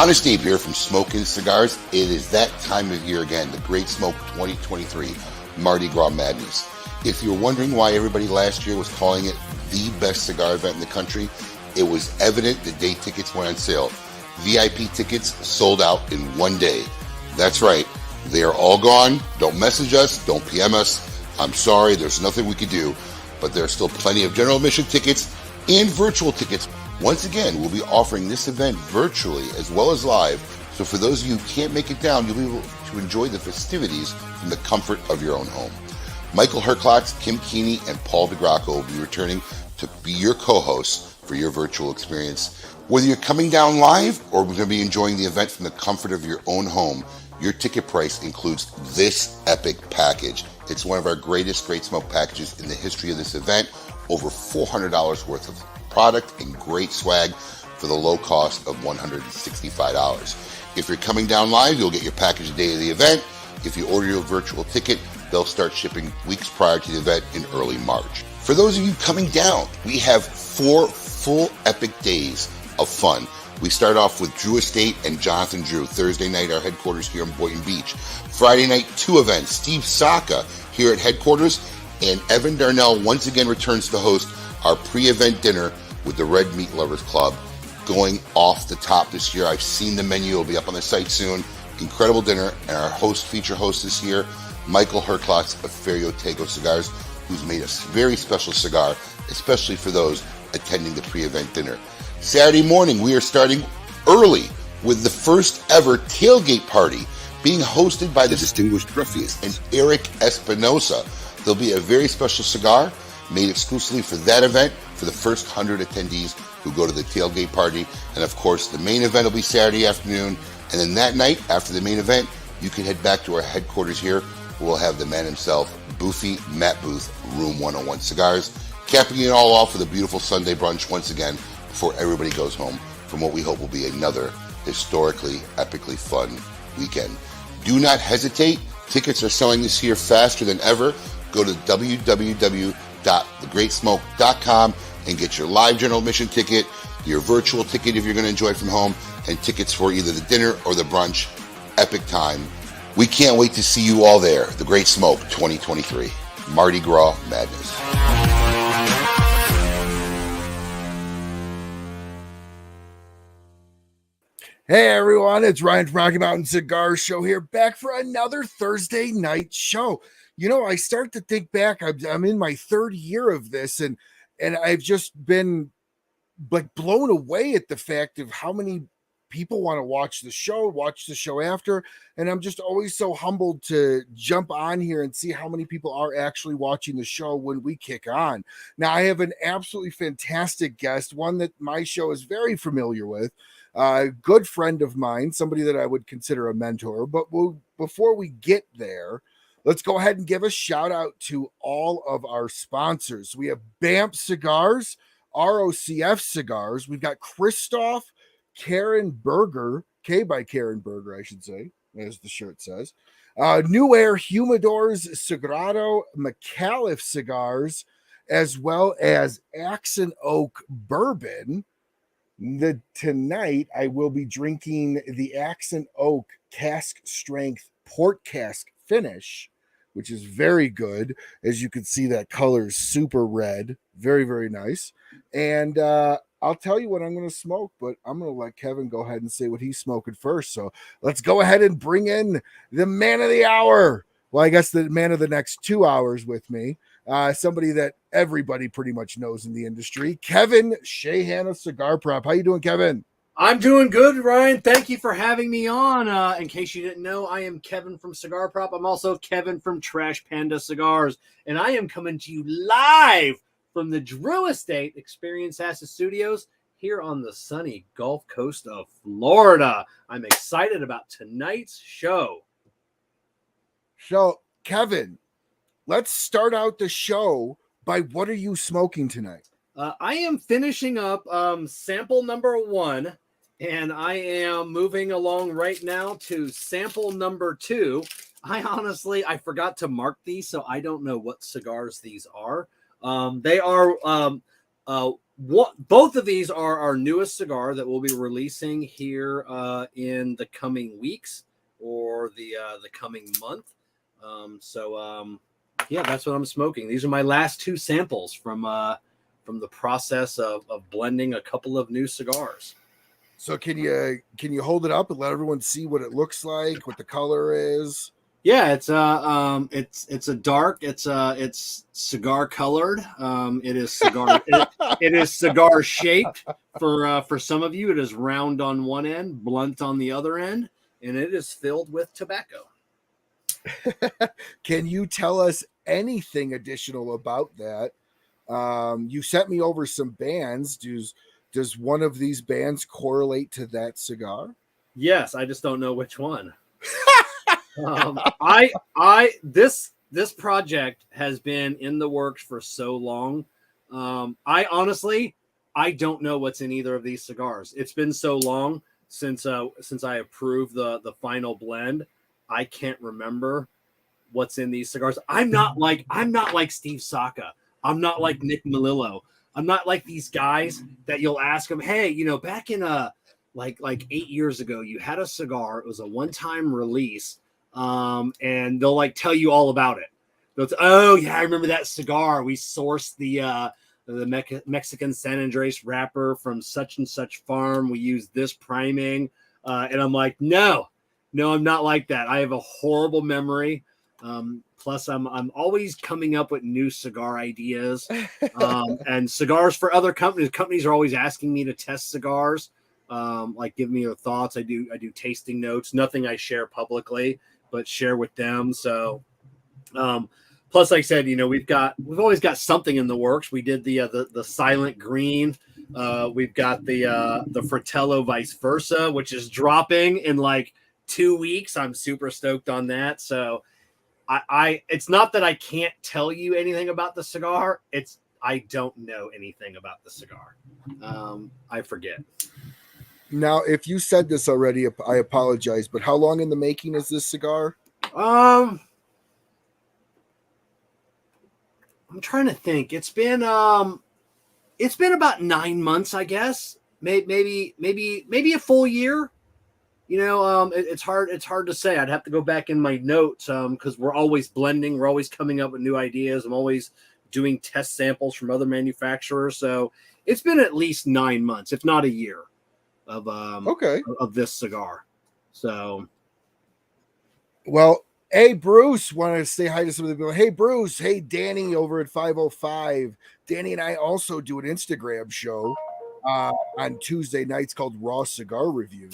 Honest Dave here from Smoking Cigars. It is that time of year again, the Great Smoke 2023 Mardi Gras Madness. If you're wondering why everybody last year was calling it the best cigar event in the country, it was evident the day tickets went on sale. VIP tickets sold out in one day. That's right. They are all gone. Don't message us. Don't PM us. I'm sorry. There's nothing we can do. But there are still plenty of general admission tickets and virtual tickets. Once again, we'll be offering this event virtually as well as live. So for those of you who can't make it down, you'll be able to enjoy the festivities from the comfort of your own home. Michael Herklotz, Kim Keeney, and Paul DeGracco will be returning to be your co-hosts for your virtual experience. Whether you're coming down live or going to be enjoying the event from the comfort of your own home, your ticket price includes this epic package. It's one of our greatest Great Smoke packages in the history of this event. Over $400 worth of product and great swag for the low cost of $165. If you're coming down live, you'll get your package the day of the event. If you order your virtual ticket, they'll start shipping weeks prior to the event in early March. For those of you coming down, we have 4 full epic days of fun. We start off with Drew Estate and Jonathan Drew, Thursday night, our headquarters here in Boynton Beach. Friday night, 2 events, Steve Saka here at headquarters, and Evan Darnell once again returns to host our pre-event dinner with the Red Meat Lovers Club, going off the top this year. I've seen the menu. It'll be up on the site soon. Incredible dinner. And our feature host this year, Michael Herklotz of Ferio Tego Cigars, who's made a very special cigar, especially for those attending the pre-event dinner. Saturday morning, we are starting early with the first ever tailgate party being hosted by the distinguished Gruffiest and Eric Espinosa. There'll be a very special cigar made exclusively for that event for the first 100 attendees who go to the tailgate party. And of course, the main event will be Saturday afternoon. And then that night, after the main event, you can head back to our headquarters here, where we'll have the man himself, Boofy Matt Booth, Room 101 Cigars, capping it all off with a beautiful Sunday brunch once again before everybody goes home from what we hope will be another historically, epically fun weekend. Do not hesitate. Tickets are selling this year faster than ever. Go to www.thegreatsmoke.com and get your live general admission ticket, your virtual ticket if you're going to enjoy it from home, and tickets for either the dinner or the brunch. Epic time. We can't wait to see you all there. The Great Smoke 2023. Mardi Gras Madness. Hey everyone, it's Ryan from Rocky Mountain Cigar Show here, back for another Thursday night show. You know, I start to think back, I'm in my 3rd year of this, and I've just been like blown away at the fact of how many people want to watch the show after, and I'm just always so humbled to jump on here and see how many people are actually watching the show when we kick on. Now, I have an absolutely fantastic guest, one that my show is very familiar with. A good friend of mine, somebody that I would consider a mentor. But before we get there, let's go ahead and give a shout out to all of our sponsors. We have BAMF Cigars, ROCF Cigars. We've got Christoph, Karen Berger, K by Karen Berger, I should say, as the shirt says. New Air Humidors, Sagrado, McAuliffe Cigars, as well as Axon Oak Bourbon. Tonight, I will be drinking the Axon Oak Cask Strength Port Cask Finish, which is very good. As you can see, that color is super red. Very, very nice. And I'll tell you what I'm going to smoke, but I'm going to let Kevin go ahead and say what he's smoking first. So let's go ahead and bring in the man of the hour. Well, I guess the man of the next 2 hours with me. Somebody that everybody pretty much knows in the industry, Kevin Shahan of Cigar Prop. How you doing, Kevin? I'm doing good, Ryan. Thank you for having me on. In case you didn't know, I am Kevin from Cigar Prop. I'm also Kevin from Trash Panda Cigars, and I am coming to you live from the Drew Estate Experience Acid Studios here on the sunny Gulf Coast of Florida. I'm excited about tonight's show. So, Kevin, let's start out the show by what are you smoking tonight? I am finishing up sample number 1, and I am moving along right now to sample number 2. I forgot to mark these, so I don't know what cigars these are. They are both of these are our newest cigar that we'll be releasing here in the coming weeks or the coming month. Yeah, that's what I'm smoking. These are my last two samples from the process of blending a couple of new cigars. So can you hold it up and let everyone see what it looks like, what the color is? Yeah, it's a dark, it's cigar colored. It is cigar it is cigar shaped for some of you. It is round on one end, blunt on the other end, and it is filled with tobacco. Can you tell us anything additional about that? You sent me over some bands. Does one of these bands correlate to that cigar? Yes, I just don't know which one. This project has been in the works for so long. I honestly don't know what's in either of these cigars. It's been so long since I approved the final blend. I can't remember what's in these cigars. I'm not like Steve Saka. I'm not like Nick Melillo. I'm not like these guys that you'll ask them, hey, back in like 8 years ago, you had a cigar. It was a one-time release, and they'll like tell you all about it. Oh yeah, I remember that cigar. We sourced the Mexican San Andres wrapper from such and such farm. We used this priming, and I'm like, no, I'm not like that. I have a horrible memory. Plus, I'm always coming up with new cigar ideas, and cigars for other companies. Companies are always asking me to test cigars, like give me their thoughts. I do tasting notes. Nothing I share publicly, but share with them. So, plus, like I said, we've always got something in the works. We did the Silent Green. We've got the Fratello Vice Versa, which is dropping in like 2 weeks. I'm super stoked on that. So. It's not that I can't tell you anything about the cigar. It's I don't know anything about the cigar. I forget. Now, if you said this already, I apologize. But how long in the making is this cigar? I'm trying to think. It's been about 9 months, I guess. Maybe a full year. It's hard to say. I'd have to go back in my notes because we're always blending. We're always coming up with new ideas. I'm always doing test samples from other manufacturers. So it's been at least 9 months, if not a year, of this cigar. So, well, hey Bruce, want to say hi to some of the people. Hey Bruce, hey Danny over at 505. Danny and I also do an Instagram show on Tuesday nights called Raw Cigar Review.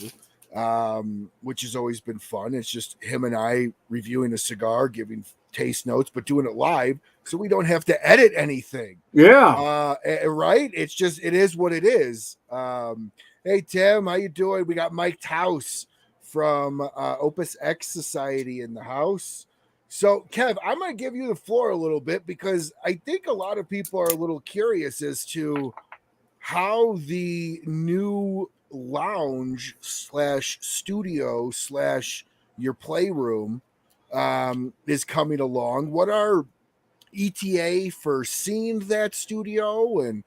Which has always been fun. It's just him and I reviewing a cigar, giving taste notes, but doing it live so we don't have to edit anything. Yeah. Right? It is what it is. Hey Tim, how you doing? We got Mike Taus from Opus X Society in the house. So Kev, I'm going to give you the floor a little bit because I think a lot of people are a little curious as to how the new lounge / studio / your playroom is coming along. What are ETA for seeing that studio, and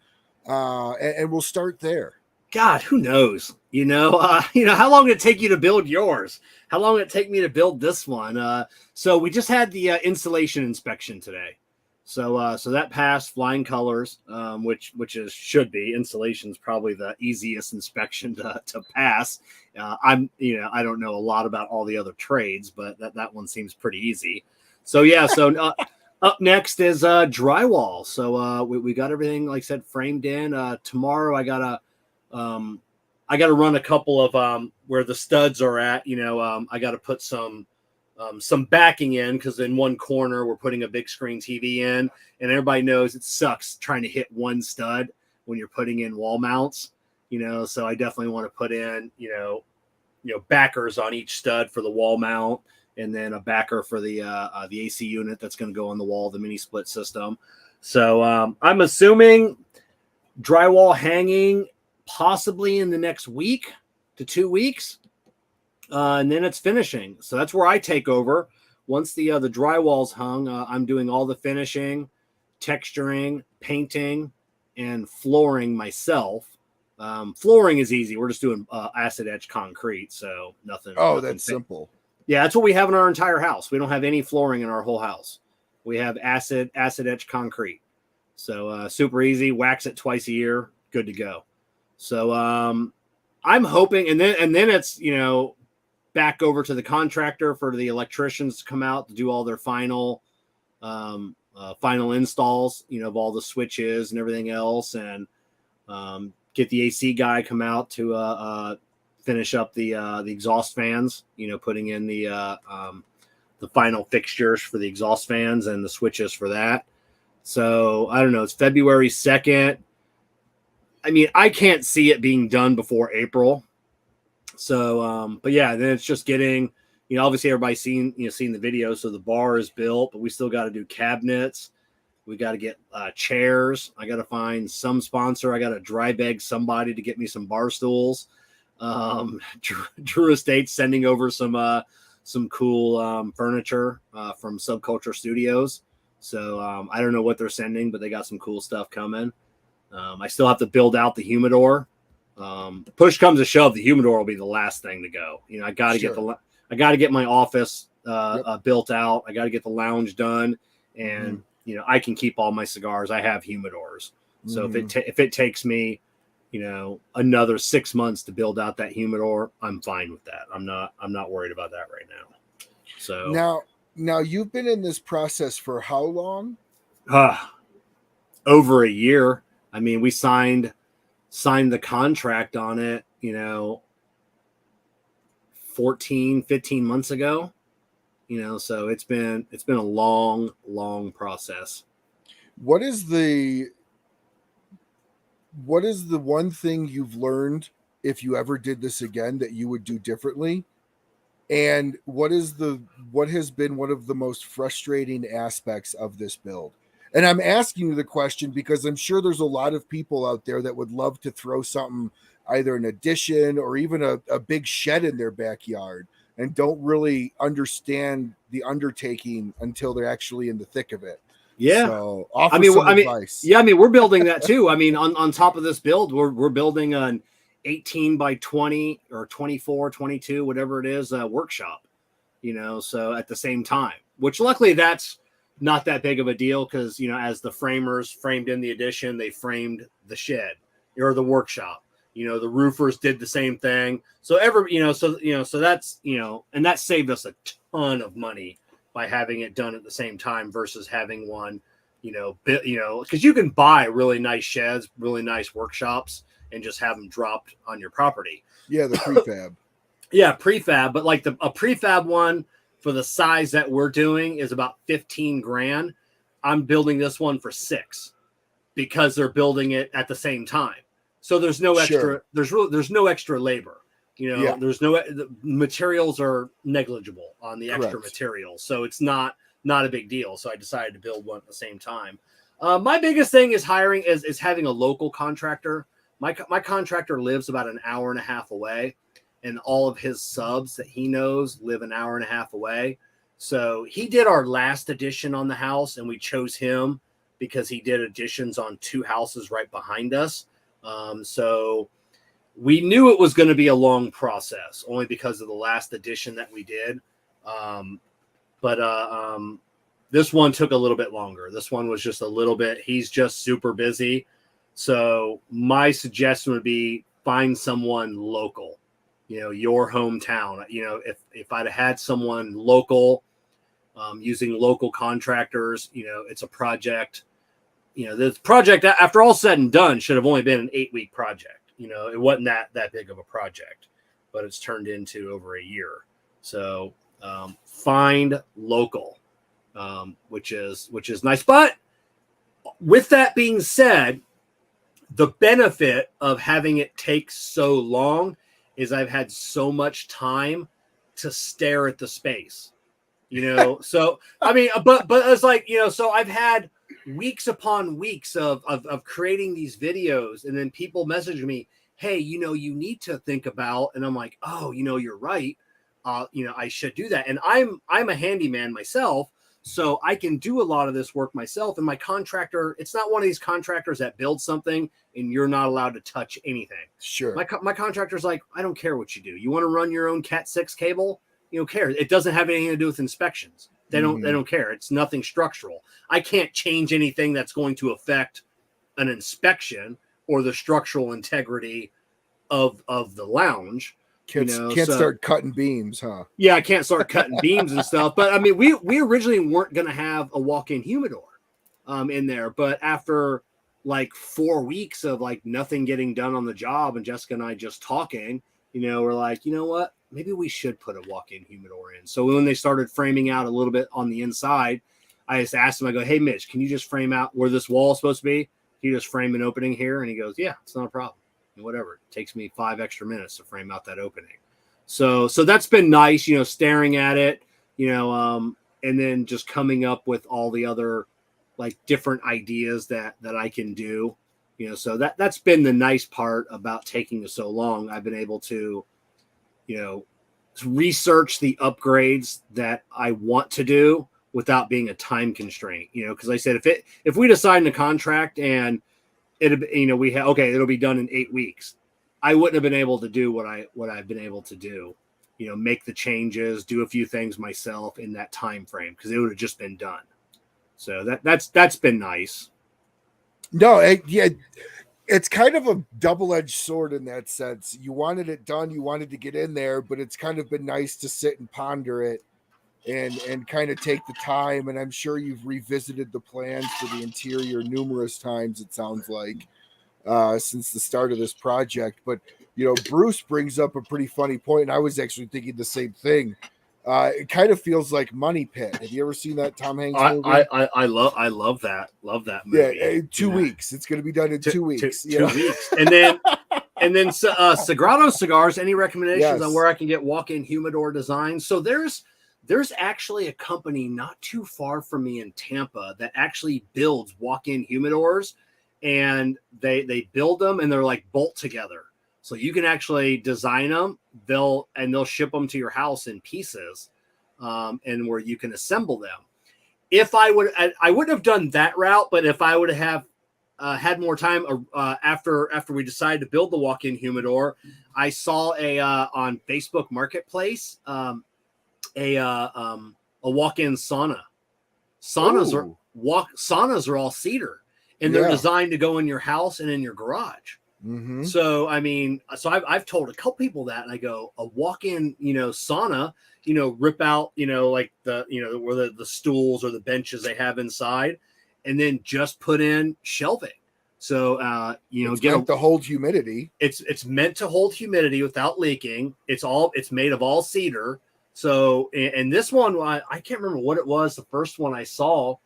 we'll start there. God, who knows? How long did it take you to build yours? How long did it take me to build this one? So we just had the installation inspection today. So that passed flying colors, which should be. Installation's probably the easiest inspection to pass. I don't know a lot about all the other trades, but that one seems pretty easy. So yeah, up next is drywall. So we got everything, like I said, framed in. Tomorrow I gotta run a couple of where the studs are at. I gotta put some backing in because in one corner we're putting a big screen TV in, and everybody knows it sucks trying to hit one stud when you're putting in wall mounts. So I definitely want to put in backers on each stud for the wall mount, and then a backer for the AC unit that's going to go on the wall, the mini split system. So I'm assuming drywall hanging possibly in the next week to 2 weeks. And then it's finishing. So that's where I take over. Once the drywall's hung, I'm doing all the finishing, texturing, painting, and flooring myself. Flooring is easy. We're just doing acid etch concrete, so nothing. Oh, nothing that's simple. Yeah, that's what we have in our entire house. We don't have any flooring in our whole house. We have acid etch concrete. So super easy. Wax it twice a year. Good to go. So I'm hoping, and then it's, you know, back over to the contractor for the electricians to come out to do all their final installs, you know, of all the switches and everything else, and get the AC guy come out to finish up the exhaust fans, you know, putting in the final fixtures for the exhaust fans and the switches for that. So I don't know. It's February 2nd. I mean, I can't see it being done before April. So, but yeah, then it's just getting, you know, obviously everybody's seen the video. So the bar is built, but we still got to do cabinets. We got to get chairs. I got to find some sponsor. I got to dry beg somebody to get me some bar stools. Drew Estate's sending over some cool furniture from Subculture Studios. So I don't know what they're sending, but they got some cool stuff coming. I still have to build out the humidor. Push comes to shove, the humidor will be the last thing to go. You know, I got to get my office built out. I got to get the lounge done, and you know, I can keep all my cigars. I have humidors. So if it takes me, you know, another 6 months to build out that humidor, I'm fine with that. I'm not worried about that right now. So now you've been in this process for how long? Over a year. I mean, we signed the contract on it, you know, 15 months ago, you know, so it's been a long process. What is the one thing you've learned, if you ever did this again, that you would do differently? And what has been one of the most frustrating aspects of this build? And I'm asking you the question because I'm sure there's a lot of people out there that would love to throw something, either an addition or even a big shed in their backyard, and don't really understand the undertaking until they're actually in the thick of it. Yeah. So offer some advice. Yeah, I mean, we're building that too. I mean, on top of this build, we're building an 18 by 20 or 24, 22, whatever it is, workshop, you know, so at the same time, which luckily that's not that big of a deal because, you know, as the framers framed in the addition, they framed the shed or the workshop. You know, the roofers did the same thing. So so that's, you know, and that saved us a ton of money by having it done at the same time versus having one, you know, because you can buy really nice sheds, really nice workshops, and just have them dropped on your property. Yeah, the prefab. Yeah, prefab, but like a prefab one for the size that we're doing is about 15 grand. I'm building this one for $6 because they're building it at the same time. So there's no extra, there's no extra labor. You know, the materials are negligible on the extra materials. So it's not a big deal. So I decided to build one at the same time. My biggest thing is is having a local contractor. My contractor lives about an hour and a half away, and all of his subs that he knows live an hour and a half away. So he did our last addition on the house, and we chose him because he did additions on 2 houses right behind us. So we knew it was going to be a long process only because of the last addition that we did. But this one took a little bit longer. This one was just a little bit, he's just super busy. So my suggestion would be find someone local, you know, your hometown. You know, if I'd had someone local, using local contractors, you know, it's a project, you know, this project after all said and done should have only been an 8-week project. You know, it wasn't that big of a project, but it's turned into over a year. So find local, which is nice. But with that being said, the benefit of having it take so long is I've had so much time to stare at the space, you know? So, I mean, but it's like, you know, so I've had weeks upon weeks of creating these videos, and then people message me, hey, you know, you need to think about, and I'm like, oh, you know, you're right. You know, I should do that. And I'm a handyman myself. So I can do a lot of this work myself. And my contractor, it's not one of these contractors that builds something and you're not allowed to touch anything. Sure. My contractor's like, I don't care what you do. You want to run your own Cat 6 cable? You don't care. It doesn't have anything to do with inspections. They don't care. It's nothing structural. I can't change anything that's going to affect an inspection or the structural integrity of the lounge. Can't start cutting beams, huh? Yeah, I can't start cutting beams and stuff. But I mean, we originally weren't going to have a walk-in humidor in there. But after like 4 weeks of like nothing getting done on the job and Jessica and I just talking, we're like, you know what? Maybe we should put a walk-in humidor in. So when they started framing out a little bit on the inside, I just asked him, I go, hey, Mitch, can you just frame out where this wall is supposed to be? Can you just frame an opening here? And he goes, yeah, it's not a problem. Whatever. It takes me 5 extra minutes to frame out that opening. So that's been nice, staring at it, and then just coming up with all the other like different ideas that I can do, so that's been the nice part about taking so long. I've been able to, research the upgrades that I want to do without being a time constraint, because I said, if we decide in a contract and it'll be done in 8 weeks, I wouldn't have been able to do what I've been able to do, make the changes, do a few things myself in that time frame, because it would have just been done. So that's been nice. No, it's kind of a double-edged sword in that sense. You wanted it done, you wanted to get in there, but it's kind of been nice to sit and ponder it and kind of take the time. And I'm sure you've revisited the plans for the interior numerous times, it sounds like, since the start of this project. But Bruce brings up a pretty funny point, and I was actually thinking the same thing. It kind of feels like Money Pit. Have you ever seen that Tom Hanks movie? I love that movie. Yeah, 2 weeks. It's going to be done in 2 weeks. 2 weeks, and then Sagrado Cigars. Any recommendations on where I can get walk-in humidor designs? So there's actually a company not too far from me in Tampa that actually builds walk-in humidors, and they build them and they're like bolt together. So you can actually design them. They'll ship them to your house in pieces, and where you can assemble them. If I wouldn't have done that route, but if I would have had more time after we decided to build the walk-in humidor, I saw on Facebook Marketplace a walk-in sauna. Saunas are all cedar, and they're designed to go in your house and in your garage. Mm-hmm. So I mean, I've told a couple people that, and I go, a walk-in sauna, rip out like the where the stools or the benches they have inside, and then just put in shelving. So it's meant to hold humidity. It's meant to hold humidity without leaking. It's made of all cedar. So and this one, I can't remember what it was. The first one I saw,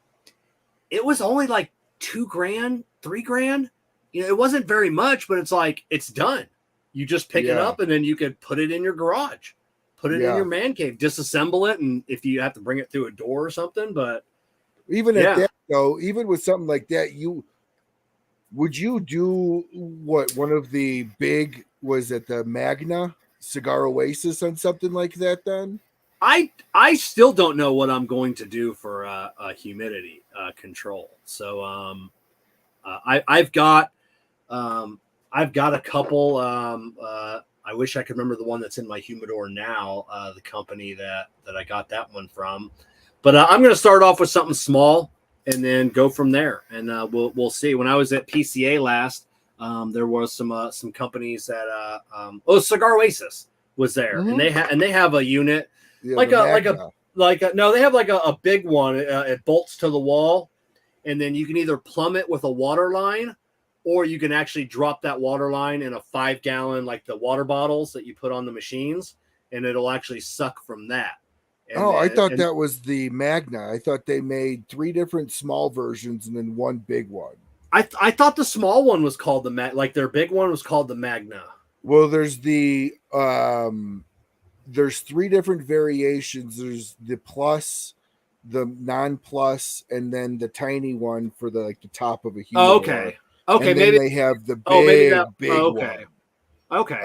it was only like $2,000, $3,000. It wasn't very much, but it's like, it's done. You just pick it up and then you could put it in your garage, put it in your man cave, disassemble it. And if you have to bring it through a door or something, but even at that though, even with something like that, would you do what one of the big, was it the Magna Cigar Oasis on something like that then? I still don't know what I'm going to do for a humidity control. So I've got a couple. I wish I could remember the one that's in my humidor now, the company that I got that one from. But I'm going to start off with something small and then go from there. And we'll see. When I was at PCA last, there was some companies that Cigar Oasis was there, and they have a unit no, they have like a big one. It bolts to the wall, and then you can either plumb it with a water line, or you can actually drop that water line in a 5-gallon, like the water bottles that you put on the machines, and it'll actually suck from that. I thought that was the Magna. I thought they made 3 different small versions and then one big one. I thought the small one was called their big one was called the Magna. Well, there's there's 3 different variations. There's the plus, the non-plus, and then the tiny one for the top of a humidor. Oh, okay. Okay, and maybe they have the big one. Okay.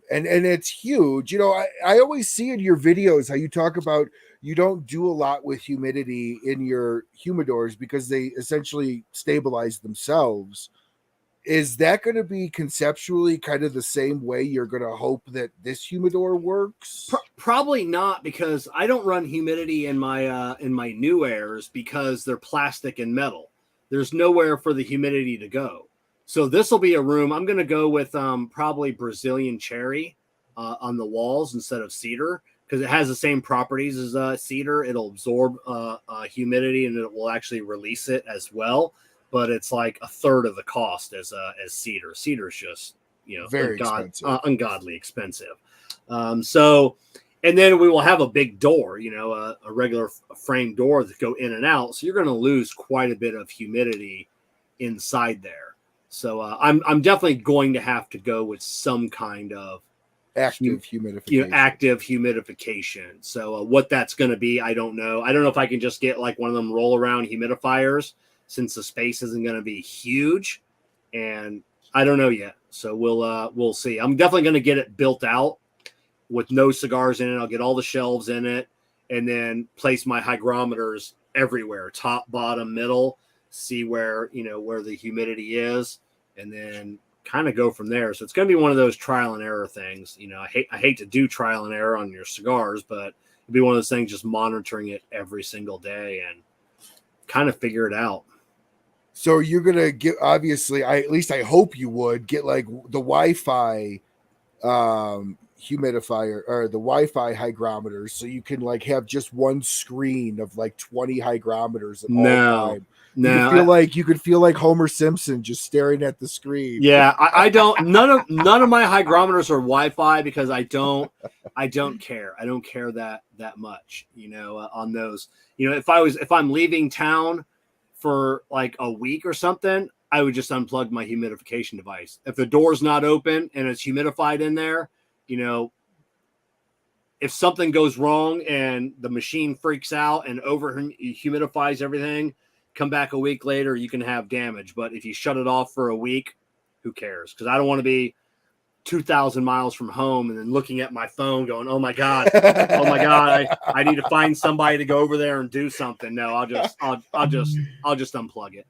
And it's huge. I always see in your videos how you talk about you don't do a lot with humidity in your humidors because they essentially stabilize themselves. Is that going to be conceptually kind of the same way you're going to hope that this humidor works? Probably not, because I don't run humidity in my new airs because they're plastic and metal. There's nowhere for the humidity to go. So this will be a room. I'm going to go with probably Brazilian cherry on the walls instead of cedar, because it has the same properties as cedar. It'll absorb humidity and it will actually release it as well. But it's like a third of the cost as cedar. Cedar's just, very expensive, ungodly expensive. So, and then we will have a big door, a regular frame door that go in and out. So you're going to lose quite a bit of humidity inside there. So I'm definitely going to have to go with some kind of active humidification. Active humidification. So what that's going to be, I don't know. I don't know if I can just get like one of them roll around humidifiers, since the space isn't going to be huge, and I don't know yet. So we'll see. I'm definitely going to get it built out with no cigars in it. I'll get all the shelves in it, and then place my hygrometers everywhere, top, bottom, middle, see where the humidity is, and then kind of go from there. So it's going to be one of those trial and error things. I hate to do trial and error on your cigars, but it'd be one of those things, just monitoring it every single day and kind of figure it out. So you're going to get, obviously, at least I hope you would get like the Wi-Fi humidifier or the Wi-Fi hygrometers, so you can like have just one screen of like 20 hygrometers at all time. You could feel like Homer Simpson just staring at the screen. Yeah, I don't. None of my hygrometers are Wi-Fi because I don't care. I don't care that much. On those. If I'm leaving town for like a week or something, I would just unplug my humidification device. If the door's not open and it's humidified in there, if something goes wrong and the machine freaks out and over humidifies everything, come back a week later, you can have damage. But if you shut it off for a week, who cares? Because I don't want to be 2,000 miles from home and then looking at my phone going, oh my God, I need to find somebody to go over there and do something. No, I'll just unplug it.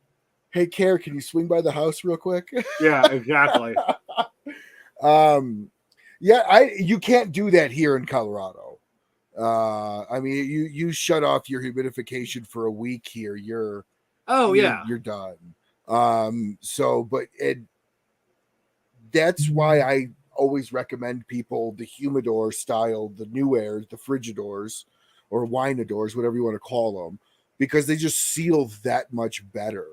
Hey, Care, can you swing by the house real quick? Yeah, exactly. You can't do that here in Colorado. I mean, you shut off your humidification for a week here. You're done. That's why I always recommend people the humidor style, the new airs, the frigidors or winadors, whatever you want to call them, because they just seal that much better.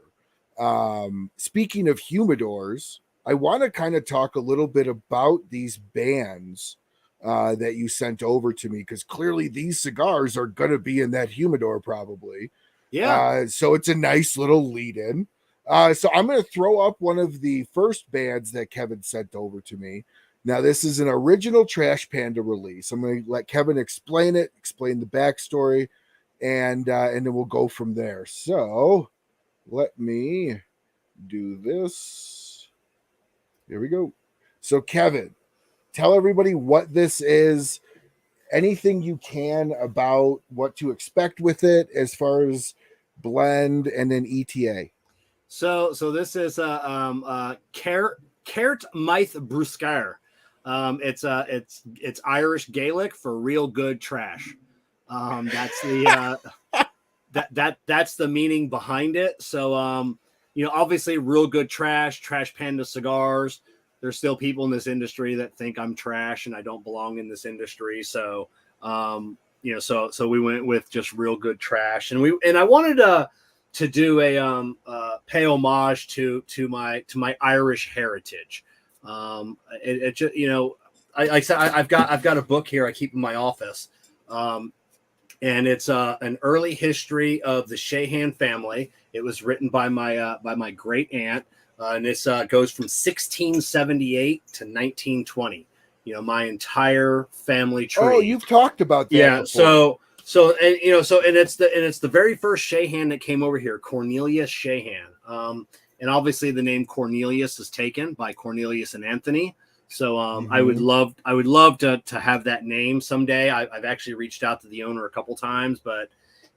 Speaking of humidors, I want to kind of talk a little bit about these bands that you sent over to me, because clearly these cigars are going to be in that humidor probably. Yeah. So it's a nice little lead in. So I'm going to throw up one of the first bands that Kevin sent over to me. Now, this is an original Trash Panda release. I'm going to let Kevin explain the backstory, and then we'll go from there. So let me do this. Here we go. So Kevin, tell everybody what this is, anything you can about what to expect with it as far as blend and then ETA. So this is Cart Maith Bruscar. It's Irish Gaelic for real good trash. That's the that's the meaning behind it. So obviously real good Trash Panda cigars. There's still people in this industry that think I'm trash and I don't belong in this industry. So so we went with just real good trash, and I wanted to do a pay homage to my Irish heritage. It just I said I've got a book here I keep in my office, and it's an early history of the Shahan family. It was written by my great aunt, and this goes from 1678 to 1920. My entire family tree. Oh, you've talked about that. Yeah. Before. So it's the very first Shahan that came over here, Cornelius Shahan. And obviously the name Cornelius is taken by Cornelius and Anthony. So I would love to have that name someday. I've actually reached out to the owner a couple times, but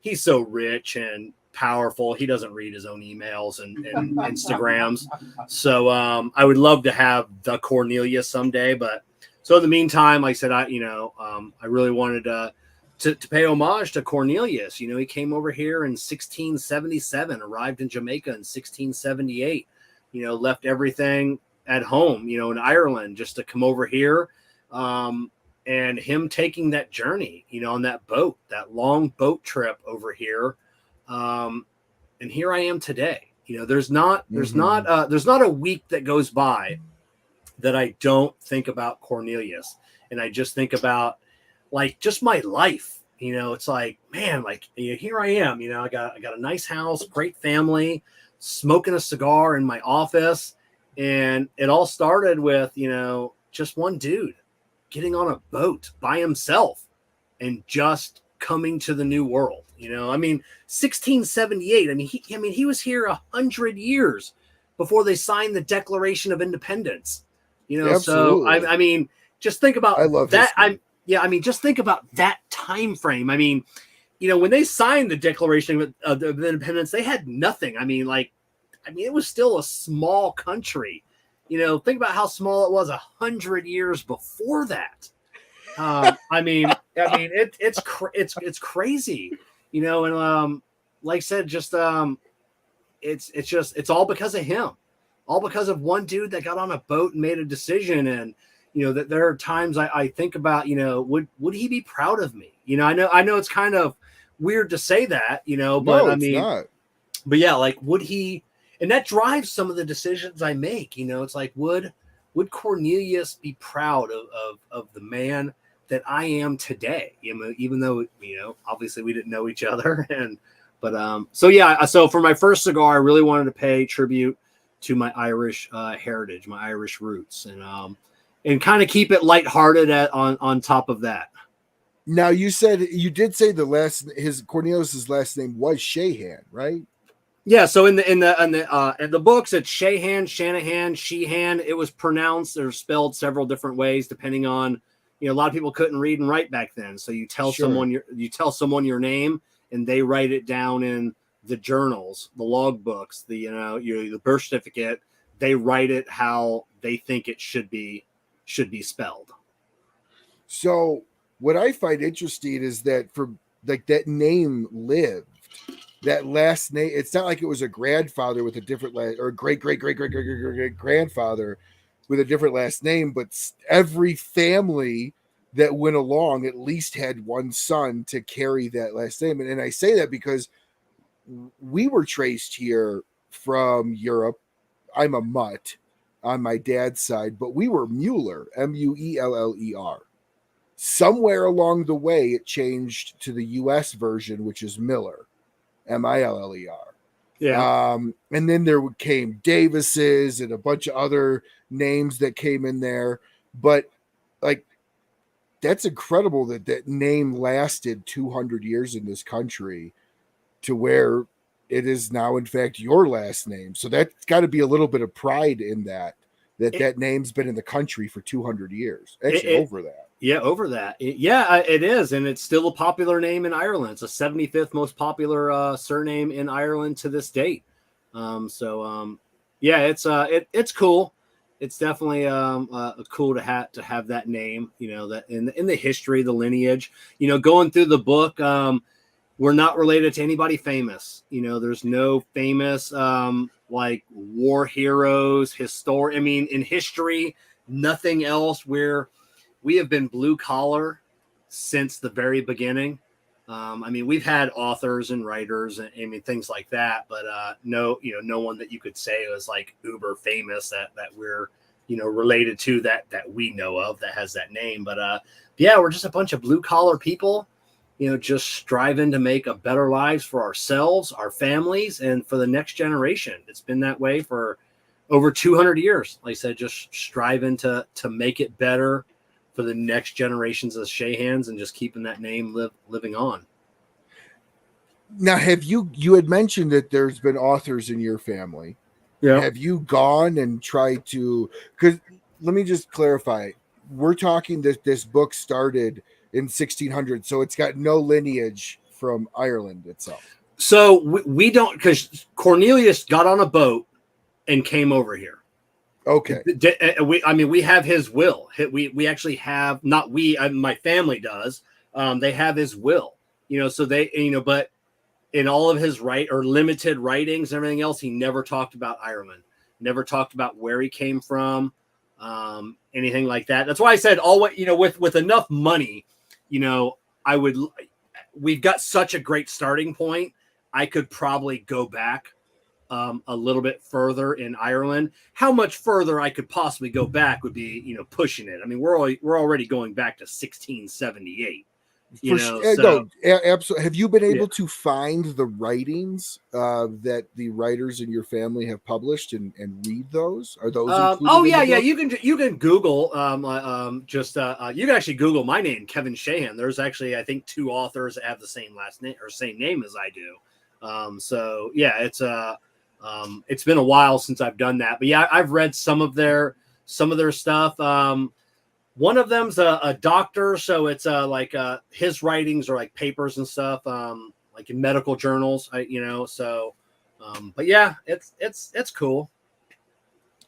he's so rich and powerful. He doesn't read his own emails and Instagrams. So I would love to have the Cornelius someday. But so in the meantime, like I said, I really wanted to pay homage to Cornelius. He came over here in 1677, arrived in Jamaica in 1678, left everything at home, in Ireland just to come over here. And him taking that journey, on that boat, that long boat trip over here. And here I am today. There's not a week that goes by that I don't think about Cornelius. And I just think about like just my life. It's like, man, like here I am, I got a nice house, great family, smoking a cigar in my office. And it all started with, just one dude getting on a boat by himself and just coming to the new world. 1678. He was here 100 years before they signed the Declaration of Independence. Absolutely. So just think about I love that. History. Just think about that time frame. When they signed the Declaration of Independence, they had nothing. It was still a small country. Think about how small it was 100 years before that. It's crazy, and like I said, just it's all because of him, all because of one dude that got on a boat and made a decision. And that there are times I think about, would he be proud of me? I know it's kind of weird to say that, but no, it's not. But yeah, like would he? And that drives some of the decisions I make. It's like, would Cornelius be proud of the man that I am today? Even though, obviously we didn't know each other. So for my first cigar, I really wanted to pay tribute to my Irish heritage, my Irish roots, and kind of keep it lighthearted on top of that. Now you did say Cornelius's last name was Shahan, right? Yeah, so in the books, it's Shahan, Shanahan, Sheehan. It was pronounced or spelled several different ways depending on, a lot of people couldn't read and write back then. So you tell someone your name, and they write it down in the journals, the log books, the birth certificate. They write it how they think it should be spelled. So what I find interesting is that for like that name lived. That last name, it's not like it was a grandfather with a different last, or great grandfather with a different last name, but every family that went along at least had one son to carry that last name. And I say that because we were traced here from Europe. I'm a mutt on my dad's side, but we were Mueller, Mueller. Somewhere along the way, it changed to the US version, which is Miller. Miller. Yeah. And then there came Davis's and a bunch of other names that came in there. But like, that's incredible that name lasted 200 years in this country to where it is now, in fact, your last name. So that's got to be a little bit of pride in that name's been in the country for 200 years. Actually, over that. Yeah, over that. It is. And it's still a popular name in Ireland. It's the 75th most popular surname in Ireland to this date. It's cool. It's definitely cool to have that name, that in the history, the lineage, going through the book. We're not related to anybody famous. There's no famous like war heroes, in history, nothing else. We have been blue collar since the very beginning. We've had authors and writers and things like that, but no one that you could say was like uber famous that we're, related to that we know of that has that name. But we're just a bunch of blue collar people, just striving to make a better lives for ourselves, our families, and for the next generation. It's been that way for over 200 years. Like I said, just striving to make it better for the next generations of Shahans and just keeping that name living on. Now, have you had mentioned that there's been authors in your family? Yeah. Have you gone and tried to, because let me just clarify. We're talking that this book started in 1600, so it's got no lineage from Ireland itself. So we don't, because Cornelius got on a boat and came over here. Okay. We have his will. We actually have, not we, my family does. They have his will, so they, but in all of his limited writings and everything else, he never talked about Ireland, never talked about where he came from, anything like that. That's why I said with enough money, we've got such a great starting point. I could probably go back a little bit further in Ireland. How much further I could possibly go back would be, pushing it. I mean, we're already going back to 1678. Absolutely. Have you been able to find the writings that the writers in your family have published and read those? Are those included in the book? You can Google you can actually Google my name, Kevin Shahan. There's actually, I think, 2 authors that have the same last name or same name as I do. It's been a while since I've done that, but yeah, I've read some of their stuff. One of them's a doctor, so it's his writings are like papers and stuff, like in medical journals, but yeah, it's cool.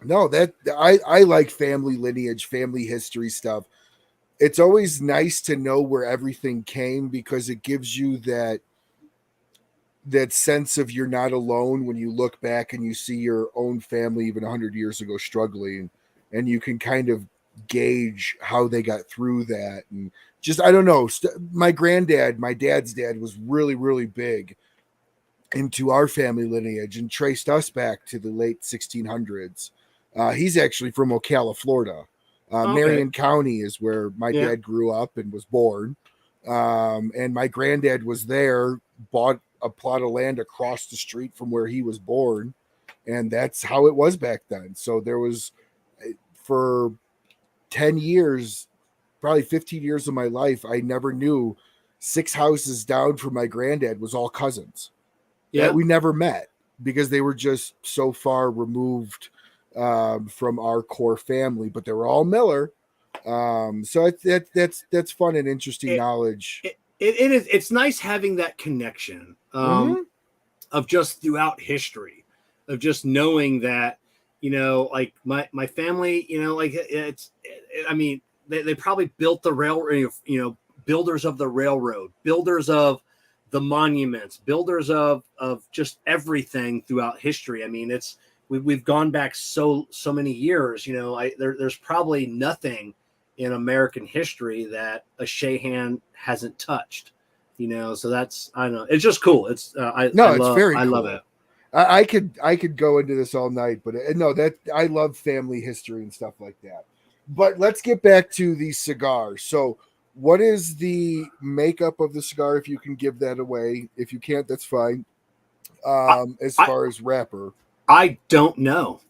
No, that I like family lineage, family history stuff. It's always nice to know where everything came, because it gives you that sense of you're not alone when you look back and you see your own family even 100 years ago struggling, and you can kind of gauge how they got through that. And just, I don't know, my dad's dad was really, really big into our family lineage and traced us back to the late 1600s. He's actually from Ocala, Florida. Marion County is where my dad grew up and was born. And my granddad was there, bought a plot of land across the street from where he was born. And that's how it was back then. So there was, for 10 years, probably 15 years of my life, I never knew 6 houses down from my granddad was all cousins. Yeah, we never met because they were just so far removed from our core family, but they were all Miller. So that's fun and interesting knowledge. It's nice having that connection of just throughout history, of just knowing that, like my family, they probably built the railroad, builders of the railroad, builders of the monuments, builders of just everything throughout history. I mean, we've gone back so many years, there's probably nothing in American history that a Shahan hasn't touched, so that's, I don't know. It's just cool. It's very cool. I love it. I could go into this all night, but no, that I love family history and stuff like that. But let's get back to the cigar. So what is the makeup of the cigar, if you can give that away? If you can't, that's fine. As far as wrapper, I don't know.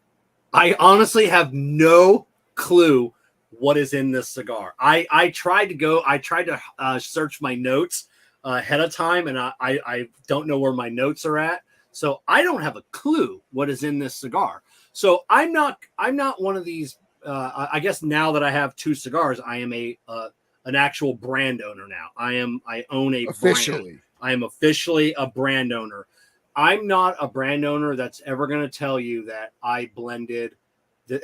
I honestly have no clue what is in this cigar. I tried to search my notes ahead of time, and I don't know where my notes are at. So I don't have a clue what is in this cigar. So I'm not one of these. I guess now that I have 2 cigars, I am an actual brand owner now. I own a officially. Brand. I am officially a brand owner. I'm not a brand owner that's ever going to tell you that I blended.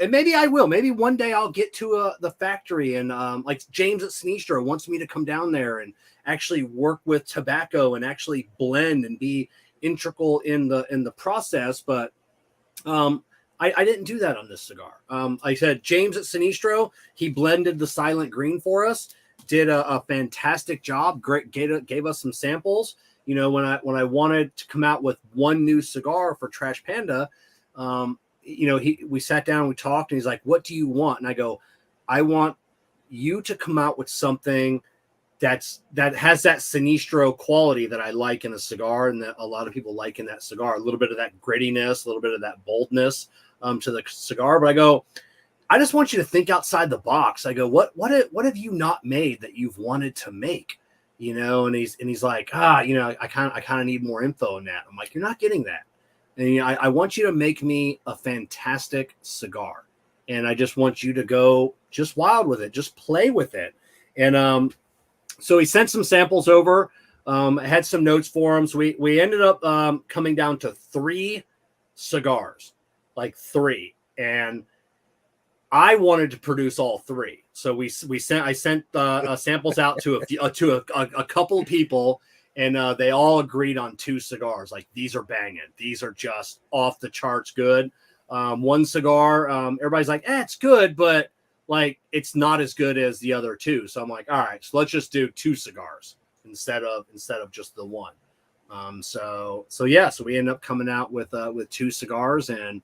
And maybe I will. Maybe one day I'll get to the factory, and like James at Sinistro wants me to come down there and actually work with tobacco and actually blend and be integral in the process. But I didn't do that on this cigar. I said James at Sinistro, he blended the Silent Green for us, did a fantastic job. Great, gave us some samples. When I wanted to come out with one new cigar for Trash Panda, we sat down, we talked, and he's like, "What do you want?" And I go, "I want you to come out with something that has that Sinistro quality that I like in a cigar, and that a lot of people like in that cigar. A little bit of that grittiness, a little bit of that boldness to the cigar." But I go, "I just want you to think outside the box." I go, "What have you not made that you've wanted to make?" And he's like, I kind of need more info on that. I'm like, "You're not getting that. And I want you to make me a fantastic cigar." and I just want you to go just wild with it, just play with it. And so he sent some samples over. I had some notes for him. So we ended up coming down to 3 cigars, like 3. And I wanted to produce all 3. So I sent samples out to a couple of people, and they all agreed on 2 cigars. Like, these are banging. These are just off the charts good. One cigar, everybody's like, it's good, but like, it's not as good as the other 2. So I'm like, all right, so let's just do 2 cigars instead of just the one. So we ended up coming out with 2 cigars, and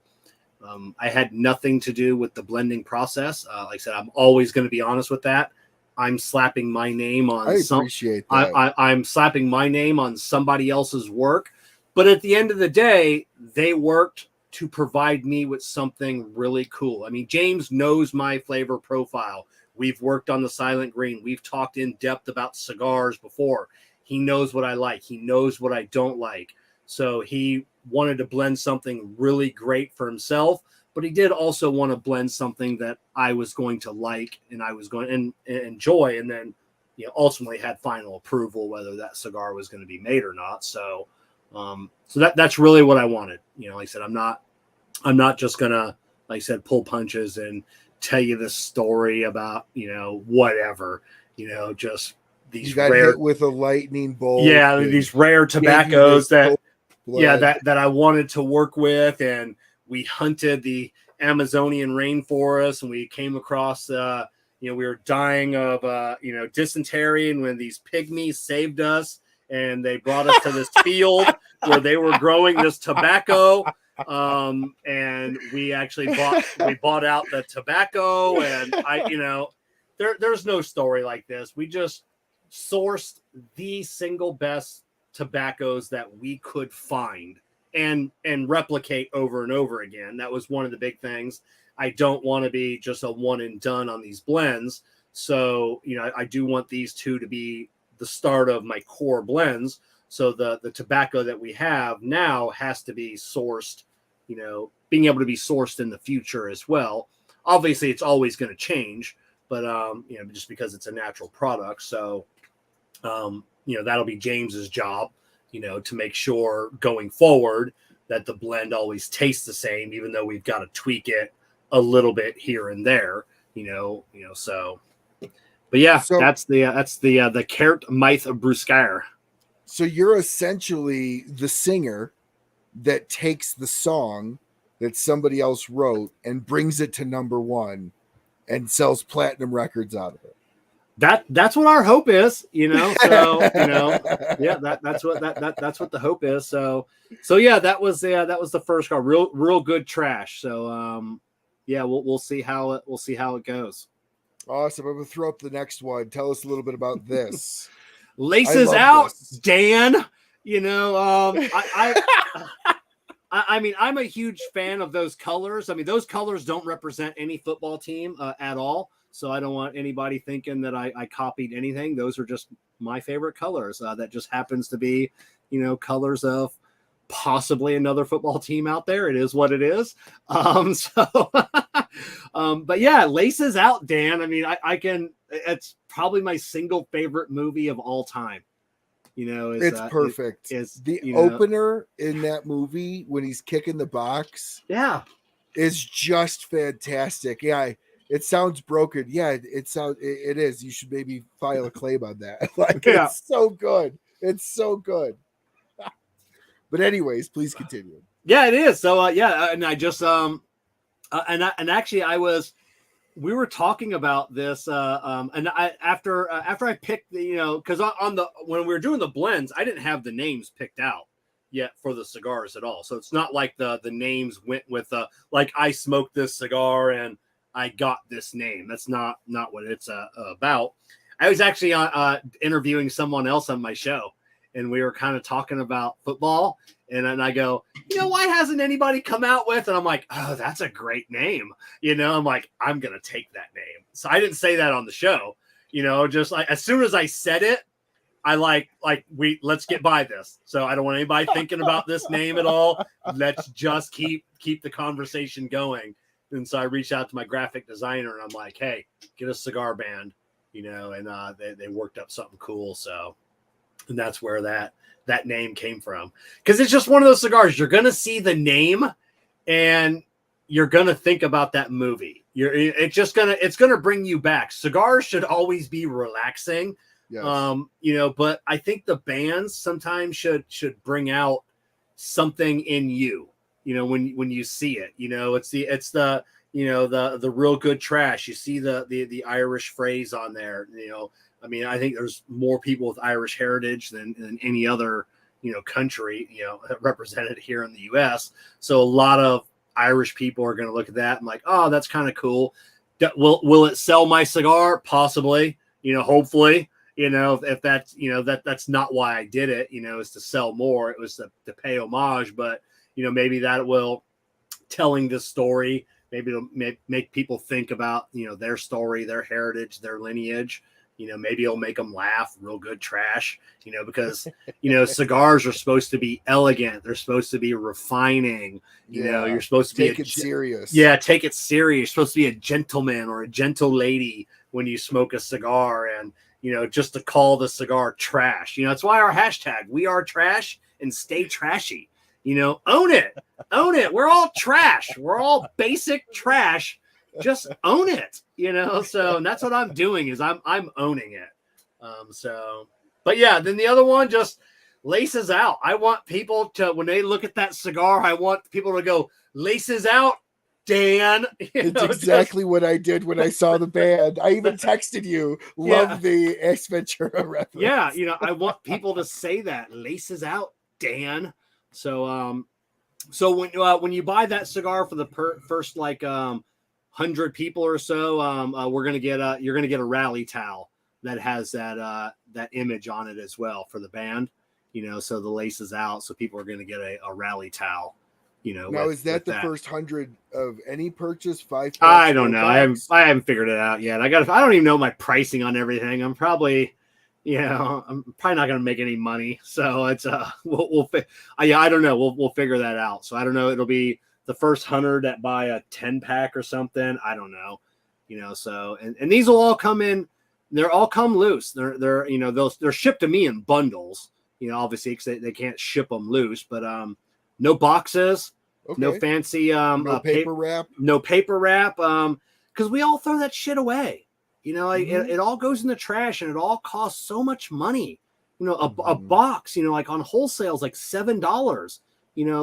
I had nothing to do with the blending process. Like I said, I'm always going to be honest with that. I'm slapping my name on. I appreciate that. I'm slapping my name on somebody else's work, but at the end of the day, they worked to provide me with something really cool. I mean, James knows my flavor profile. We've worked on the silent green. We've talked in depth about cigars before. He knows what I like. He knows what I don't like. So he wanted to blend something really great for himself, but he did also want to blend something that I was going to like and I was going to enjoy, and then, you know, ultimately had final approval whether that cigar was going to be made or not. So that's really what I wanted. You know, like I said, I'm not just gonna, like I said, pull punches and tell you this story about, you know, whatever, you know, just these you got rare hit with a lightning bolt. Yeah, these rare tobaccos that I wanted to work with, and we hunted the Amazonian rainforest, and we came across we were dying of dysentery, and when these pygmies saved us and they brought us to this field where they were growing this tobacco, and we actually bought out the tobacco, and there's no story like this. We just sourced the single best tobaccos that we could find and replicate over and over again. That was one of the big things. I don't want to be just a one and done on these blends. So, you know, I do want these 2 to be the start of my core blends. So the tobacco that we have now has to be sourced, you know, being able to be sourced in the future as well. Obviously it's always going to change, but just because it's a natural product. So, that'll be James's job, you know, to make sure going forward that the blend always tastes the same, even though we've got to tweak it a little bit here and there, so. But yeah, so, that's the Carte Maith Brusquer. So you're essentially the singer that takes the song that somebody else wrote and brings it to number 1 and sells platinum records out of it. That's what our hope is, you know. So, yeah, that's what the hope is. So yeah, that was the first car, real good trash. So yeah, we'll see how it goes. Awesome. I'm gonna throw up the next one. Tell us a little bit about this. Laces out, this. Dan. You know, I mean, I'm a huge fan of those colors. I mean, those colors don't represent any football team at all. So I don't want anybody thinking that I copied anything. Those are just my favorite colors. That just happens to be, colors of possibly another football team out there. It is what it is. But yeah, Laces Out, Dan. I mean, it's probably my single favorite movie of all time. It's perfect. It's the opener in that movie when he's kicking the box. Yeah. Is just fantastic. Yeah. It sounds broken. Yeah, it is. You should maybe file a claim on that. It's so good. It's so good. But anyways, please continue. Yeah, it is. So and I just we were talking about this and after I picked the because when we were doing the blends, I didn't have the names picked out yet for the cigars at all. So it's not like the names went with like I smoked this cigar and I got this name. That's not what it's about. I was actually interviewing someone else on my show, and we were kind of talking about football. And then I go, why hasn't anybody come out with? And I'm like, oh, that's a great name. I'm like, I'm going to take that name. So I didn't say that on the show, just like as soon as I said it, I let's get by this. So I don't want anybody thinking about this name at all. Let's just keep the conversation going. And so I reached out to my graphic designer and I'm like, hey, get a cigar band, and they worked up something cool. So, and that's where that name came from. Because it's just one of those cigars. You're going to see the name and you're going to think about that movie. It's going to bring you back. Cigars should always be relaxing. Yes. But I think the bands sometimes should bring out something in you, when you see it, it's the real good trash. You see the Irish phrase on there, I think there's more people with Irish heritage than any other, country, represented here in the US. So a lot of Irish people are going to look at that and like, oh, that's kind of cool. Will it sell my cigar? Possibly, hopefully. If that's, that's not why I did it, is to sell more. It was to pay homage, but, maybe that will telling this story, maybe it'll make people think about, their story, their heritage, their lineage, maybe it'll make them laugh. Real good trash, because, cigars are supposed to be elegant. They're supposed to be refining, you're supposed to take it serious. Yeah. Take it serious. You're supposed to be a gentleman or a gentle lady when you smoke a cigar, and, just to call the cigar trash. That's why our hashtag, we are trash and stay trashy. Own it. Own it. We're all trash. We're all basic trash. Just own it. So and that's what I'm doing is I'm owning it. But yeah, then the other one just laces out. I want people to, when they look at that cigar, I want people to go, laces out, Dan. It's exactly what I did when I saw the band. I even texted you. Love the Ace Ventura reference. Yeah, I want people to say that. Laces out, Dan. So when you buy that cigar for the first 100 people or so, you're gonna get a rally towel that has that image on it as well for the band. So the laces out, so people are gonna get a rally towel. Now is that the first 100 of any purchase? 5? I don't know. I haven't figured it out yet. I don't even know my pricing on everything. I'm probably not going to make any money. So it's I don't know. We'll figure that out. So I don't know. It'll be the first 100 that buy a 10-pack or something. I don't know. So and these will all come in. They're all come loose. They're shipped to me in bundles. Obviously because they can't ship them loose, but no boxes, okay. No fancy no paper wrap. No paper wrap. Because we all throw that shit away. It all goes in the trash and it all costs so much money. A box, like on wholesale is like $7.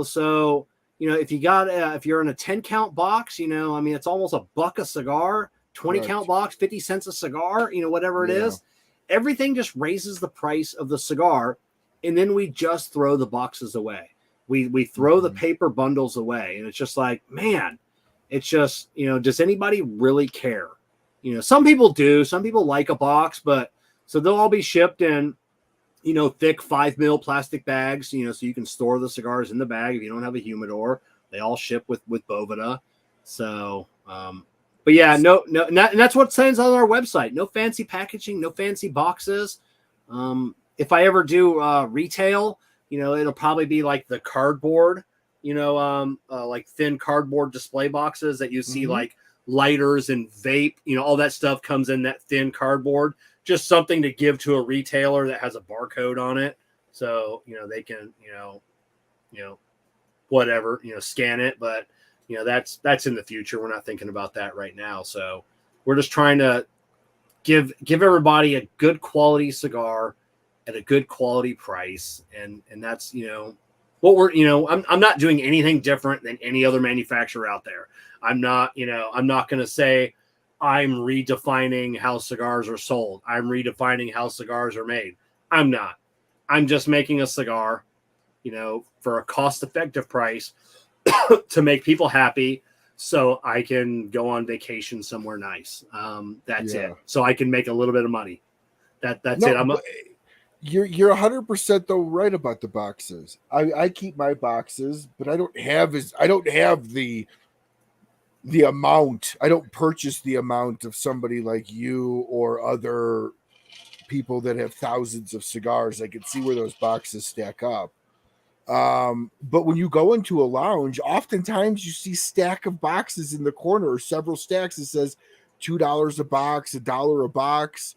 So if you're in a 10 count box, it's almost $1 a cigar, 20 count box, 50 cents a cigar, whatever it is. Everything just raises the price of the cigar, and then we just throw the boxes away. We throw the paper bundles away, and it's just like, man, it's just, does anybody really care? Some people do. Some people like a box, but so they'll all be shipped in, thick 5 mil plastic bags, so you can store the cigars in the bag if you don't have a humidor. They all ship with Boveda. So, but yeah, no, and that's what says on our website. No fancy packaging, no fancy boxes. If I ever do retail, it'll probably be like the cardboard, like thin cardboard display boxes that you see, like lighters and vape, all that stuff comes in that thin cardboard. Just something to give to a retailer that has a barcode on it, so they can whatever scan it. But that's in the future. We're not thinking about that right now. So we're just trying to give everybody a good quality cigar at a good quality price, and that's what we're I'm not doing anything different than any other manufacturer out there. I'm not going to say I'm redefining how cigars are sold. I'm redefining how cigars are made. I'm not. I'm just making a cigar, for a cost-effective price to make people happy, so I can go on vacation somewhere nice. That's it. So I can make a little bit of money. That's it. You're 100% though right about the boxes. I keep my boxes, but I don't have the amount. I don't purchase the amount of somebody like you or other people that have thousands of cigars. I can see where those boxes stack up. But when you go into a lounge, oftentimes you see stack of boxes in the corner or several stacks that says $2 a box, $1 a box.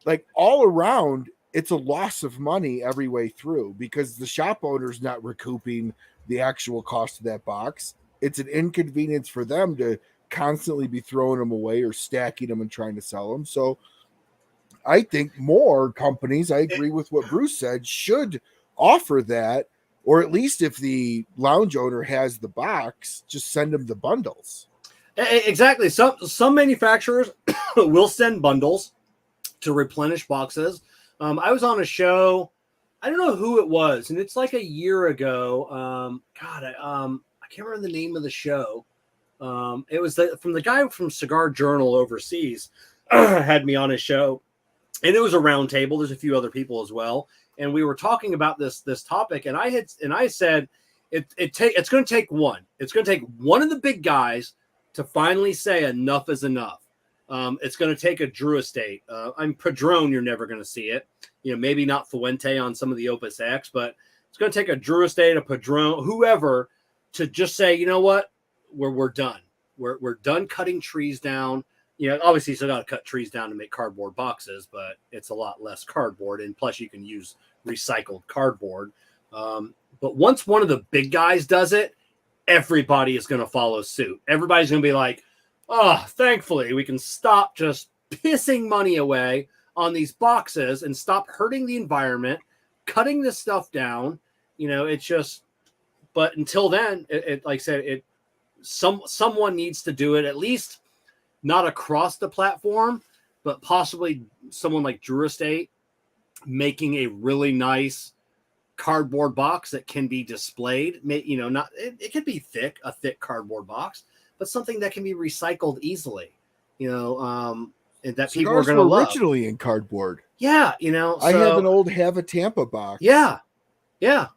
Like all around, it's a loss of money every way through because the shop owner's not recouping the actual cost of that box. It's an inconvenience for them to constantly be throwing them away or stacking them and trying to sell them. So I think more companies, I agree with what Bruce said, should offer that, or at least if the lounge owner has the box, just send them the bundles. Exactly. Some manufacturers will send bundles to replenish boxes. I was on a show, I don't know who it was, and it's like a year ago. I can't remember the name of the show. It was from the guy from Cigar Journal overseas had me on his show, and it was a round table. There's a few other people as well, and we were talking about this topic, and I said it's going to take one. It's going to take one of the big guys to finally say enough is enough. It's going to take a Drew Estate. I'm Padron. You're never going to see it. Maybe not Fuente on some of the Opus X, but it's going to take a Drew Estate, a Padron, whoever, to just say, you know what, we're done. We're done cutting trees down. Obviously, you still got to cut trees down to make cardboard boxes, but it's a lot less cardboard, and plus you can use recycled cardboard. But once one of the big guys does it, everybody is going to follow suit. Everybody's going to be like, oh, thankfully, we can stop just pissing money away on these boxes and stop hurting the environment, cutting this stuff down. It's just, but until then, like I said, someone needs to do it, at least not across the platform, but possibly someone like Drew Estate making a really nice cardboard box that can be displayed. It could be a thick cardboard box, but something that can be recycled easily, and that people are going to love. Originally in cardboard. Yeah. I have an old Have a Tampa box. Yeah. Yeah.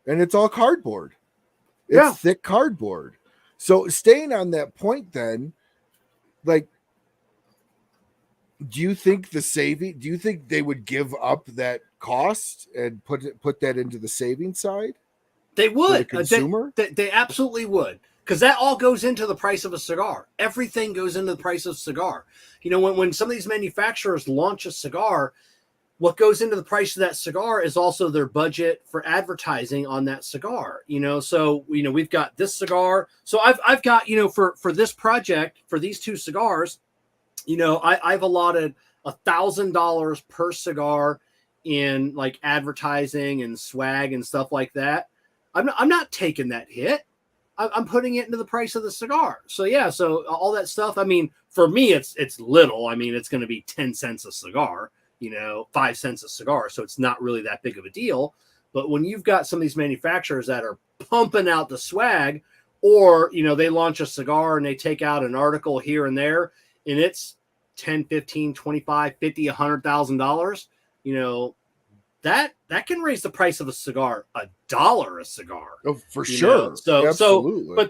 And it's all cardboard. It's thick cardboard. So staying on that point then, like, do you think they would give up that cost and put that into the saving side? They would. The consumer? They absolutely would. Because that all goes into the price of a cigar. Everything goes into the price of a cigar. When some of these manufacturers launch a cigar, what goes into the price of that cigar is also their budget for advertising on that cigar. So we've got this cigar. So I've got for this project, for these two cigars, I've allotted $1,000 per cigar in like advertising and swag and stuff like that. I'm not taking that hit. I'm putting it into the price of the cigar. So yeah, so all that stuff. I mean, for me, it's little. I mean, it's going to be 10 cents a cigar, 5 cents a cigar. So it's not really that big of a deal. But when you've got some of these manufacturers that are pumping out the swag, or they launch a cigar and they take out an article here and there, and it's 10, 15, 25, 50, $100,000, that can raise the price of a cigar $1 a cigar. Oh, for sure. So,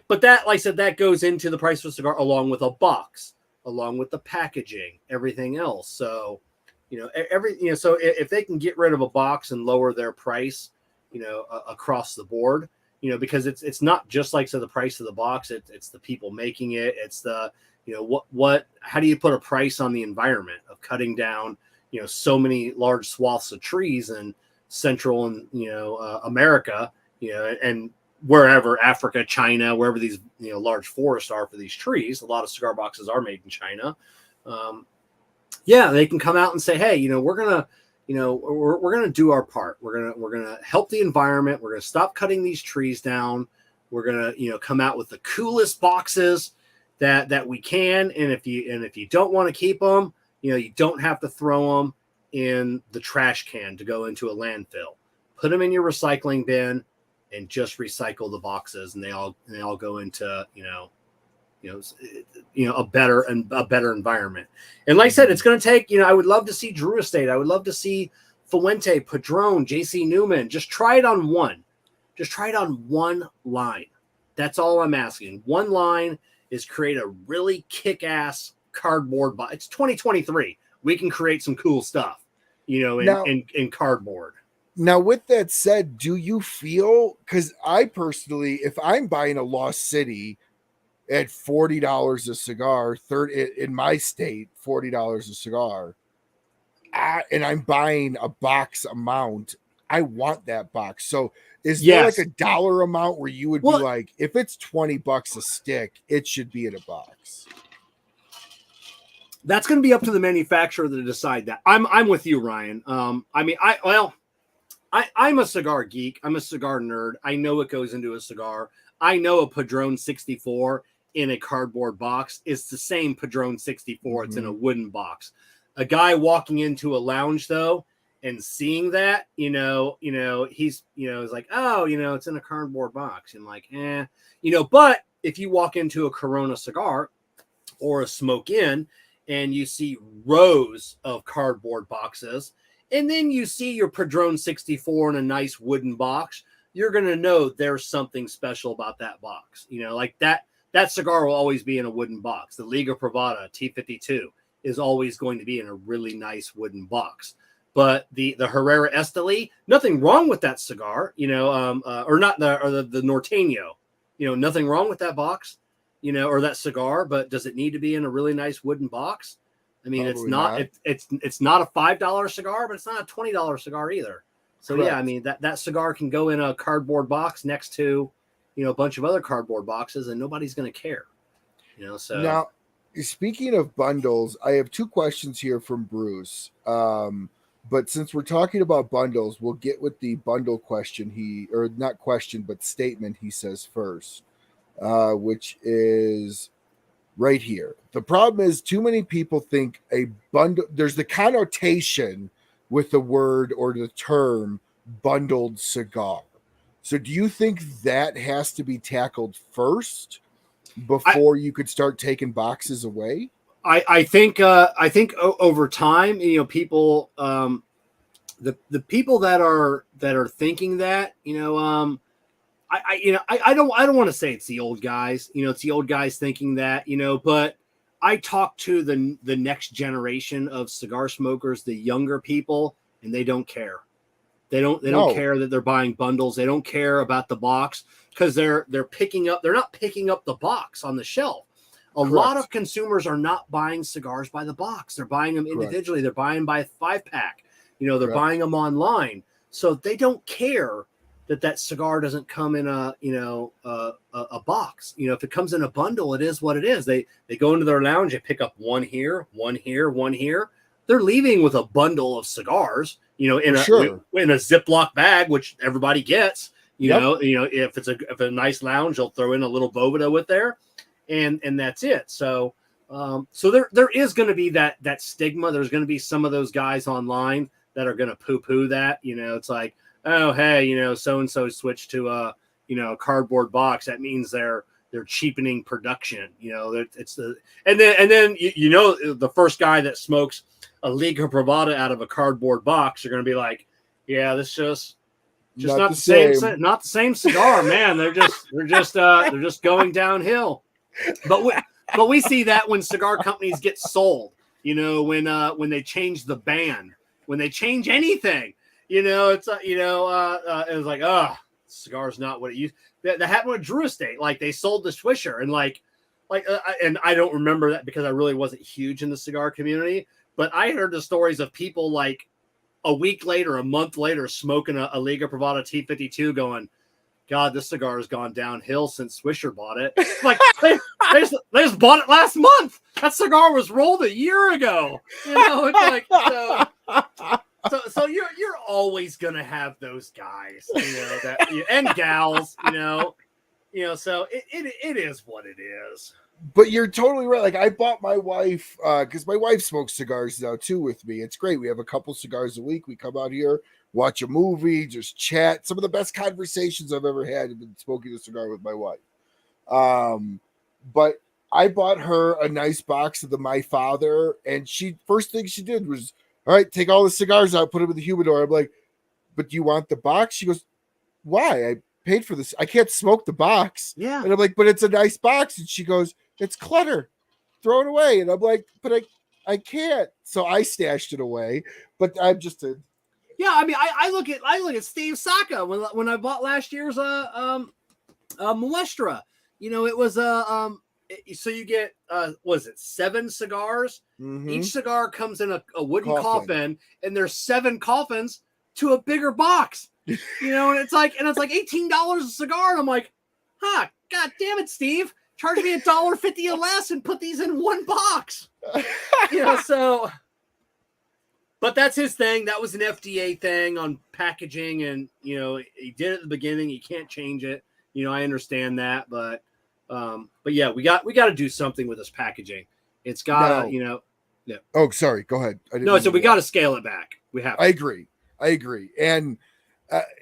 but that, like I said, that goes into the price of a cigar along with a box, along with the packaging, everything else. So, so if they can get rid of a box and lower their price, across the board, because it's not just like the price of the box, it's the people making it. It's the, how do you put a price on the environment of cutting down, so many large swaths of trees in Central and, America, and wherever, Africa, China, wherever these, large forests are for these trees. A lot of cigar boxes are made in China. They can come out and say, hey, we're going to do our part. We're going to help the environment. We're going to stop cutting these trees down. We're going to, come out with the coolest boxes that we can. And if you don't want to keep them, you don't have to throw them in the trash can to go into a landfill. Put them in your recycling bin and just recycle the boxes, and they all go into a better environment. And like I said, it's going to take, I would love to see Drew Estate. I would love to see Fuente, Padron, JC Newman. Just try it on one. Just try it on one line. That's all I'm asking. One line is create a really kick-ass cardboard box. It's 2023. We can create some cool stuff, in cardboard. Now, with that said, do you feel, because I personally, if I'm buying a Lost City at $40 a cigar, in my state, $40 a cigar, and I'm buying a box amount, I want that box. So is there like Yes. a dollar amount where you would be Well- like, if it's $20 a stick, it should be in a box? That's going to be up to the manufacturer to decide that. I'm with you, Ryan. I mean, I'm a cigar geek. I'm a cigar nerd. I know what goes into a cigar. I know a Padron 64 in a cardboard box is the same Padron 64. It's in a wooden box. A guy walking into a lounge though and seeing that, he's like, oh, it's in a cardboard box, and like, but if you walk into a Corona cigar or a Smoke Inn and you see rows of cardboard boxes, and then you see your Padron 64 in a nice wooden box, you're going to know there's something special about that box. Like that cigar will always be in a wooden box. The Liga Privada T52 is always going to be in a really nice wooden box. But the Herrera Esteli, nothing wrong with that cigar, or not the Norteño, nothing wrong with that box, or that cigar, but does it need to be in a really nice wooden box? I mean, Probably it's not a $5 cigar, but it's not a $20 cigar either. So Correct. yeah, I mean that cigar can go in a cardboard box next to, a bunch of other cardboard boxes, and nobody's going to care. So now, speaking of bundles, I have two questions here from Bruce. But since we're talking about bundles, we'll get with the bundle question not question, but statement he says first, which is right here. The problem is too many people think a bundle, there's the connotation with the word or the term bundled cigar. So do you think that has to be tackled first before you could start taking boxes away? I think over time, people, the people that are thinking that, I don't want to say it's the old guys, it's the old guys thinking that, but I talk to the next generation of cigar smokers, the younger people, and they don't care. They don't care that they're buying bundles. They don't care about the box because they're not picking up the box on the shelf. A lot of consumers are not buying cigars by the box. They're buying them individually. They're buying by 5-pack. They're buying them online. So they don't care that cigar doesn't come in a box. If it comes in a bundle, it is what it is. They go into their lounge, they pick up one here, one here, one here. They're leaving with a bundle of cigars, in a Ziploc bag, which everybody gets. If it's a nice lounge, they'll throw in a little Boveda with there. And that's it. So there is going to be that stigma. There's going to be some of those guys online that are going to poo-poo that. It's like, oh, hey, so-and-so switched to a cardboard box. That means they're cheapening production. It's the and then the first guy that smokes a Liga Privada out of a cardboard box, you're going to be like, yeah, this just not the same. Not the same cigar, man. They're just going downhill. But we see that when cigar companies get sold, when they change the ban, when they change anything, it's it was like, oh, cigar's not what it used. That happened with Drew Estate. Like they sold the Swisher and and I don't remember that because I really wasn't huge in the cigar community, but I heard the stories of people like a week later, a month later, smoking a Liga Privada T52 going, God, this cigar has gone downhill since Swisher bought it. Like they just bought it last month. That cigar was rolled a year ago. It's like so you're always gonna have those guys, and gals, So it is what it is. But you're totally right. Like I bought my wife because my wife smokes cigars now too with me. It's great. We have a couple cigars a week. We come out here, watch a movie, just chat. Some of the best conversations I've ever had have been smoking a cigar with my wife. But I bought her a nice box of the My Father, and first thing she did was, all right, take all the cigars out, put them in the humidor. I'm like, but do you want the box? She goes, why? I paid for this. I can't smoke the box. Yeah. And I'm like, but it's a nice box. And she goes, it's clutter. Throw it away. And I'm like, but I can't. So I stashed it away. But I'm just Yeah, I mean, I look at Steve Saka when I bought last year's Muestra. You know, it was so you get was it 7 cigars? Mhm. Each cigar comes in a wooden coffin, and there's 7 coffins to a bigger box. You know, and it's like $18 a cigar, and I'm like, huh, god damn it, Steve, charge me $1.50 or less and put these in one box. You know, so. But that's his thing. That was an FDA thing on packaging, and you know he did it at the beginning. You can't change it. You know, I understand that, but yeah, we got to do something with this packaging. It's got to, you know. Yeah. Oh, sorry. Go ahead. No, so we got to scale it back. We have. I agree. And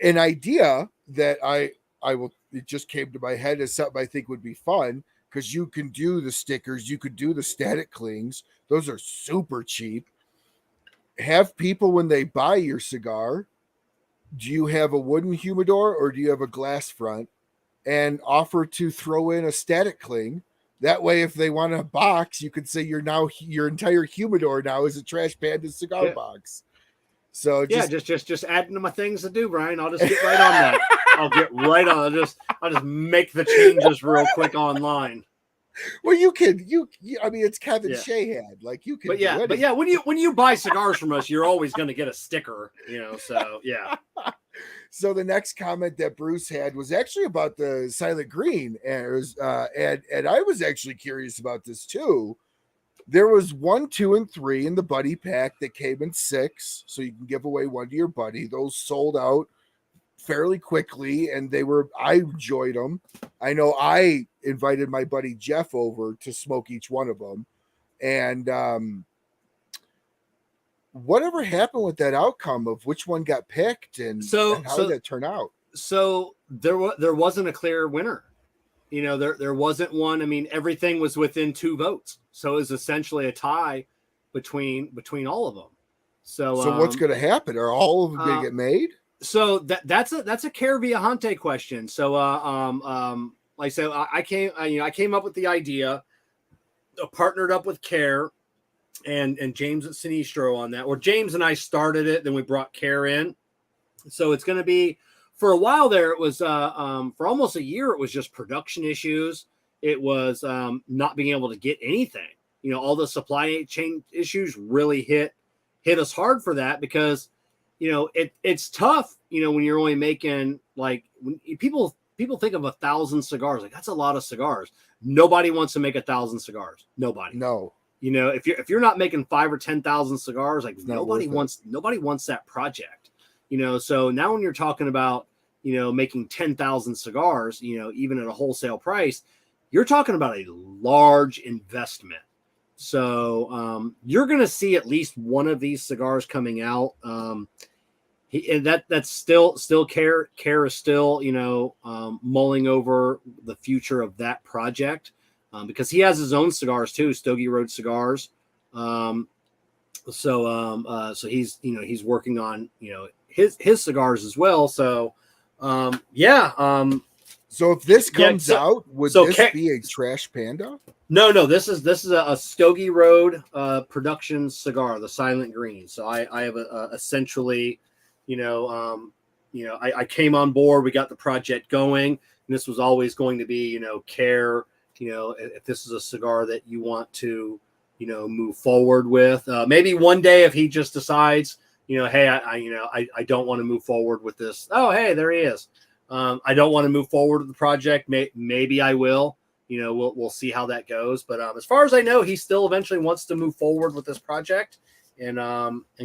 an idea that I will. It just came to my head as something I think would be fun because you can do the stickers, you could do the static clings. Those are super cheap. Have people, when they buy your cigar, do you have a wooden humidor or do you have a glass front, and offer to throw in a static cling? That way, if they want a box, you could say your entire humidor now is a Trash Panda cigar box. So just adding to my things to do, Brian. I'll just get right on that. I'll get right on. I'll just make the changes real quick online. Well, you I mean, it's Kevin Shahan. Like you can. But yeah, when you buy cigars from us, you're always going to get a sticker. You know, so yeah. So the next comment that Bruce had was actually about the Silent Green, and it was, and I was actually curious about this too. There was 1, 2, and 3 in the buddy pack that came in 6, so you can give away one to your buddy. Those sold out fairly quickly, and I enjoyed them. I know I invited my buddy Jeff over to smoke each one of them, and whatever happened with that outcome of which one got picked, and how did that turn out? So there wasn't a clear winner. You know, there wasn't one. I mean, everything was within 2 votes, so it was essentially a tie between all of them. So what's going to happen? Are all of them going to get made? So that's a Care Viajante question. So like I said, I came up with the idea, partnered up with Care and James at Sinistro on that. Or James and I started it, then we brought Care in. So it's going to be, for a while there, it was for almost a year, it was just production issues. It was not being able to get anything. You know, all the supply chain issues really hit us hard for that, because you know, it's tough, you know, when you're only making, like, when people think of 1,000 cigars, like that's a lot of cigars. Nobody wants to make 1,000 cigars. Nobody. No. You know, if you're not making 5,000 or 10,000 cigars, like nobody wants that project. You know, so now when you're talking about, you know, making 10,000 cigars, you know, even at a wholesale price, you're talking about a large investment. So you're going to see at least one of these cigars coming out. And that's still Care is still, you know, mulling over the future of that project, because he has his own cigars too, Stogie Road cigars. So he's, you know, he's working on, you know, his cigars as well. So so if this comes out, would this be a Trash Panda? No, this is a Stogie Road production cigar, the Silent Green. So I have essentially, I came on board, we got the project going, and this was always going to be, you know, Care, you know, if this is a cigar that you want to, you know, move forward with, maybe one day if he just decides, you know, hey, I don't want to move forward with this. Oh, hey, there he is. I don't want to move forward with the project. Maybe I will. You know, we'll see how that goes. But as far as I know, he still eventually wants to move forward with this project and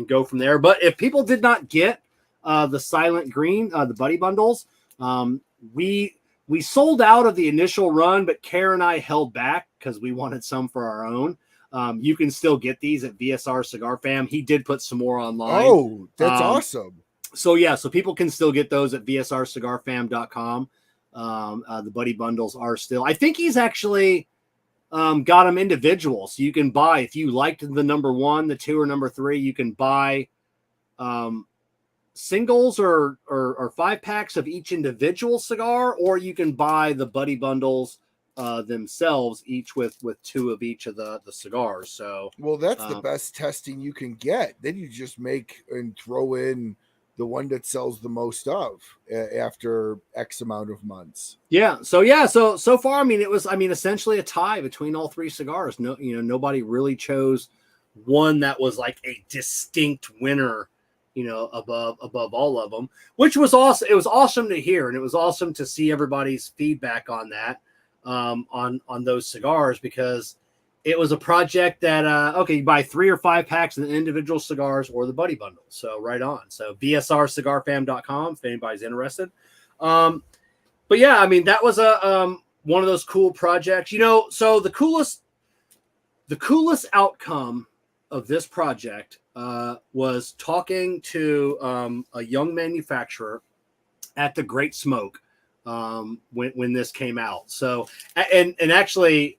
go from there. But if people did not get the Silent Green, the Buddy Bundles, we sold out of the initial run, but Care and I held back because we wanted some for our own. You can still get these at VSR Cigar Fam. He did put some more online. Oh, that's awesome. So yeah, so people can still get those at vsrcigarfam.com. The Buddy Bundles are still, I think he's actually got them individual. So you can buy, if you liked the number 1, the 2, or number 3, you can buy singles or 5 packs of each individual cigar, or you can buy the Buddy Bundles themselves, each with 2 of each of the cigars. So well, that's the best testing you can get. Then you just make and throw in the one that sells the most of after X amount of months. So far, I mean, it was, essentially a tie between all three cigars. No, nobody really chose one that was like a distinct winner, above all of them, which was awesome. It was awesome to hear, and it was awesome to see everybody's feedback on that, on those cigars, because it was a project that, you buy 3 or 5 packs of the individual cigars or the buddy bundle. So right on. So bsrcigarfam.com if anybody's interested. But yeah, I mean, that was one of those cool projects, so the coolest outcome of this project was talking to a young manufacturer at the Great Smoke when this came out. So, and actually,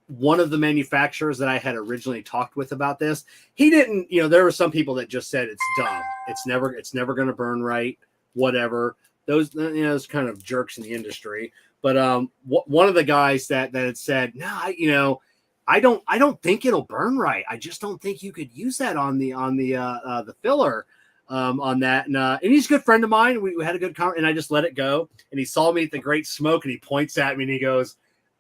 one of the manufacturers that I had originally talked with about this, he didn't, there were some people that just said it's dumb. It's never going to burn right, whatever. Those, those kind of jerks in the industry. But one of the guys that had said, no, I don't think it'll burn right. I just don't think you could use that on the filler on that. And he's a good friend of mine. We had a good conversation, and I just let it go. And he saw me at the Great Smoke, and he points at me and he goes,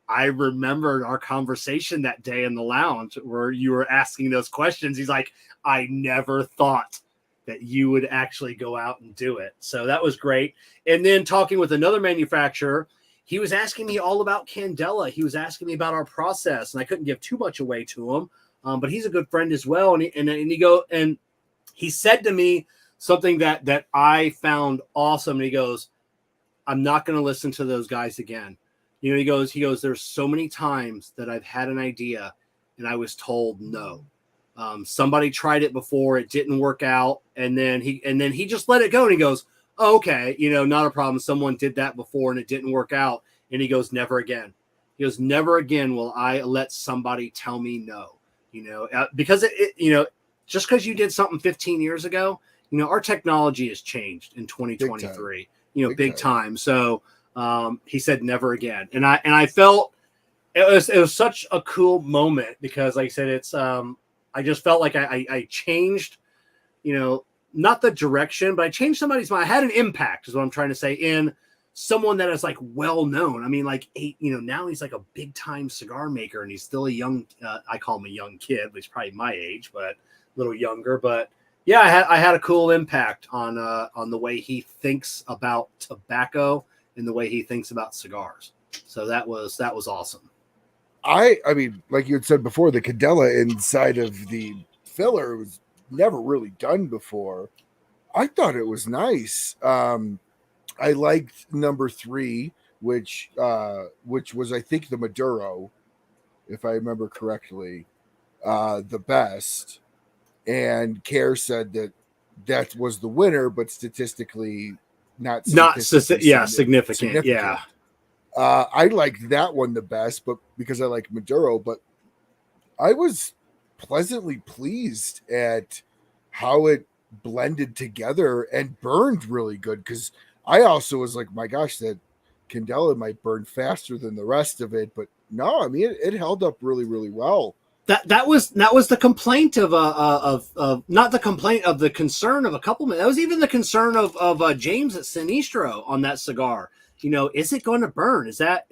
I remembered our conversation that day in the lounge where you were asking those questions. He's like, I never thought that you would actually go out and do it. So that was great. And then talking with another manufacturer, he was asking me all about Candela. He was asking me about our process, and I couldn't give too much away to him. But he's a good friend as well. And he said to me something that I found awesome. And he goes, I'm not going to listen to those guys again. He goes, there's so many times that I've had an idea and I was told no. Somebody tried it before, it didn't work out. And then he just let it go. And he goes, oh, okay, not a problem. Someone did that before and it didn't work out. And he goes, never again. He goes, never again will I let somebody tell me no, because just because you did something 15 years ago, our technology has changed in 2023, big time. So, he said never again. And I felt it was such a cool moment because, like I said, it's, I just felt like I changed, not the direction, but I changed somebody's mind. I had an impact is what I'm trying to say in someone that is like well-known. I mean, like now he's like a big time cigar maker and he's still a young, I call him a young kid, but he's probably my age, but a little younger. But yeah, I had a cool impact on the way he thinks about tobacco and the way he thinks about cigars. So that was awesome. I mean, like you had said before, the Candela inside of the filler was never really done before. I thought it was nice. I liked number 3, which was, I think, the Maduro, if I remember correctly, the best. And Kerr said that was the winner, but statistically not significant. Yeah. I liked that one the best, but because I like Maduro, but I was pleasantly pleased at how it blended together and burned really good. Because I also was like, my gosh, that Candela might burn faster than the rest of it, but no, I mean it held up really, really well. That was the complaint of not the complaint of the concern of a couple men. That was even the concern of James at Sinistro on that cigar. Is it going to burn? Is that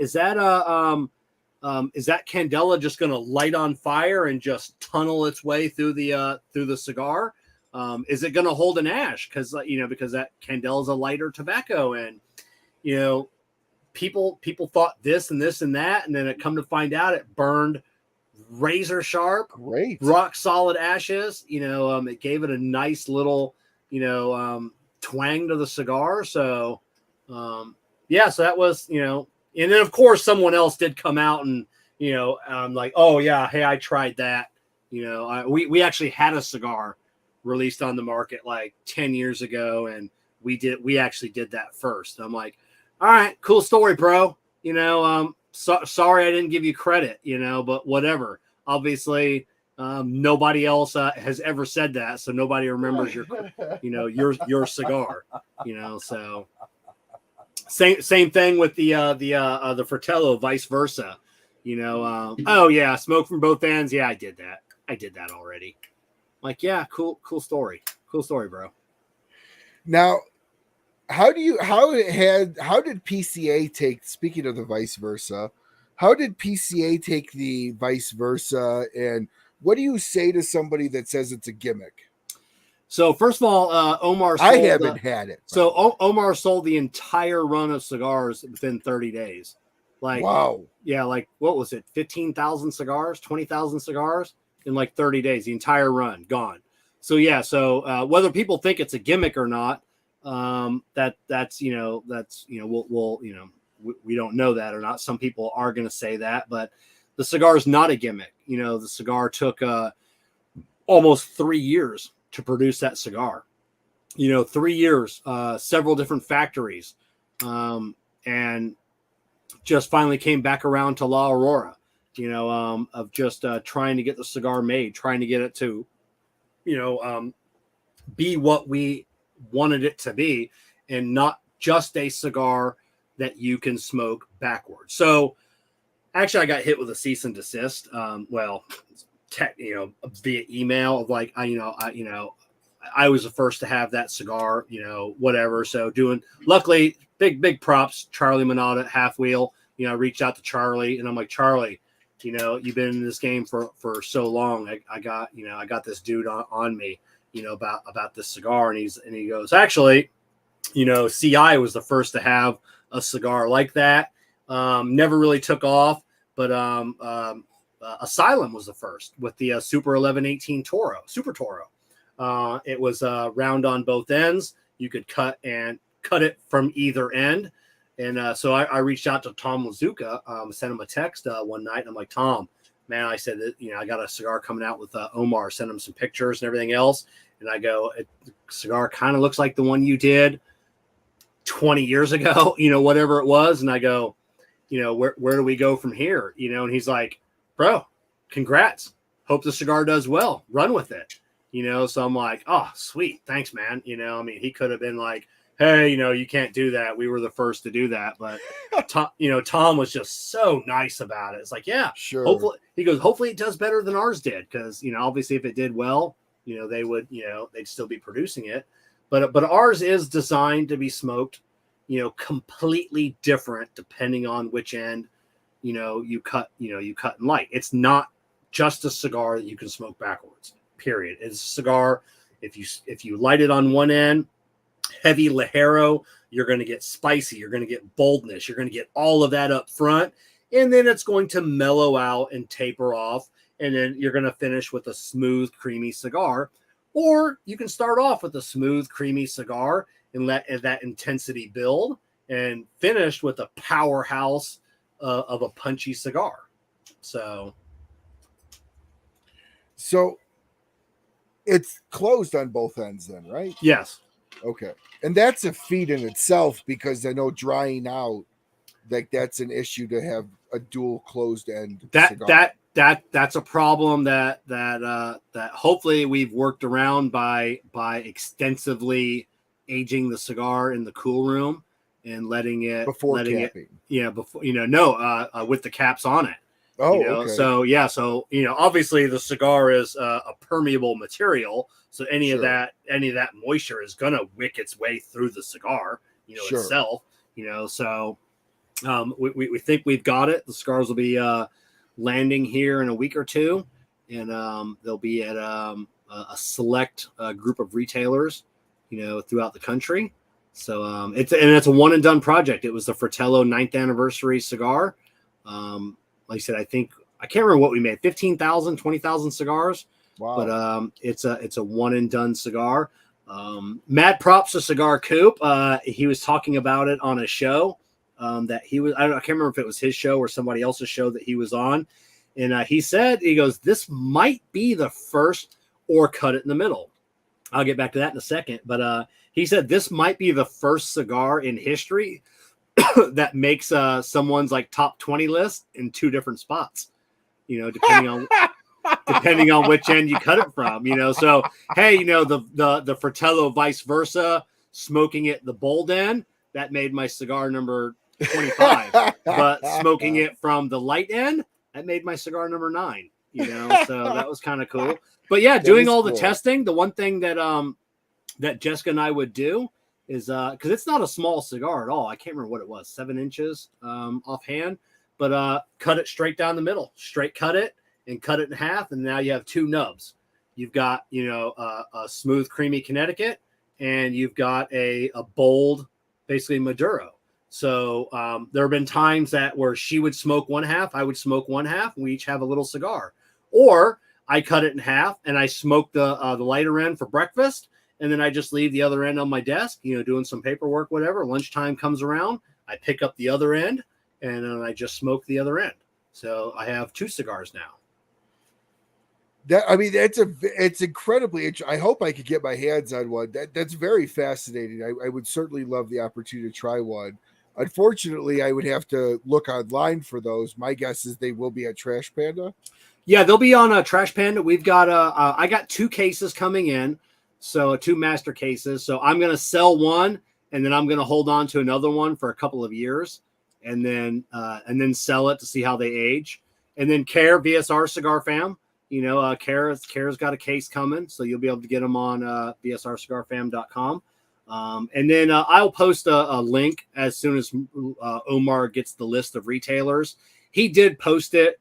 Candela just going to light on fire and just tunnel its way through the cigar? Is it going to hold an ash? Because that Candela is a lighter tobacco, and people thought this and this and that, and then it come to find out it burned razor sharp, great, rock solid ashes. It gave it a nice little twang to the cigar. So yeah, so that was and then of course someone else did come out and like, oh yeah, hey, I tried that. We actually had a cigar released on the market like 10 years ago, and we actually did that first. And I'm like, all right, cool story, bro. Sorry I didn't give you credit, but whatever. Obviously, nobody else has ever said that, so nobody remembers your cigar. So same thing with the Fratello, vice versa. Oh yeah, smoke from both ends. Yeah, I did that already. Like, yeah, cool story, bro. Now, how did PCA take, speaking of the vice versa, how did PCA take the vice versa, and what do you say to somebody that says it's a gimmick? So first of all, Omar I haven't had it. So Omar sold the entire run of cigars within 30 days. Like, wow. Yeah, like what was it? 15,000 cigars, 20,000 cigars in like 30 days, the entire run gone. So yeah, so whether people think it's a gimmick or not, that's we don't know that or not. Some people are going to say that, but the cigar is not a gimmick. The cigar took almost 3 years to produce that cigar. 3 years, several different factories, and just finally came back around to La Aurora, of just trying to get the cigar made, trying to get it to, be what we wanted it to be, and not just a cigar that you can smoke backwards. So actually I got hit with a cease and desist. Via email of like, I was the first to have that cigar, whatever. So luckily big props, Charlie Manata, Half Wheel, I reached out to Charlie and I'm like, Charlie, you've been in this game for so long. I got this dude on me, about this cigar. And he goes, actually, CI was the first to have a cigar like that. Never really took off, but Asylum was the first with the Super 1118 Toro, Super Toro. It was round on both ends. You could cut it from either end. And so I reached out to Tom Lazuka, sent him a text one night. And I'm like, Tom, man, I said that, I got a cigar coming out with Omar, sent him some pictures and everything else. And I go, the cigar kind of looks like the one you did 20 years ago, whatever it was. And I go, where do we go from here? And he's like, bro, congrats. Hope the cigar does well. Run with it. So I'm like, oh, sweet. Thanks, man. He could have been like, hey, you can't do that. We were the first to do that. But, Tom was just so nice about it. It's like, yeah, sure. Hopefully it does better than ours did. Because, obviously if it did well, they would, they'd still be producing it. But ours is designed to be smoked, completely different depending on which end, you cut and light. It's not just a cigar that you can smoke backwards, period. It's a cigar. If you light it on one end, heavy Ligero, you're going to get spicy. You're going to get boldness. You're going to get all of that up front. And then it's going to mellow out and taper off. And then you're going to finish with a smooth, creamy cigar. Or you can start off with a smooth, creamy cigar and let that intensity build and finish with a powerhouse of a punchy cigar. So it's closed on both ends then, right? Yes. Okay. And that's a feat in itself, because I know drying out, like that's an issue to have a dual closed end cigar. That's a problem that hopefully we've worked around by extensively aging the cigar in the cool room and letting it before capping. With the caps on it. Oh, okay. So obviously the cigar is a permeable material, so any of that moisture is gonna wick its way through the cigar, itself. So we think we've got it. The cigars will be landing here in a week or two, and they'll be at a select group of retailers, throughout the country. So it's a one and done project. It was the Fratello 9th anniversary cigar. Like I said, I can't remember what we made, 15,000, 20,000 cigars. Wow. But it's a one and done cigar. Mad props to Cigar Coop. He was talking about it on a show that he was, I can't remember if it was his show or somebody else's show that he was on. And he goes, this might be the first, or cut it in the middle. I'll get back to that in a second. But he said this might be the first cigar in history that makes someone's like top 20 list in two different spots, depending on which end you cut it from, So, hey, the Fratello vice versa, smoking it the bold end, that made my cigar number 25. But smoking it from the light end, that made my cigar number 9. So that was kind of cool. But yeah, doing all the testing, the one thing that that Jessica and I would do is because it's not a small cigar at all. I can't remember what it was, 7 inches offhand, but cut it straight down the middle, straight cut it and cut it in half, and now you have 2 nubs. You've got a smooth, creamy Connecticut, and you've got a bold, basically Maduro. So there have been times where she would smoke one half, I would smoke one half, and we each have a little cigar. Or I cut it in half and I smoke the lighter end for breakfast, and then I just leave the other end on my desk, doing some paperwork, whatever. Lunchtime comes around, I pick up the other end, and then I just smoke the other end. So I have 2 cigars now. It's incredibly. I hope I could get my hands on one. That's very fascinating. I would certainly love the opportunity to try one. Unfortunately, I would have to look online for those. My guess is they will be at Trash Panda. Yeah, they'll be on a Trash Panda. We've got I got 2 cases coming in, so 2 master cases. So I'm going to sell one, and then I'm going to hold on to another one for a couple of years, and then sell it to see how they age. And then VSR Cigar Fam, Kara's got a case coming, so you'll be able to get them on bsrcigarfam.com. And then I'll post a link as soon as Omar gets the list of retailers. He did post it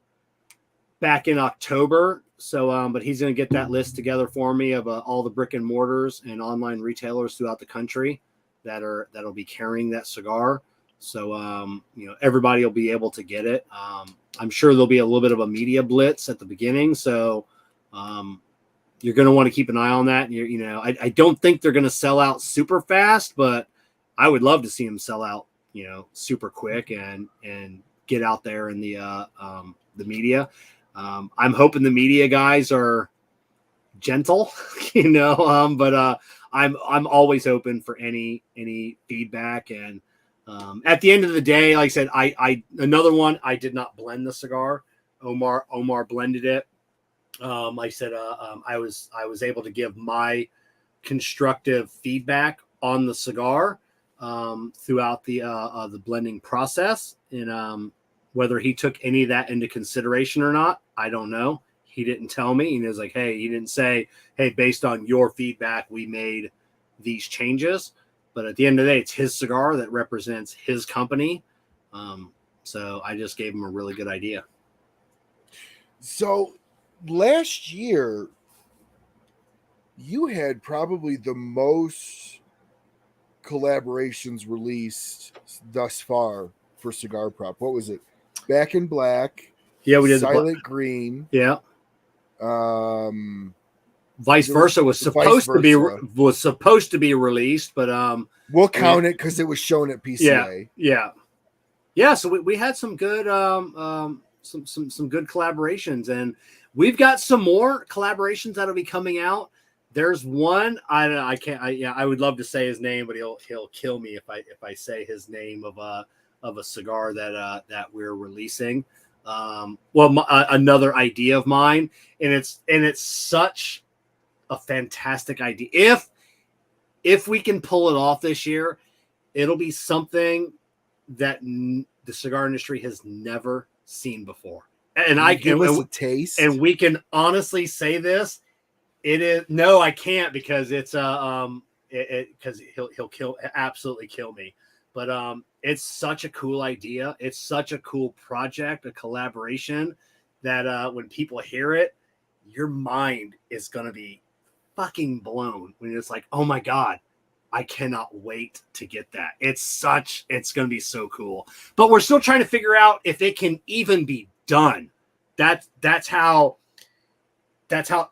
back in October, so but he's going to get that list together for me of all the brick and mortars and online retailers throughout the country that'll be carrying that cigar. So everybody will be able to get it. I'm sure there'll be a little bit of a media blitz at the beginning, so you're going to want to keep an eye on that. I don't think they're going to sell out super fast, but I would love to see them sell out, super quick and get out there in the media. I'm hoping the media guys are gentle, but I'm always open for any feedback. And at the end of the day, like I said, another one, I did not blend the cigar. Omar blended it. Like I said, I was able to give my constructive feedback on the cigar throughout the blending process, and whether he took any of that into consideration or not, I don't know. He didn't tell me. He was like, hey, he didn't say, hey, based on your feedback, we made these changes. But at the end of the day, it's his cigar that represents his company. So I just gave him a really good idea. So last year, you had probably the most collaborations released thus far for Cigar Prop. What was it? Back in Black. Yeah, we did Silent Green. Yeah. Vice Versa was supposed to be released, but we'll count it because it was shown at PCA. Yeah. So we had some good some good collaborations, and we've got some more collaborations that'll be coming out. There's one I would love to say his name, but he'll kill me if I say his name of a cigar that we're releasing. Another idea of mine, and it's such a fantastic idea. If we can pull it off this year, it'll be something that the cigar industry has never seen before. And I can give us a taste, and we can honestly say this. It is no, I can't, because it's because he'll absolutely kill me. But it's such a cool idea. It's such a cool project, a collaboration that when people hear it, your mind is going to be fucking blown when it's like, oh my God, I cannot wait to get that. It's going to be so cool. But we're still trying to figure out if it can even be done. That's how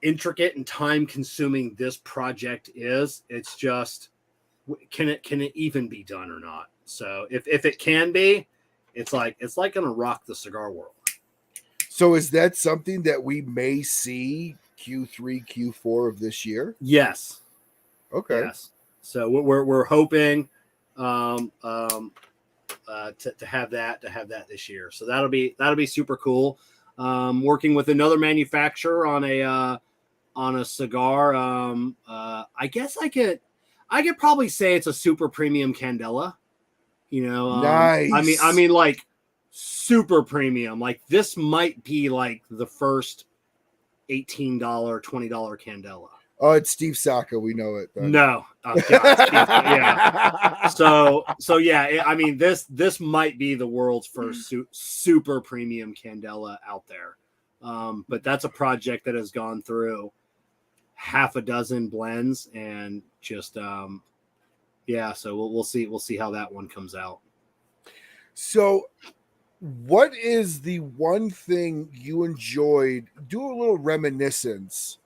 intricate and time consuming this project is. It's just, can it even be done or not? So if it can be, it's like going to rock the cigar world. So is that something that we may see Q3, Q4 of this year? Yes. Okay. Yes. So we're hoping to have that this year. So that'll be super cool. Working with another manufacturer on a cigar. I guess I could probably say it's a super premium Candela. Nice. I mean, like super premium. Like this might be like the first $18, $20 Candela. Oh, it's Steve Saka. We know it. Then. No. Oh, God, Steve, yeah. So yeah, I mean, this might be the world's first super premium Candela out there. But that's a project that has gone through half a dozen blends and just yeah, so we'll see how that one comes out. So what is the one thing you enjoyed? Do a little reminiscence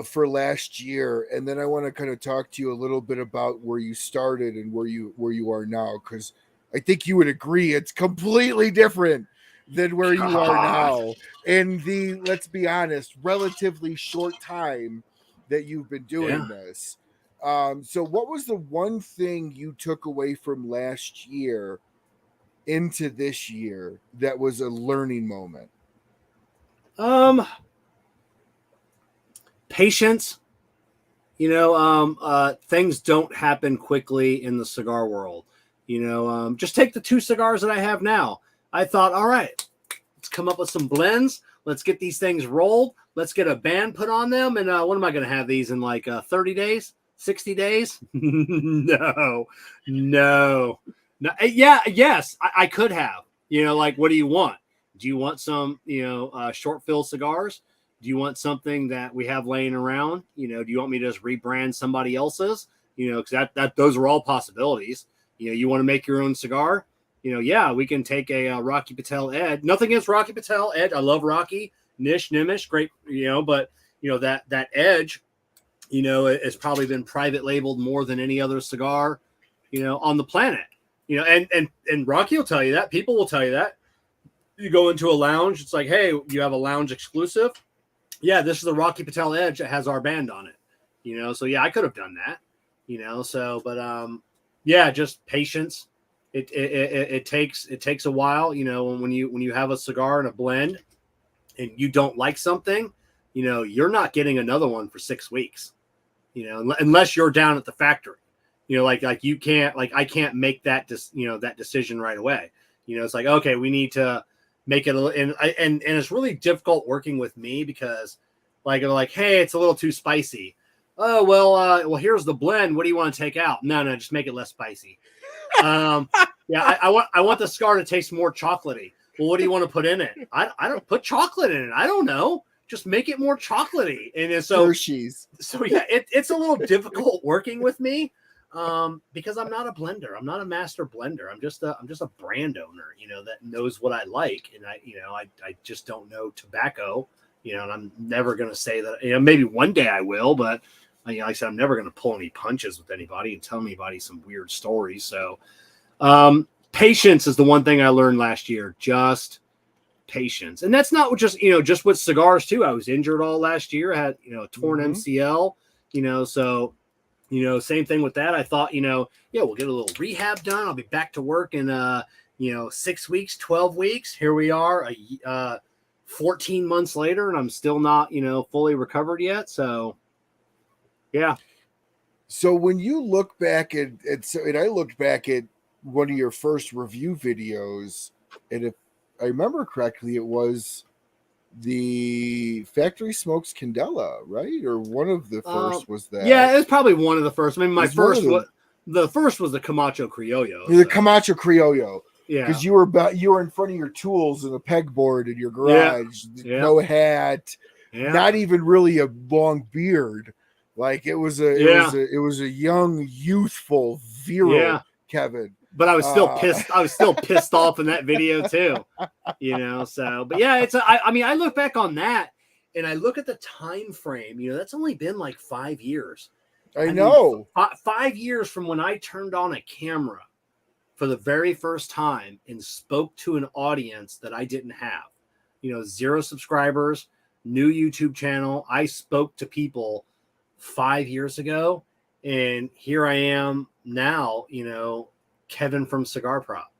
for last year, and then I want to kind of talk to you a little bit about where you started and where you are now, because I think you would agree it's completely different than where you are now in the, let's be honest, relatively short time that you've been doing this. So what was the one thing you took away from last year into this year that was a learning moment? Patience. Things don't happen quickly in the cigar world. Just take the 2 cigars that I have now. I thought, all right, let's come up with some blends. Let's get these things rolled. Let's get a band put on them. And when am I going to have these in like 30 days, 60 days? No. Yeah, yes, I could have. Like, what do you want? Do you want some, short fill cigars? Do you want something that we have laying around? Do you want me to just rebrand somebody else's? Because that those are all possibilities. You want to make your own cigar? Yeah, we can take a Rocky Patel Ed. Nothing against Rocky Patel Ed. I love Rocky. Nish, Nimish, great. But that Edge, has probably been private labeled more than any other cigar, on the planet. And Rocky will tell you that. People will tell you that. You go into a lounge, it's like, hey, you have a lounge exclusive. Yeah, this is the Rocky Patel Edge that has our band on it. So yeah, I could have done that. Yeah, just patience. It takes a while, when you have a cigar and a blend and you don't like something, you're not getting another one for 6 weeks, unless you're down at the factory, like you can't, like I can't make that that decision right away. It's like, okay, we need to make it a little, and it's really difficult working with me because they're like, hey, it's a little too spicy. Oh, well, here's the blend. What do you want to take out? No, just make it less spicy. Yeah, I want the cigar to taste more chocolatey. Well, what do you want to put in it? I don't put chocolate in it. I don't know. Just make it more chocolatey. And so Hershey's. So yeah, it's a little difficult working with me because I'm not a blender. I'm not a master blender. I'm just a brand owner, that knows what I like. And I just don't know tobacco, and I'm never going to say that, maybe one day I will, but like I said, I'm never going to pull any punches with anybody and tell anybody some weird stories. So patience is the one thing I learned last year. Just patience. And that's not just, just with cigars too. I was injured all last year. I had, a torn MCL, so, same thing with that. I thought, yeah, we'll get a little rehab done. I'll be back to work in, 6 weeks, 12 weeks. Here we are, 14 months later, and I'm still not, fully recovered yet. So, yeah. So when you look back and I looked back at one of your first review videos, and if I remember correctly, it was the Factory Smokes Candela, right? Or one of the first was that. Yeah, it was probably one of the first. I mean, the first was the Camacho Criollo. The Camacho Criollo. Yeah. Because you were in front of your tools and a pegboard in your garage, no hat, not even really a long beard. Like it was a young, youthful, virile Kevin. But I was still pissed. I was still pissed off in that video too, So, but yeah, I look back on that and I look at the time frame. That's only been like 5 years. I know. 5 years from when I turned on a camera for the very first time and spoke to an audience that I didn't have. 0 subscribers, new YouTube channel. I spoke to people 5 years ago, and here I am now. Kevin from Cigar Prop,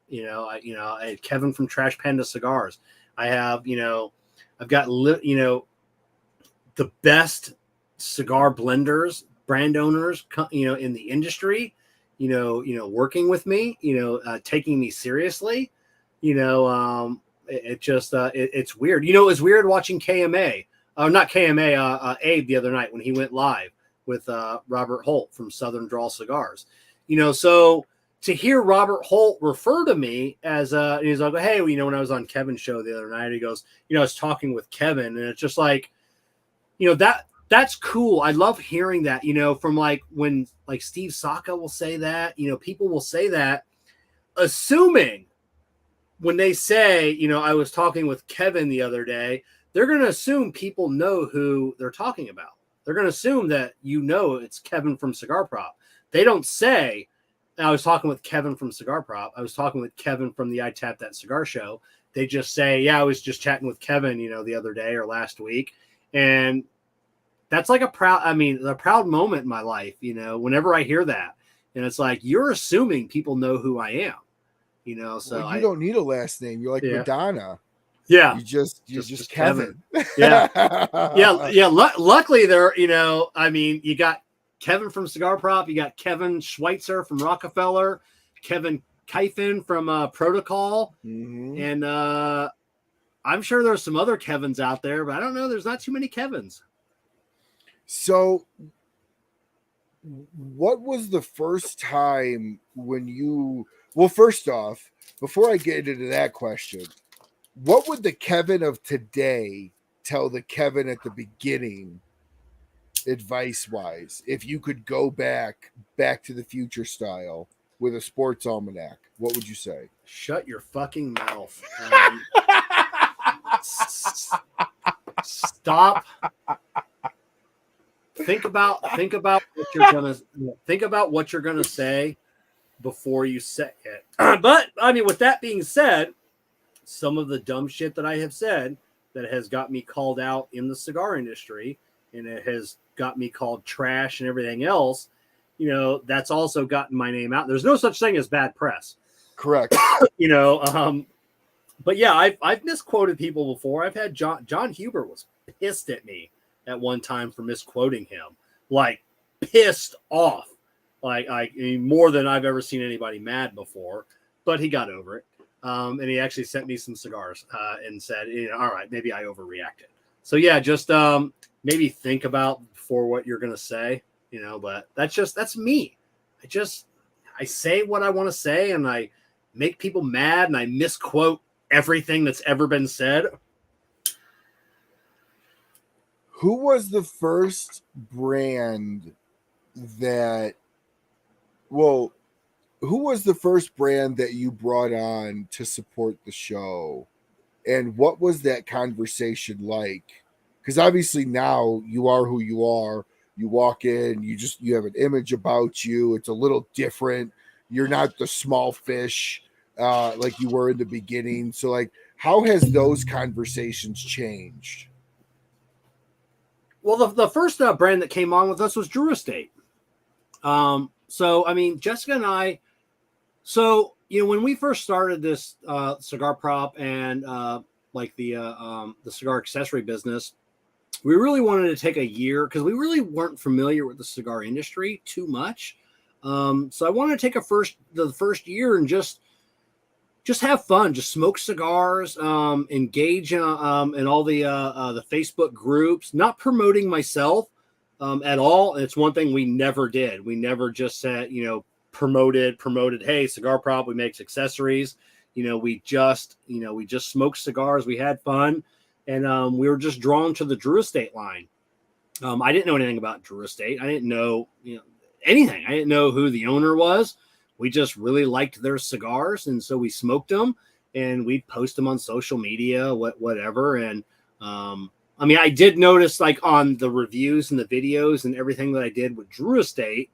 Kevin from Trash Panda Cigars. I have, I've got, the best cigar blenders, brand owners, in the industry, working with me, taking me seriously, it's weird. It was weird watching KMA Oh, not KMA, Abe the other night when he went live with Robert Holt from Southern Draw Cigars. So to hear Robert Holt refer to me as he's like, hey, when I was on Kevin's show the other night, he goes, I was talking with Kevin, and it's just like, that's cool. I love hearing that, from like when like Steve Saka will say that, people will say that, assuming when they say, I was talking with Kevin the other day, they're going to assume people know who they're talking about. They're going to assume that it's Kevin from Cigar Prop. They don't say, I was talking with Kevin from Cigar Prop. I was talking with Kevin from the I Tap That Cigar Show. They just say, yeah, I was just chatting with Kevin, the other day or last week. And that's like a proud moment in my life, whenever I hear that. And it's like, you're assuming people know who I am, so well, you don't need a last name. You're like Madonna. Yeah. You're just Kevin. Yeah. Yeah. Luckily there, you got Kevin from Cigar Prop. You got Kevin Schweitzer from Rockefeller, Kevin Kiffen from Protocol. Mm-hmm. And I'm sure there's some other Kevins out there, but I don't know. There's not too many Kevins. So what was the first time when first off, before I get into that question, what would the Kevin of today tell the Kevin at the beginning, advice-wise, if you could go back to the future style with a sports almanac? What would you say? Shut your fucking mouth. Stop. Think about what you're gonna say before you say it. But with that being said, some of the dumb shit that I have said that has got me called out in the cigar industry, and it has got me called trash and everything else, that's also gotten my name out. There's no such thing as bad press. Correct. But yeah, I've misquoted people before. I've had John Huber was pissed at me at one time for misquoting him, like pissed off, like more than I've ever seen anybody mad before, but he got over it. And he actually sent me some cigars and said, all right, maybe I overreacted. So yeah, just maybe think about before what you're going to say, but that's me. I say what I want to say, and I make people mad, and I misquote everything that's ever been said. Who was the first brand that you brought on to support the show, and what was that conversation like? Because obviously now you are who you are. You walk in, you have an image about you. It's a little different. You're not the small fish like you were in the beginning. So like, how has those conversations changed? Well, the first brand that came on with us was Drew Estate. So, Jessica and I, when we first started this Cigar Prop and the cigar accessory business, we really wanted to take a year because we really weren't familiar with the cigar industry too much. So I wanted to take the first year and just have fun, just smoke cigars, engage in all the Facebook groups, not promoting myself at all. It's one thing we never did. We never just said, promoted, hey, Cigar Prop, we make accessories. We just smoked cigars. We had fun. And we were just drawn to the Drew Estate line. I didn't know anything about Drew Estate. I didn't know anything. I didn't know who the owner was. We just really liked their cigars, and so we smoked them, and we'd post them on social media, whatever. And I did notice, like, on the reviews and the videos and everything that I did with Drew Estate,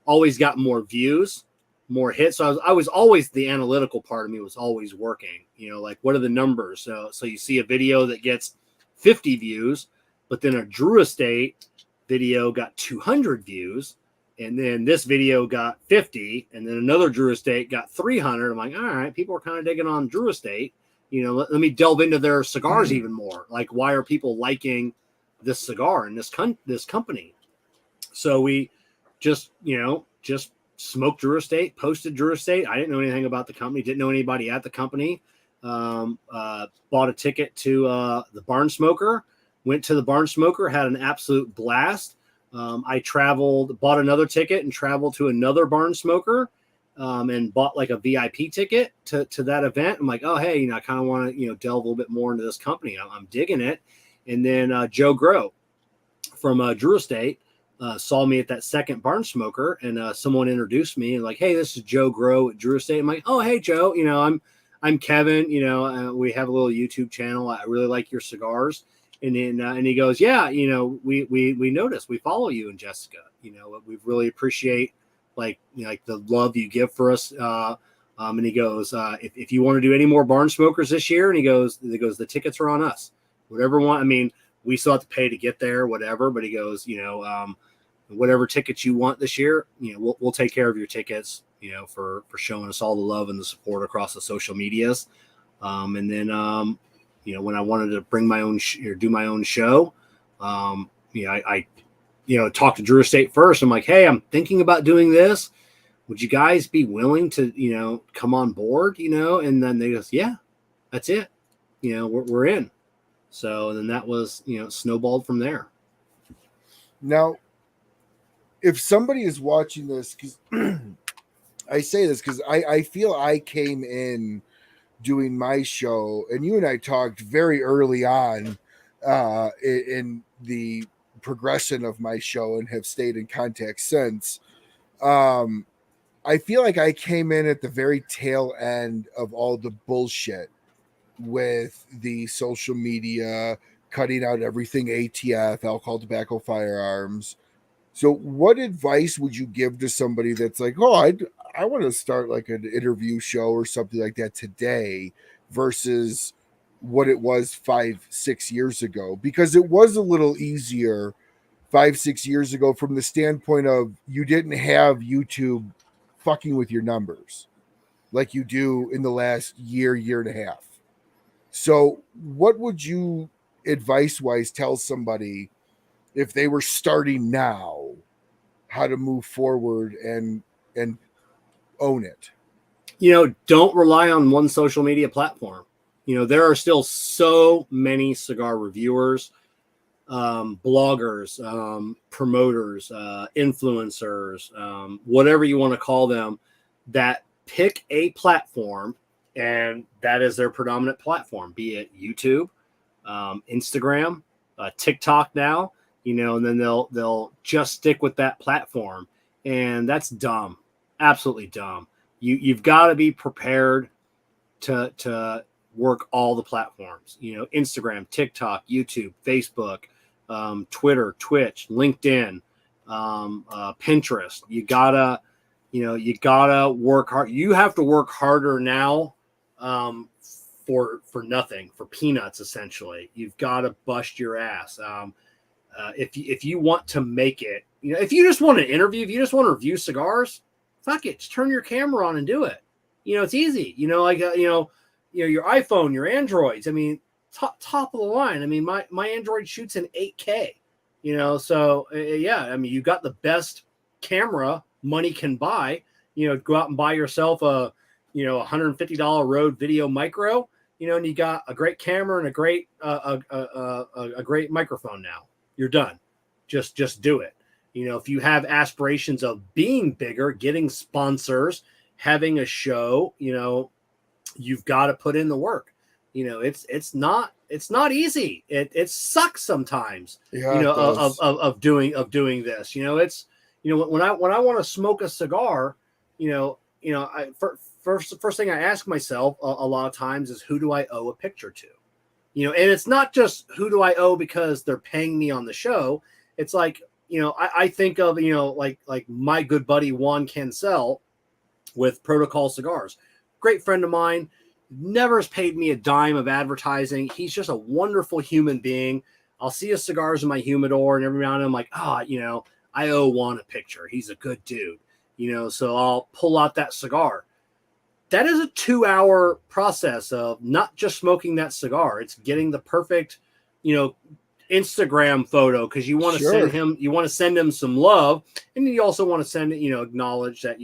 always got more views, more hits. So I was always, the analytical part of me was always working. Like, what are the numbers? So you see a video that gets 50 views, but then a Drew Estate video got 200 views. And then this video got 50, and then another Drew Estate got 300. I'm like, all right, people are kind of digging on Drew Estate. Let me delve into their cigars even more. Like, why are people liking this cigar and this company? So we just smoked Drew Estate, posted Drew Estate. I didn't know anything about the company, didn't know anybody at the company. Bought a ticket to the Barn Smoker, went to the Barn Smoker, had an absolute blast. I bought another ticket and traveled to another Barn Smoker, and bought like a VIP ticket to that event. I'm like, oh, hey, I kind of want to, delve a little bit more into this company. I'm digging it. And then Joe Grow from Drew Estate saw me at that second Barn Smoker, and someone introduced me and like, hey, this is Joe Grow at Drew Estate. I'm like, oh, hey, Joe, I'm Kevin. We have a little YouTube channel. I really like your cigars. And then and he goes, yeah, we noticed, we follow you and Jessica. We really appreciate like the love you give for us. And he goes, if you want to do any more Barn Smokers this year, and he goes, the tickets are on us. Whatever one. I mean, we still have to pay to get there, whatever. But he goes, whatever tickets you want this year, we'll take care of your tickets. For showing us all the love and the support across the social medias. And then, when I wanted to bring my own do my own show, I talked to Drew Estate first. I'm like, hey, I'm thinking about doing this. Would you guys be willing to, come on board, And then they goes, yeah, that's it. We're in. So then that was, snowballed from there. Now, if somebody is watching this, because I say this because I feel I came in doing my show, and you and I talked very early on in the progression of my show and have stayed in contact since. I feel like I came in at the very tail end of all the bullshit with the social media, cutting out everything ATF, alcohol, tobacco, firearms. So what advice would you give to somebody that's like, oh, I want to start like an interview show or something like that today versus what it was 5-6 years ago? Because it was a little easier 5-6 years ago from the standpoint of you didn't have YouTube fucking with your numbers like you do in the last year and a half. So what would you advice-wise tell somebody if they were starting now, how to move forward and own it? Don't rely on one social media platform. There are still so many cigar reviewers, bloggers, promoters, influencers, whatever you want to call them, that pick a platform and that is their predominant platform, be it YouTube, Instagram, TikTok now, and then they'll just stick with that platform. And that's dumb. Absolutely dumb. You've got to be prepared to work all the platforms, Instagram, TikTok, YouTube, Facebook, Twitter, Twitch, LinkedIn, Pinterest. You gotta work hard. You have to work harder now for nothing, for peanuts, essentially. You've got to bust your ass. If you want to make it, if you just want to interview, if you just want to review cigars, fuck it, just turn your camera on and do it. It's easy. Your iPhone, your Androids. I mean, top of the line. I mean, my Android shoots in 8K. So yeah. I mean, you got the best camera money can buy. Go out and buy yourself a $150 Rode Video Micro. And you got a great camera and a great microphone now. You're done. Just do it. If you have aspirations of being bigger, getting sponsors, having a show, you've got to put in the work. It's not easy. It sucks sometimes. Yeah, of doing this. It's when I want to smoke a cigar, first thing I ask myself a lot of times is, who do I owe a picture to? And it's not just who do I owe because they're paying me on the show. It's like, I think of, like my good buddy Juan Cancel with Protocol Cigars. Great friend of mine, never has paid me a dime of advertising. He's just a wonderful human being. I'll see his cigars in my humidor, and every now and then I'm like, I owe Juan a picture. He's a good dude, so I'll pull out that cigar. That is a 2-hour process of not just smoking that cigar. It's getting the perfect, Instagram photo, because you want to send him some love, and you also want to acknowledge that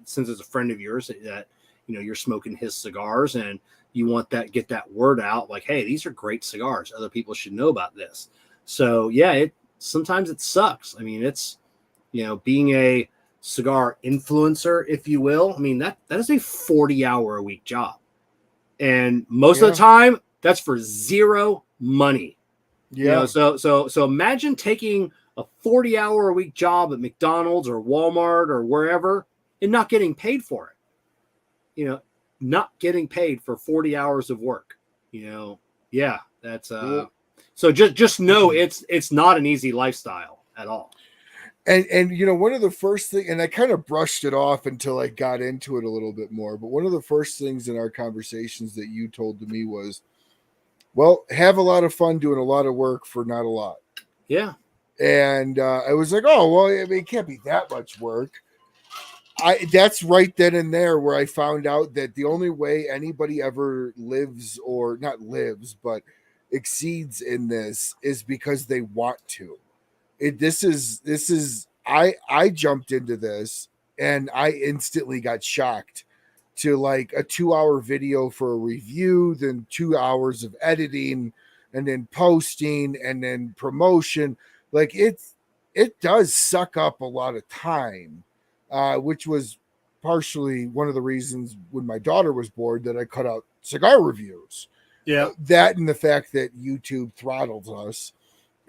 since it's a friend of yours that you're smoking his cigars, and You want that, get that word out, like, hey, these are great cigars. Other people should know about this. So yeah, sometimes it sucks. I mean, it's, being a cigar influencer, if you will. I mean, that is a 40-hour a week job. And most of the time that's for zero money. Yeah. So imagine taking a 40-hour a week job at McDonald's or Walmart or wherever and not getting paid for it. Not getting paid for 40 hours of work. Yeah, that's so just know it's not an easy lifestyle at all. And one of the first things, and I kind of brushed it off until I got into it a little bit more, but one of the first things in our conversations that you told to me was, well, have a lot of fun doing a lot of work for not a lot. Yeah. And I was like, oh, well, I mean, it can't be that much work. That's right then and there where I found out that the only way anybody ever lives, or not lives, but exceeds in this is because they want to. I jumped into this and I instantly got shocked to like a 2-hour video for a review, then 2 hours of editing, and then posting, and then promotion. Like it does suck up a lot of time, which was partially one of the reasons when my daughter was born that I cut out cigar reviews. Yeah. That and the fact that YouTube throttles us.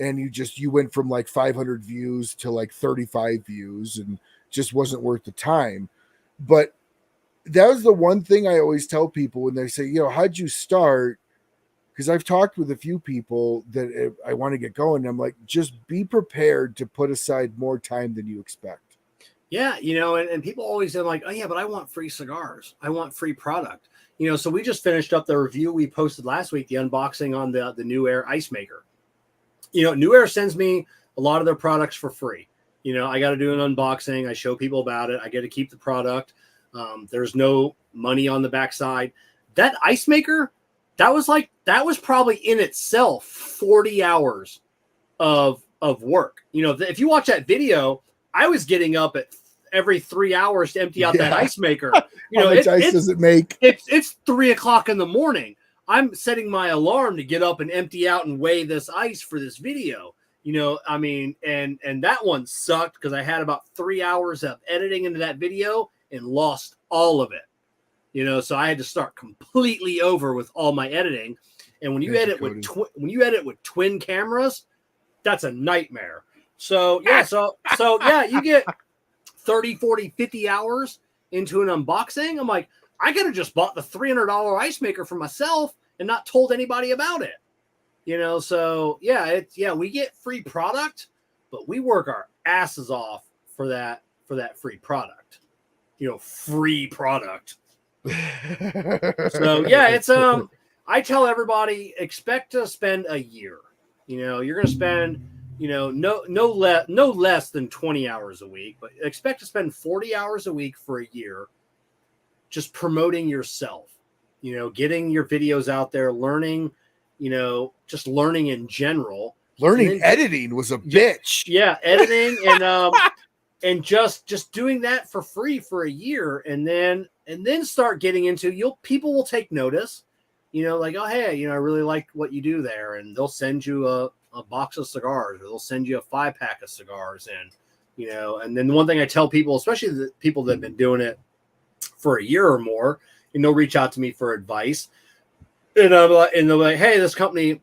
And you went from like 500 views to like 35 views, and just wasn't worth the time. But that was the one thing I always tell people when they say, how'd you start? Because I've talked with a few people that I want to get going. And I'm like, just be prepared to put aside more time than you expect. Yeah. And people always say like, oh yeah, but I want free cigars. I want free product. So we just finished up the review we posted last week, the unboxing on the New Air ice maker. New Air sends me a lot of their products for free. I got to do an unboxing. I show people about it. I get to keep the product. There's no money on the backside. That ice maker, that was probably in itself 40 hours of work. If you watch that video, I was getting up at every 3 hours to empty out that ice maker. How much ice does it make? It's 3:00 in the morning. I'm setting my alarm to get up and empty out and weigh this ice for this video. And that one sucked because I had about 3 hours of editing into that video and lost all of it. So I had to start completely over with all my editing. And when you edit with twin cameras, that's a nightmare. So yeah, you get 30, 40, 50 hours into an unboxing. I'm like, I could have just bought the $300 ice maker for myself and not told anybody about it. So yeah, we get free product, but we work our asses off for that free product. Free product. So yeah, it's I tell everybody, expect to spend a year. You're going to spend, no less than 20 hours a week, but expect to spend 40 hours a week for a year just promoting yourself, getting your videos out there, learning, just learning in general. Editing was a bitch. Yeah, editing and just doing that for free for a year, and then start getting into people will take notice, like, oh hey, I really like what you do there, and they'll send you a box of cigars, or they'll send you a 5-pack of cigars, and then the one thing I tell people, especially the people that have been doing it for a year or more, they'll reach out to me for advice, and they're like, hey, this company,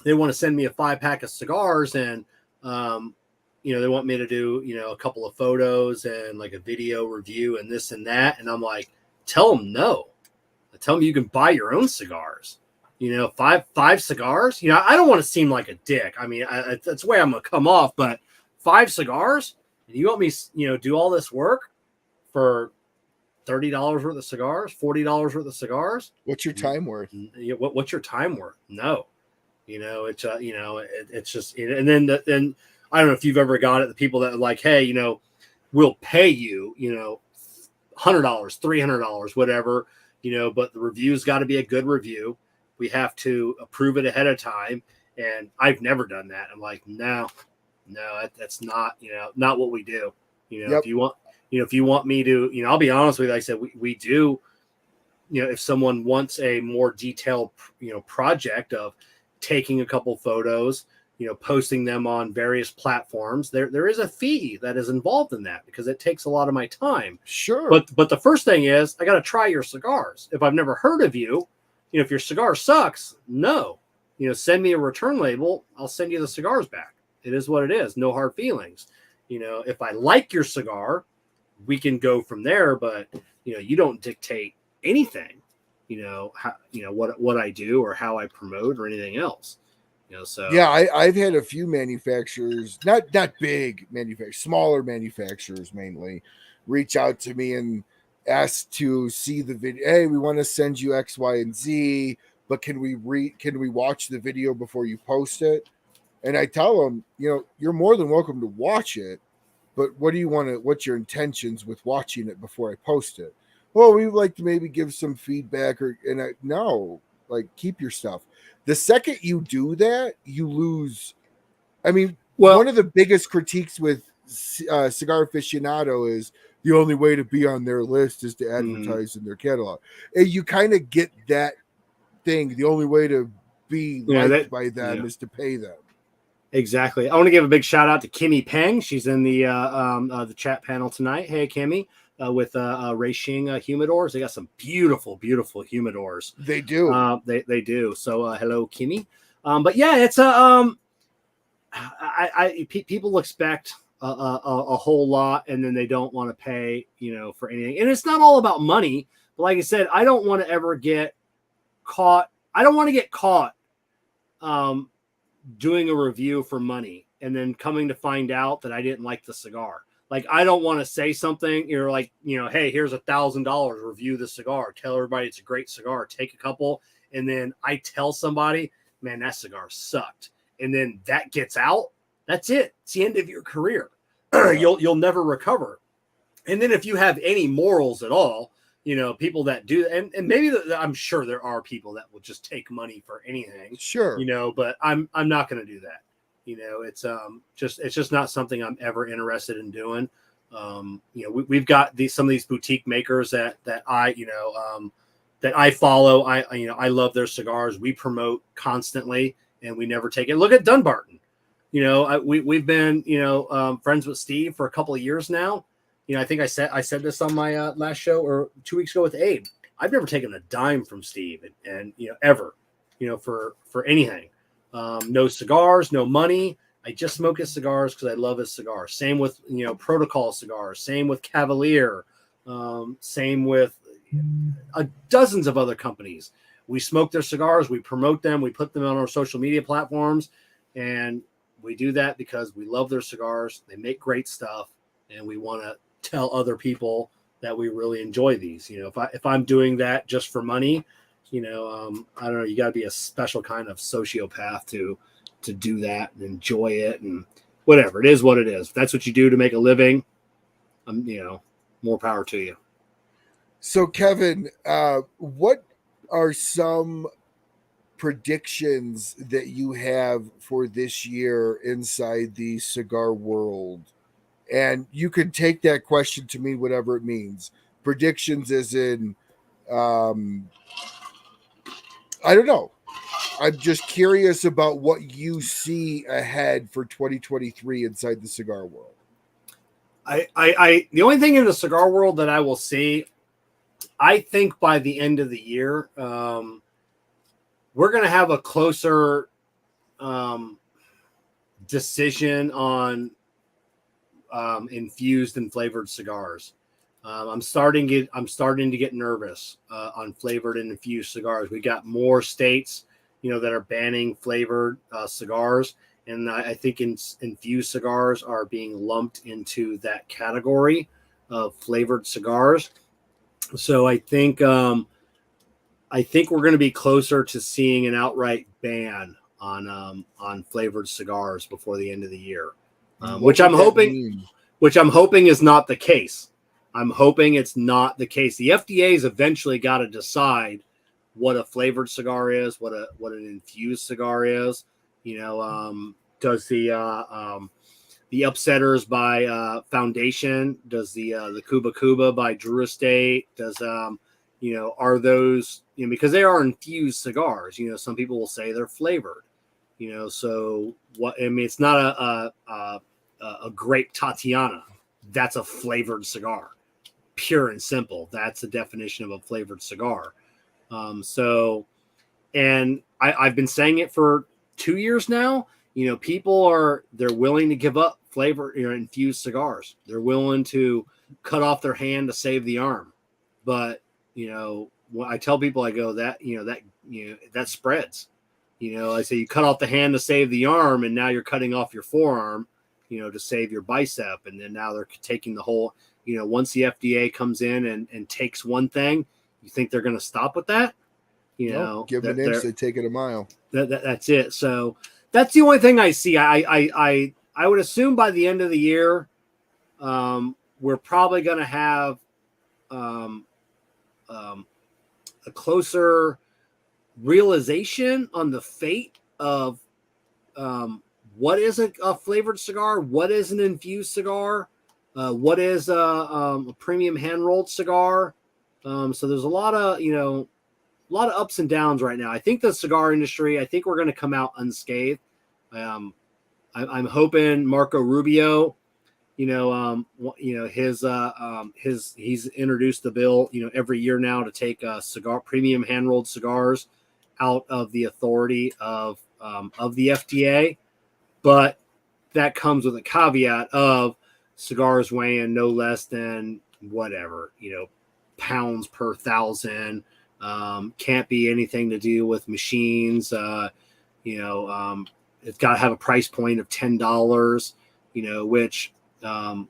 they want to send me a 5-pack of cigars, and they want me to do a couple of photos and like a video review and this and that, and I'm like, tell them no. I tell them you can buy your own cigars. Five cigars. I don't want to seem like a dick. I mean, that's the way I'm gonna come off. But 5 cigars, and you want me, do all this work for $30 worth of cigars, $40 worth of cigars? What's your time worth? What's your time worth? No, it's it's just, and then I don't know if you've ever got it. The people that are like, hey, we'll pay you, $100, $300, whatever, but the review's got to be a good review. We have to approve it ahead of time. And I've never done that. I'm like, no, that's not, not what we do. If you want me to, I'll be honest with you. Like I said, we do if someone wants a more detailed, project of taking a couple photos, posting them on various platforms, there is a fee that is involved in that because it takes a lot of my time. Sure. But the first thing is I got to try your cigars. If I've never heard of you, if your cigar sucks, no, send me a return label. I'll send you the cigars back. It is what it is. No hard feelings. If I like your cigar, we can go from there, but you don't dictate anything, what I do or how I promote or anything else. So yeah, I've had a few manufacturers, not big manufacturers, smaller manufacturers mainly, reach out to me and ask to see the video. Hey, we want to send you X, Y, and Z, but can we watch the video before you post it? And I tell them, you're more than welcome to watch it, but what's your intentions with watching it before I post it? Well, we would like to maybe give some feedback no, keep your stuff. The second you do that, you lose. I mean, one of the biggest critiques with Cigar Aficionado is the only way to be on their list is to advertise in their catalog. And you kind of get that thing. The only way to be liked by them is to pay them. Exactly. I want to give a big shout out to Kimmy Peng. She's in the chat panel tonight. Hey, Kimmy, with Reishing humidors. They got some beautiful, beautiful humidors. They do. They do. So hello, Kimmy. But yeah, it's people expect a whole lot, and then they don't want to pay, for anything. And it's not all about money. But like I said, I don't want to ever get caught. I don't want to get caught. Doing a review for money and then coming to find out that I didn't like the cigar. Like, I don't want to say something, hey, here's $1,000, review the cigar, tell everybody it's a great cigar, take a couple. And then I tell somebody, man, that cigar sucked. And then that gets out. That's it. It's the end of your career. You'll never recover. And then if you have any morals at all, people that do, and maybe I'm sure there are people that will just take money for anything. Sure. But I'm not going to do that. It's just not something I'm ever interested in doing. We've got some of these boutique makers that I follow. I love their cigars. We promote constantly and we never take it. Look at Dunbarton. We've been, friends with Steve for a couple of years now. I think I said this on my last show or 2 weeks ago with Abe. I've never taken a dime from Steve and ever, for anything. No cigars, no money. I just smoke his cigars because I love his cigars. Same with, Protocol cigars. Same with Cavalier. Same with dozens of other companies. We smoke their cigars. We promote them. We put them on our social media platforms. And we do that because we love their cigars. They make great stuff. And we want to tell other people that we really enjoy these. If I'm doing that just for money, I don't know, you got to be a special kind of sociopath to do that and enjoy it and whatever. It is what it is. If that's what you do to make a living, more power to you. So Kevin, what are some predictions that you have for this year inside the cigar world? And you can take that question to mean whatever it means. Predictions as in, I don't know. I'm just curious about what you see ahead for 2023 inside the cigar world. The only thing in the cigar world that I will see, I think by the end of the year, we're going to have a closer decision on infused and flavored cigars. I'm starting to get nervous on flavored and infused cigars. We got more states, that are banning flavored cigars, and I think infused cigars are being lumped into that category of flavored cigars. So I think we're going to be closer to seeing an outright ban on flavored cigars before the end of the year. Which I'm hoping is not the case. I'm hoping it's not the case. The FDA's eventually got to decide what a flavored cigar is, what an infused cigar is. Does the Upsetters by Foundation, does the Cuba Cuba by Drew Estate, does are those, because they are infused cigars, some people will say they're flavored, so what, I mean, it's not a grape Tatiana. That's a flavored cigar, pure and simple. That's the definition of a flavored cigar. And I've been saying it for 2 years now. They're willing to give up flavor, infused cigars. They're willing to cut off their hand to save the arm. But, when I tell people, I go that spreads. I say you cut off the hand to save the arm, and now you're cutting off your forearm, to save your bicep. And then now they're taking the whole, once the FDA comes in and takes one thing, you think they're going to stop with that? Give them an inch, they take it a mile. That's it. So that's the only thing I see. I would assume by the end of the year, we're probably going to have a closer realization on the fate of what is a flavored cigar, what is an infused cigar, what is a premium hand rolled cigar. So there's a lot of ups and downs right now. I think the cigar industry, I think we're going to come out unscathed. I'm hoping Marco Rubio, he's introduced the bill, every year now to take premium hand rolled cigars out of the authority of the FDA. But that comes with a caveat of cigars weighing no less than whatever, pounds per thousand. Can't be anything to do with machines. It's got to have a price point of $10, which I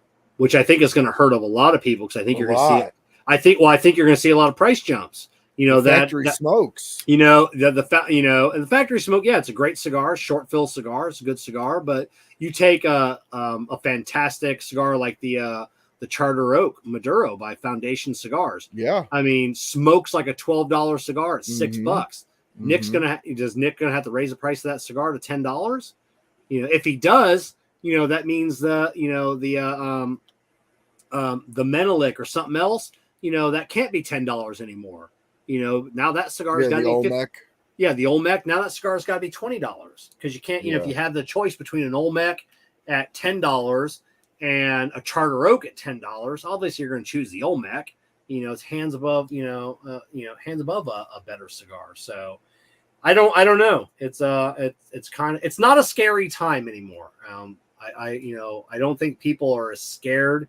think is going to hurt a lot of people, because I think you're going to see it. I think you're going to see a lot of price jumps. Factory smokes. And the factory smoke. Yeah, it's a great cigar, short fill cigar. It's a good cigar, but you take a fantastic cigar like the Charter Oak Maduro by Foundation Cigars. Yeah, I mean, smokes like a $12 cigar at $6. Does Nick gonna have to raise the price of that cigar to $10? If he does, that means the Menelik or something else, that can't be $10 anymore. Now that cigar's got to be Olmec. Yeah, the Olmec. Now that cigar's got to be $20, because you can't. If you have the choice between an Olmec at $10 and a Charter Oak at $10, obviously you're going to choose the Olmec. It's hands above. Hands above a better cigar. So I don't know. It's not a scary time anymore. I don't think people are as scared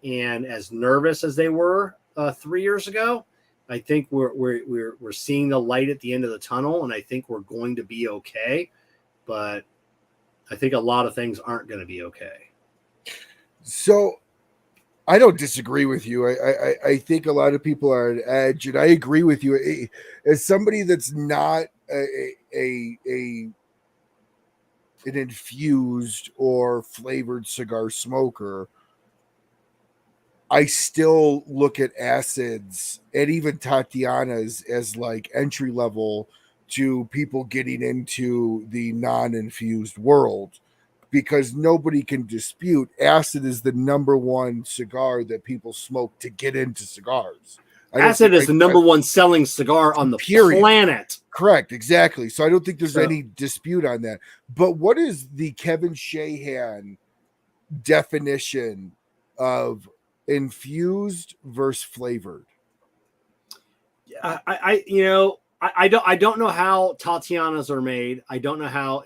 and as nervous as they were 3 years ago. I think we're seeing the light at the end of the tunnel, and I think we're going to be okay. But I think a lot of things aren't going to be okay. So I don't disagree with you. I think a lot of people are on edge, and I agree with you. As somebody that's not an infused or flavored cigar smoker, I still look at acids and even Tatianas as like entry level to people getting into the non-infused world, because nobody can dispute acid is the number one cigar that people smoke to get into cigars. Acid is the number one selling cigar on the planet. Correct, exactly. So I don't think there's any dispute on that. But what is the Kevin Shahan definition of infused versus flavored? I don't know how Tatianas are made. I don't know how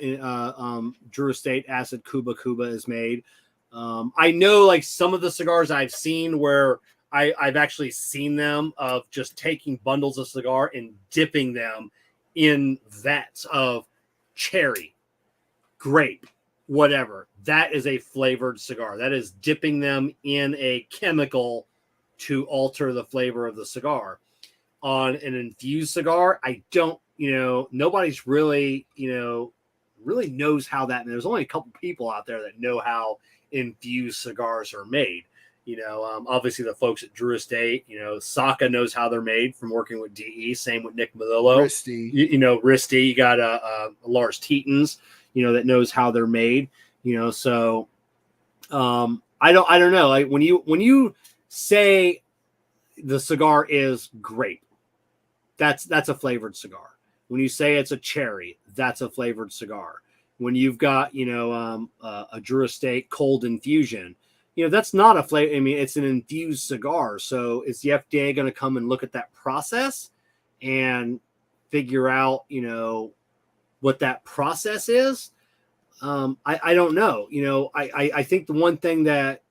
Drew Estate Acid Cuba is made. I know like some of the cigars I've seen where I've actually seen them of just taking bundles of cigar and dipping them in vats of cherry, grape, whatever. That is a flavored cigar. That is dipping them in a chemical to alter the flavor of the cigar. On an infused cigar, I don't, nobody's really, really knows how that. And there's only a couple people out there that know how infused cigars are made. Obviously the folks at Drew Estate, Saka knows how they're made from working with DE. Same with Nick Modillo. Risty. You got Lars Tetens, that knows how they're made. So I don't know. Like when you say the cigar is grape, that's a flavored cigar. When you say it's a cherry, that's a flavored cigar. When you've got, a Drew Estate cold infusion, that's not a flavor. I mean, it's an infused cigar. So is the FDA going to come and look at that process and figure out, what that process is? I don't know. I think the one thing that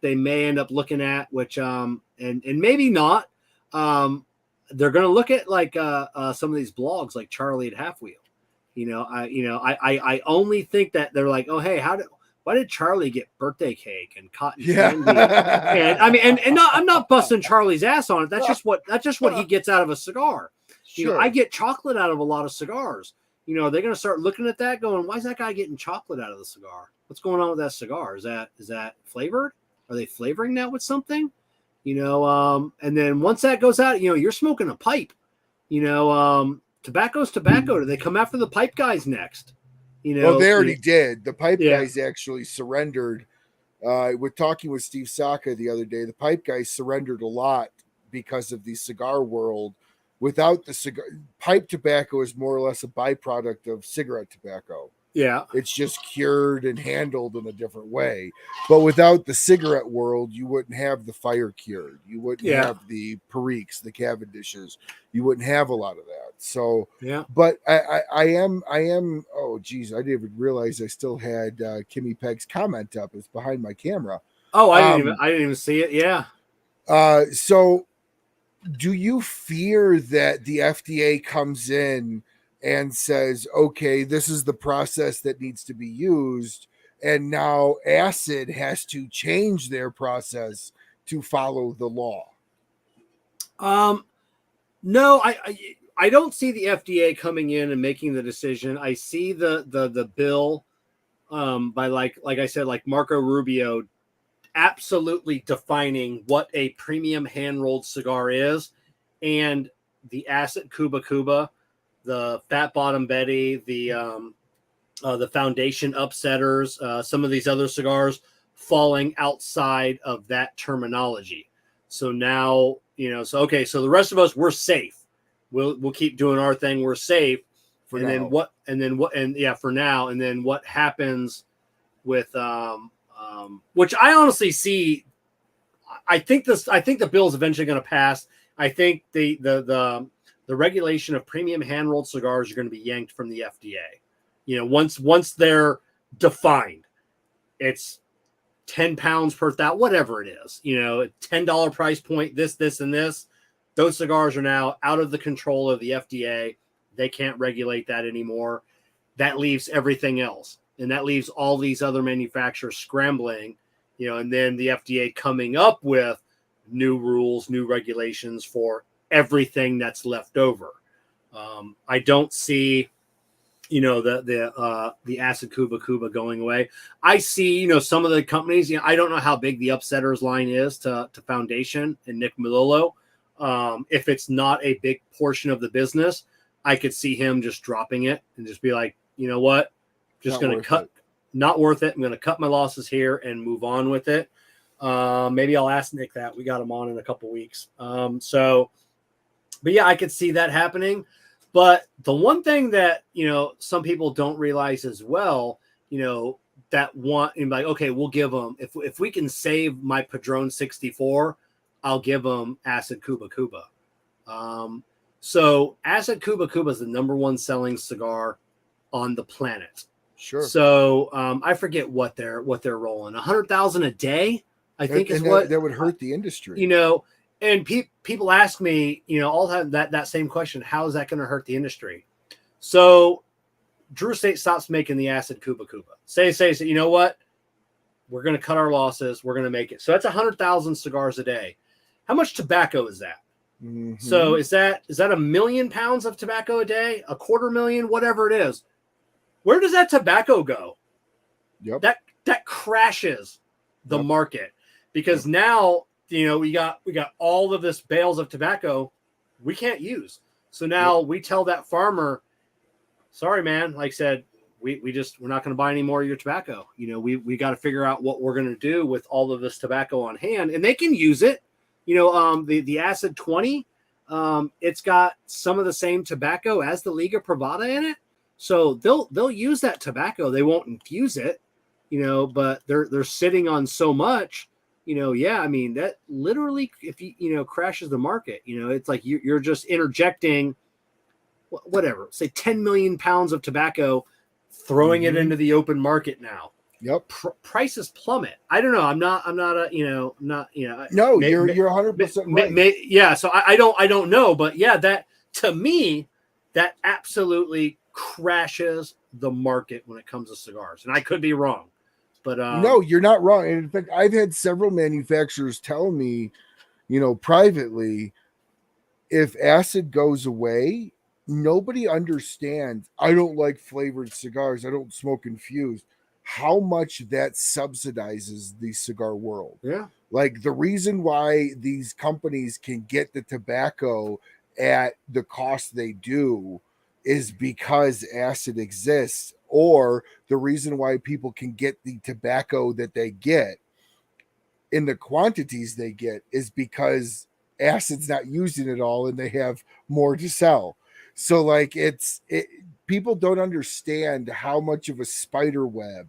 they may end up looking at, which and maybe not, they're going to look at like some of these blogs like Charlie at Half Wheel. I only think that they're like, oh, hey, why did Charlie get birthday cake and cotton candy? And I mean, and not, I'm not busting Charlie's ass on it. That's just what he gets out of a cigar. Sure. I get chocolate out of a lot of cigars. They're going to start looking at that going, why is that guy getting chocolate out of the cigar? What's going on with that cigar? Is that flavored? Are they flavoring that with something? And then once that goes out, you're smoking a pipe, tobacco's tobacco. Do they come after the pipe guys next? Well, they already did. The pipe guys actually surrendered. With talking with Steve Saka the other day, the pipe guys surrendered a lot because of the cigar world. Without the cigar, pipe tobacco is more or less a byproduct of cigarette tobacco. Yeah. It's just cured and handled in a different way. But without the cigarette world, you wouldn't have the fire cured. You wouldn't have the Periques, the Cavendishes. You wouldn't have a lot of that. So, but I am, oh, geez, I didn't even realize I still had Kimmy Pegg's comment up. It's behind my camera. Oh, I didn't even see it. Yeah. So do you fear that the FDA comes in and says, okay, this is the process that needs to be used, and now Acid has to change their process to follow the law? No, I don't see the FDA coming in and making the decision. I see the bill by like I said, like Marco Rubio absolutely defining what a premium hand-rolled cigar is, and the Acid Cuba Cuba, the Fat Bottom Betty, the Foundation Upsetters, some of these other cigars falling outside of that terminology. So now, so the rest of us, we're safe. We'll keep doing our thing. We're safe. For now. For now. And then what happens with, which I honestly see, I think the bill is eventually going to pass. I think the regulation of premium hand-rolled cigars are going to be yanked from the FDA. Once they're defined, it's 10 pounds per thousand, whatever it is, $10 price point, this, and this. Those cigars are now out of the control of the FDA. They can't regulate that anymore. That leaves everything else. And that leaves all these other manufacturers scrambling, and then the FDA coming up with new rules, new regulations for everything that's left over. I don't see, the Acid Cuba Cuba going away. I see, some of the companies, I don't know how big the Upsetters line is to Foundation and Nick Melillo. If it's not a big portion of the business, I could see him just dropping it and just be like, you know what? Just going to cut, not worth it. I'm going to cut my losses here and move on with it. Maybe I'll ask Nick that. We got him on in a couple weeks. But yeah, I could see that happening. But the one thing that, some people don't realize as well, that want, and like, okay, we'll give them, if we can save my Padron 64, I'll give them Acid Cuba Cuba. So Acid Cuba Cuba is the #1 selling cigar on the planet. Sure. So I forget what they're rolling. 100,000 a day, I think, is what that would hurt the industry. And people ask me, all the time that same question: how is that going to hurt the industry? So Drew Estate stops making the Acid Cuba Cuba. Say, you know what? We're going to cut our losses. We're going to make it. So that's 100,000 cigars a day. How much tobacco is that? Mm-hmm. So is that 1 million pounds of tobacco a day? 250,000, whatever it is. Where does that tobacco go? Yep. That crashes the market, because now, we got all of this bales of tobacco we can't use. So now we tell that farmer, sorry, man, like I said, we're not going to buy any more of your tobacco. We got to figure out what we're going to do with all of this tobacco on hand, and they can use it. The Acid 20, it's got some of the same tobacco as the Liga Privada in it. So they'll use that tobacco. They won't infuse it, but they're sitting on so much, I mean, that literally, if you crashes the market, it's like you're just interjecting whatever, say 10 million pounds of tobacco, throwing it into the open market now. Yep. Prices plummet. I don't know. I'm not a, No, you're 100% right. Yeah. So I don't know, but yeah, that to me, that absolutely crashes the market when it comes to cigars. And I could be wrong, but no, you're not wrong. And in fact, I've had several manufacturers tell me, privately, if acid goes away, nobody understands. I don't like flavored cigars. I don't smoke infused. How much that subsidizes the cigar world. Yeah. Like the reason why these companies can get the tobacco at the cost they do is because acid exists, or the reason why people can get the tobacco that they get in the quantities they get is because acid's not used in it all and they have more to sell. So like people don't understand how much of a spider web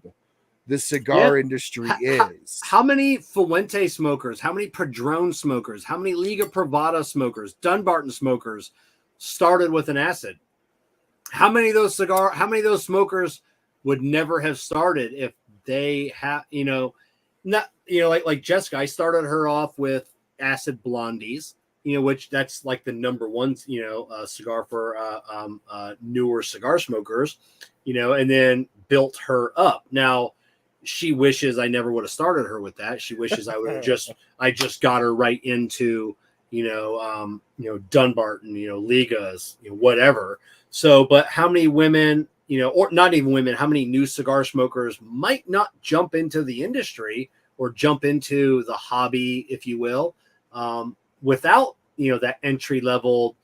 the cigar industry is. How many Fuente smokers, how many Padron smokers, how many Liga Privada smokers, Dunbarton smokers started with an acid? How many of those smokers would never have started if they have, like Jessica, I started her off with acid blondies, which that's like the number one, cigar for newer cigar smokers, and then built her up. Now, she wishes I never would have started her with that. She wishes I would have I just got her right into, Dunbarton, Ligas, whatever. So, but how many women, or not even women, how many new cigar smokers might not jump into the industry or jump into the hobby, if you will, without, that entry level,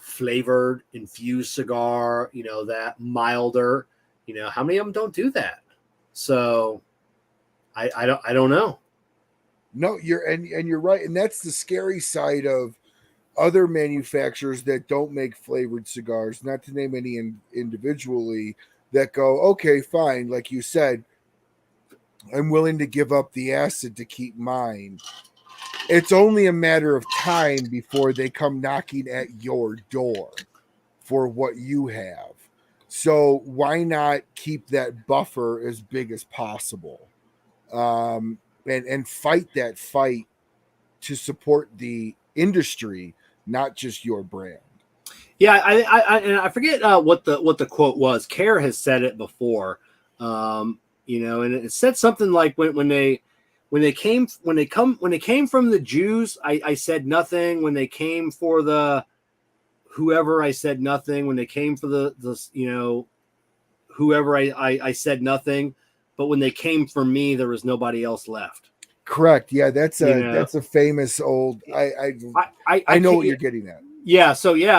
flavored infused cigar, that milder, how many of them don't do that? So I don't know. No, you're right. And that's the scary side of other manufacturers that don't make flavored cigars, not to name any individually, that go, okay, fine. Like you said, I'm willing to give up the acid to keep mine. It's only a matter of time before they come knocking at your door for what you have. So why not keep that buffer as big as possible, and fight that fight to support the industry, not just your brand. Yeah, I forget what the quote was. Kerr has said it before, and it said something like when they came from the Jews, I said nothing. When they came for the whoever, I said nothing. When they came for the whoever, I said nothing. But when they came for me, there was nobody else left. Correct. Yeah, that's a famous old. I know what you're getting at. Yeah. So and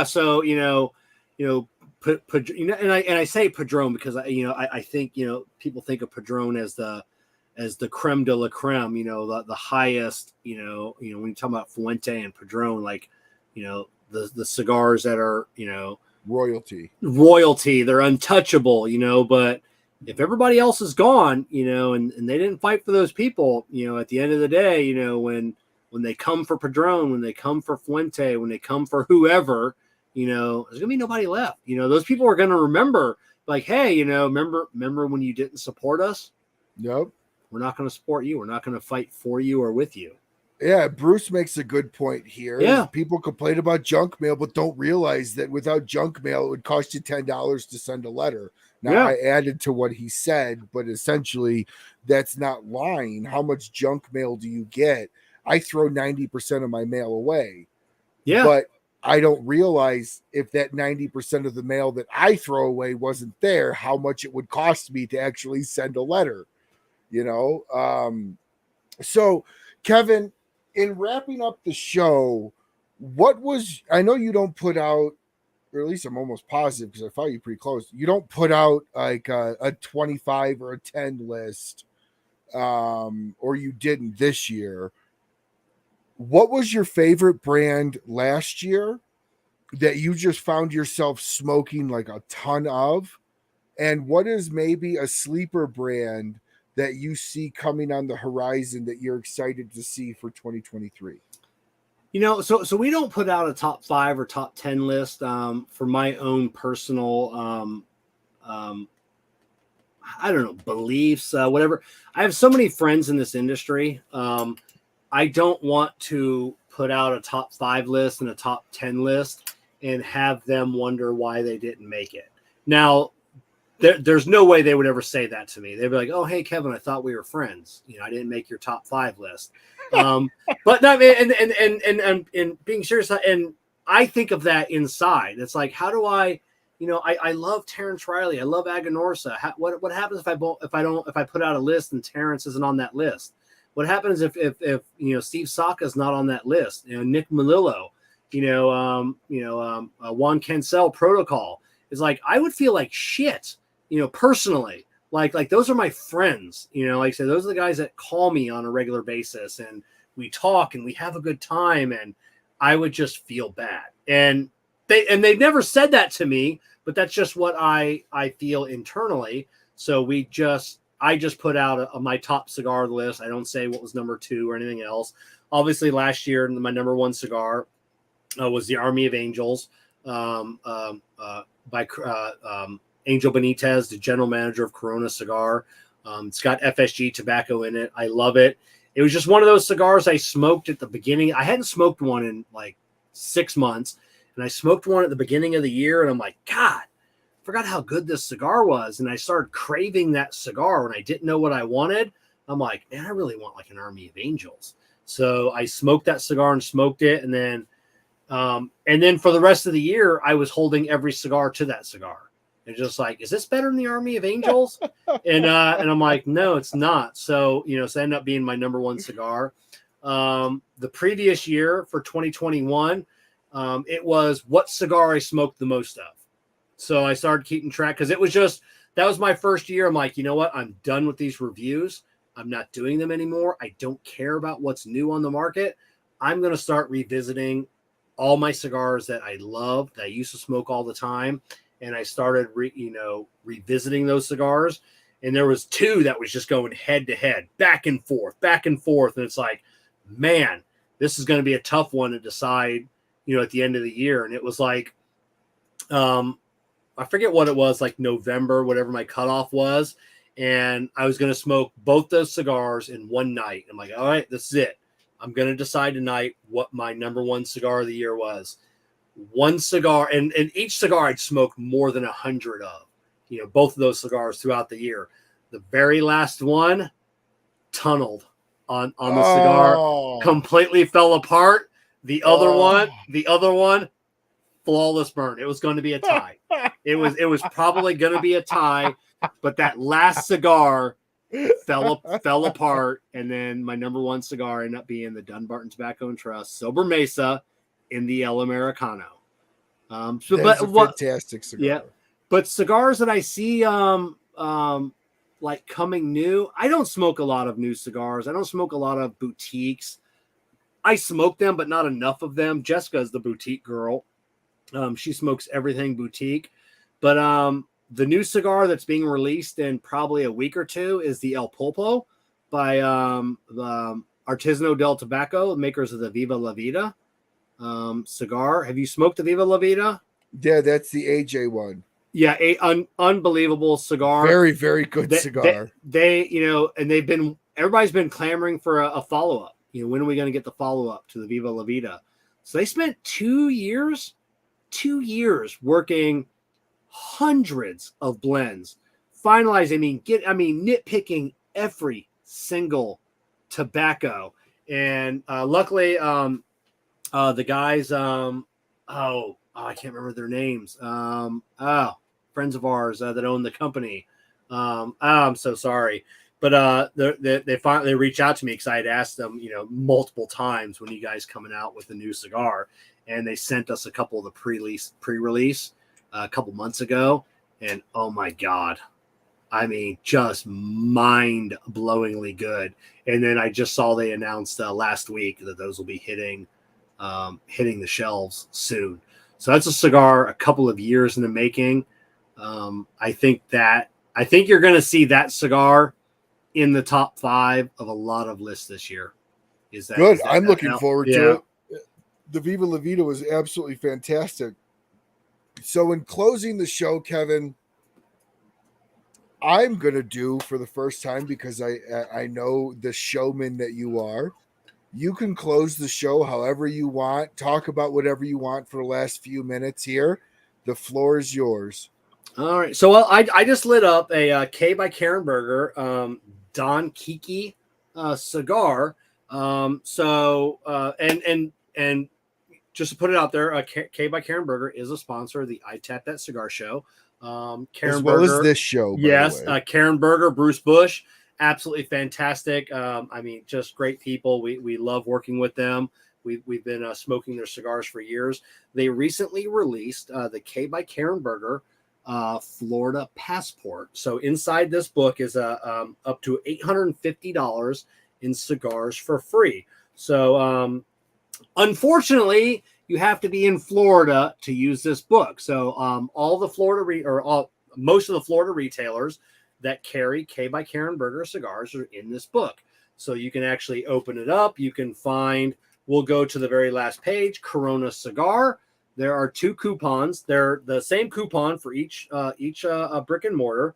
I say Padron because I think people think of Padron as the creme de la creme. The highest. When you talk about Fuente and Padron, like the cigars that are royalty. They're untouchable. But if everybody else is gone, and they didn't fight for those people, at the end of the day, when they come for Padron, when they come for Fuente, when they come for whoever, there's gonna be nobody left. Those people are gonna remember, like, hey, remember when you didn't support us? Yep. We're not gonna support you. We're not gonna fight for you or with you. Yeah, Bruce makes a good point here. Yeah. People complain about junk mail, but don't realize that without junk mail, it would cost you $10 to send a letter. Now, I added to what he said, but essentially that's not lying. How much junk mail do you get? I throw 90% of my mail away. Yeah. But I don't realize if that 90% of the mail that I throw away wasn't there, how much it would cost me to actually send a letter, So, Kevin, in wrapping up the show, I know you don't put out, or at least I'm almost positive because I thought you pretty close. You don't put out like a 25 or a 10 list, or you didn't this year. what was your favorite brand last year that you just found yourself smoking like a ton of? And what is maybe a sleeper brand that you see coming on the horizon that you're excited to see for 2023? So we don't put out a top 5 or top 10 list for my own personal I don't know, beliefs, whatever. I have so many friends in this industry. I don't want to put out a top 5 list and a top 10 list and have them wonder why they didn't make it. Now, there's no way they would ever say that to me. They'd be like, "Oh, hey, Kevin, I thought we were friends. I didn't make your top 5 list." But no, and being serious, and I think of that inside. It's like, how do I love Terrence Riley. I love Aganorsa. What happens if I put out a list and Terrence isn't on that list? What happens if Steve Saka is not on that list? Nick Melillo, Juan Cancel Protocol is like, I would feel like shit, personally. Like those are my friends, like I said, those are the guys that call me on a regular basis and we talk and we have a good time, and I would just feel bad. And they've never said that to me, but that's just what I feel internally. So I just put out my top cigar list. I don't say what was number 2 or anything else. Obviously, last year my number 1 cigar was the Army of Angels by Angel Benitez, the general manager of Corona Cigar. It's got FSG tobacco in it. I love it. It was just one of those cigars I smoked at the beginning. I hadn't smoked one in like 6 months. And I smoked one at the beginning of the year, and I'm like, God, I forgot how good this cigar was. And I started craving that cigar when I didn't know what I wanted. I'm like, man, I really want like an Army of Angels. So I smoked that cigar and smoked it. And then for the rest of the year, I was holding every cigar to that cigar. And just like, is this better than the Army of Angels? and I'm like, no, it's not. So, so it ended up being my number 1 cigar. The previous year for 2021, it was what cigar I smoked the most of. So I started keeping track because that was my first year. I'm like, you know what? I'm done with these reviews. I'm not doing them anymore. I don't care about what's new on the market. I'm going to start revisiting all my cigars that I love, that I used to smoke all the time. And I started, revisiting those cigars. And there was 2 that was just going head to head, back and forth. And it's like, man, this is going to be a tough one to decide, at the end of the year. And it was like, I forget what it was, like November, whatever my cutoff was. And I was going to smoke both those cigars in one night. I'm like, all right, this is it. I'm going to decide tonight what my number 1 cigar of the year was. One cigar, and each cigar I'd smoked more than 100 of, both of those cigars throughout the year. The very last one tunneled on the cigar, completely fell apart. The other one, flawless burn. It was going to be a tie. It was probably going to be a tie, but that last cigar fell apart. And then my number 1 cigar ended up being the Dunbarton Tobacco and Trust Sober Mesa in the El Americano. That's a fantastic cigar. Yeah, but cigars that I see like coming new, I don't smoke a lot of new cigars. I don't smoke a lot of boutiques. I smoke them, but not enough of them. Jessica's the boutique girl. She smokes everything boutique. But the new cigar that's being released in probably a week or 2 is the El Pulpo by the Artisanal del Tobacco, makers of the Viva La Vida cigar. Have you smoked the Viva La Vida? Yeah, that's the AJ one. Yeah, unbelievable cigar. Very, very good cigar. They and everybody's been clamoring for a follow-up. When are we going to get the follow-up to the Viva La Vida? So they spent 2 years working hundreds of blends, finalizing, nitpicking every single tobacco. And luckily, the guys, I can't remember their names. Friends of ours that own the company. I'm so sorry. But they finally reached out to me because I had asked them, multiple times, when you guys coming out with a new cigar, and they sent us a couple of the pre-release a couple months ago, and oh my God, I mean, just mind-blowingly good. And then I just saw they announced last week that those will be hitting the shelves soon. So that's a cigar a couple of years in the making. I think you're going to see that cigar in the top 5 of a lot of lists this year. Is that good? Is that I'm looking forward to it. The Viva La Vida was absolutely fantastic. So in closing the show, Kevin, I'm going to do for the first time, because I know the showman that you are. You can close the show however you want. Talk about whatever you want for the last few minutes here. The floor is yours. All right. So I just lit up a K by Karen Berger Don Kiki cigar. And just to put it out there, K by Karen Berger is a sponsor of the I Tap That Cigar Show. Karen as well Berger, as this show, by yes. the way. Karen Berger, Bruce Bush, absolutely fantastic. I mean, just great people. We love working with them. We've been smoking their cigars for years. They recently released the K by Karen Berger Florida Passport. So inside this book is up to $850 in cigars for free. So unfortunately, you have to be in Florida to use this book. So all the most of the Florida retailers that carry K by Karen Berger cigars are in this book. So you can actually open it up. You can find, we'll go to the very last page, Corona cigar. There are 2 coupons. They're the same coupon for each brick and mortar.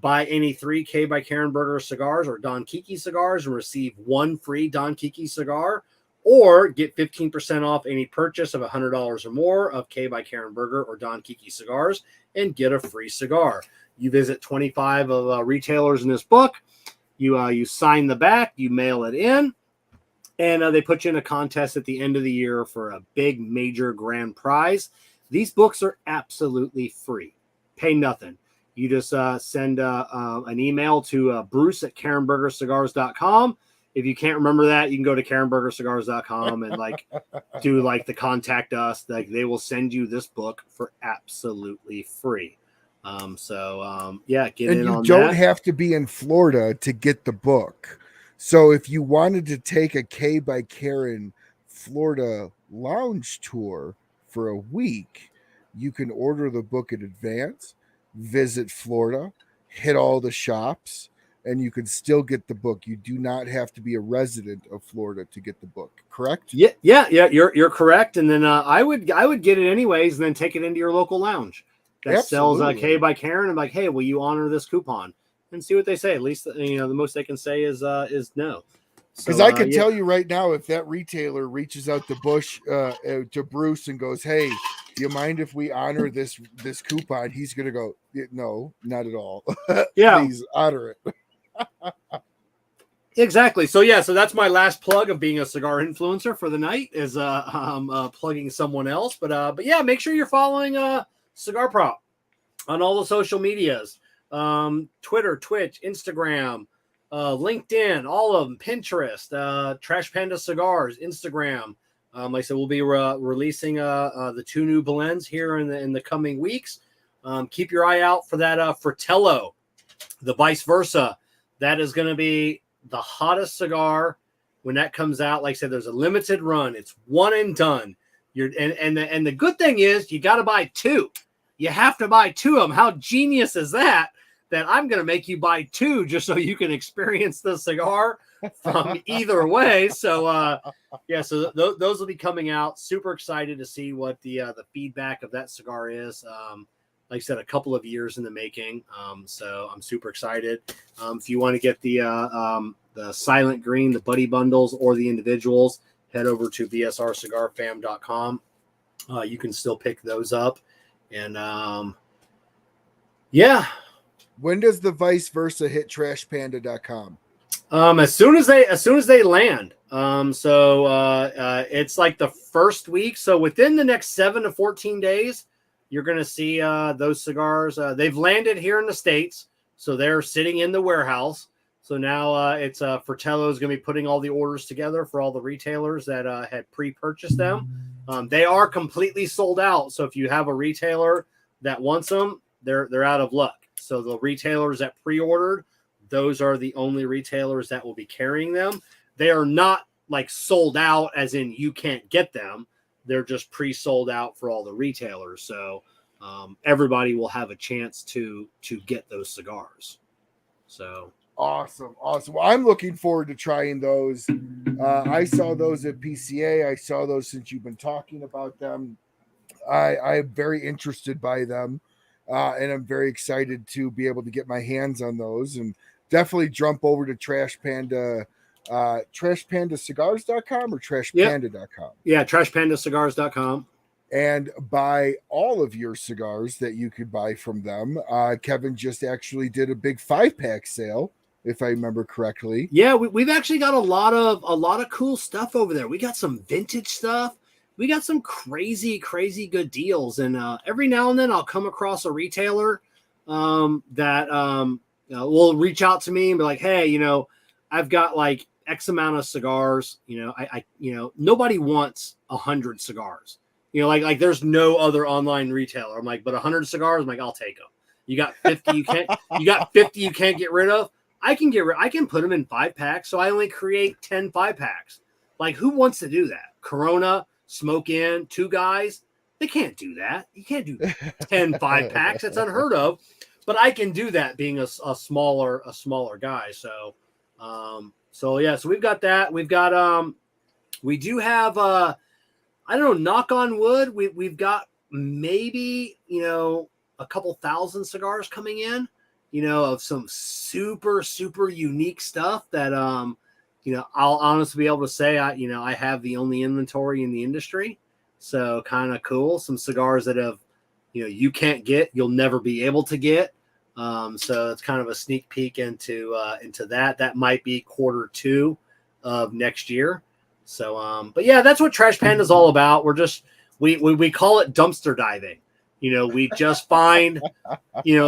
Buy any 3 K by Karen Berger cigars or Don Kiki cigars and receive 1 free Don Kiki cigar, or get 15% off any purchase of $100 or more of K by Karen Berger or Don Kiki cigars and get a free cigar. You visit 25 of retailers in this book. You sign the back, you mail it in, and they put you in a contest at the end of the year for a big major grand prize. These books are absolutely free. Pay nothing. You just send an email to Bruce at KarenBergerCigars.com. If you can't remember that, you can go to KarenBergerCigars.com and do the contact us. They will send you this book for absolutely free. Get in on that. And you don't have to be in Florida to get the book. So if you wanted to take a K by Karen Florida lounge tour for a week, you can order the book in advance, visit Florida, hit all the shops, and you can still get the book. You do not have to be a resident of Florida to get the book, correct? Yeah. You're correct. And then I would get it anyways, and then take it into your local lounge that Absolutely. sells K by Karen. I'm like, hey, will you honor this coupon? And see what they say. At least the most they can say is no. Because I can tell you right now, if that retailer reaches out to Bruce and goes, "Hey, do you mind if we honor this coupon?" He's gonna go, "No, not at all. Yeah, please honor it." Exactly. So that's my last plug of being a cigar influencer for the night, is plugging someone else. But yeah, make sure you're following Cigar Prop on all the social medias. Twitter, Twitch, Instagram, LinkedIn, all of them, Pinterest, Trash Panda Cigars, Instagram. Like I said, we'll be releasing the 2 new blends here in the coming weeks. Keep your eye out for that Fratello, the Vice Versa. That is going to be the hottest cigar when that comes out. Like I said, there's a limited run. It's one and done. And the good thing is you got to buy 2. You have to buy 2 of them. How genius is that? That I'm going to make you buy 2 just so you can experience the cigar from either way. So, so those will be coming out. Super excited to see what the feedback of that cigar is. Like I said, a couple of years in the making. So I'm super excited. If you want to get the Silent Green, the Buddy Bundles, or the individuals, head over to bsrcigarfam.com. You can still pick those up. And When does the Vice Versa hit trashpanda.com? As soon as they land. It's like the first week. So within the next 7 to 14 days, you're going to see those cigars. They've landed here in the States, so they're sitting in the warehouse. So now it's Fratello is going to be putting all the orders together for all the retailers that had pre-purchased them. They are completely sold out. So if you have a retailer that wants them, they're out of luck. So the retailers that pre-ordered, those are the only retailers that will be carrying them. They are not like sold out as in you can't get them. They're just pre-sold out for all the retailers. So everybody will have a chance to get those cigars. So awesome. Well, I'm looking forward to trying those. I saw those at PCA. I saw those since you've been talking about them. I'm very interested by them, and I'm very excited to be able to get my hands on those, and definitely jump over to Trash Panda, trashpandacigars.com or trashpanda.com. Yeah, trashpandacigars.com. And buy all of your cigars that you could buy from them. Kevin just actually did a big 5-pack sale, if I remember correctly. Yeah, we've actually got a lot of cool stuff over there. We got some vintage stuff. We got some crazy good deals. And every now and then I'll come across a retailer that will reach out to me and be like, hey, I've got like X amount of cigars. I nobody wants 100 cigars. Like there's no other online retailer. I'm like, but 100 cigars, I'm like, I'll take them. You got 50 you can't get rid of. I can put them in 5-packs, so I only create 10 5-packs. Like, who wants to do that? Corona, Smoke In, 2 guys, they can't do that. You can't do 10 5-packs. That's unheard of. But I can do that being a smaller guy. So yeah, so we've got that. We've got we do have I don't know, knock on wood, we've got maybe a couple thousand cigars coming in, of some super unique stuff that I'll honestly be able to say I have the only inventory in the industry. So kind of cool. Some cigars that have you can't get, you'll never be able to get. So it's kind of a sneak peek into that. That might be Q2 of next year. So, but yeah, that's what Trash Panda is all about. We're just, we call it dumpster diving. We just find,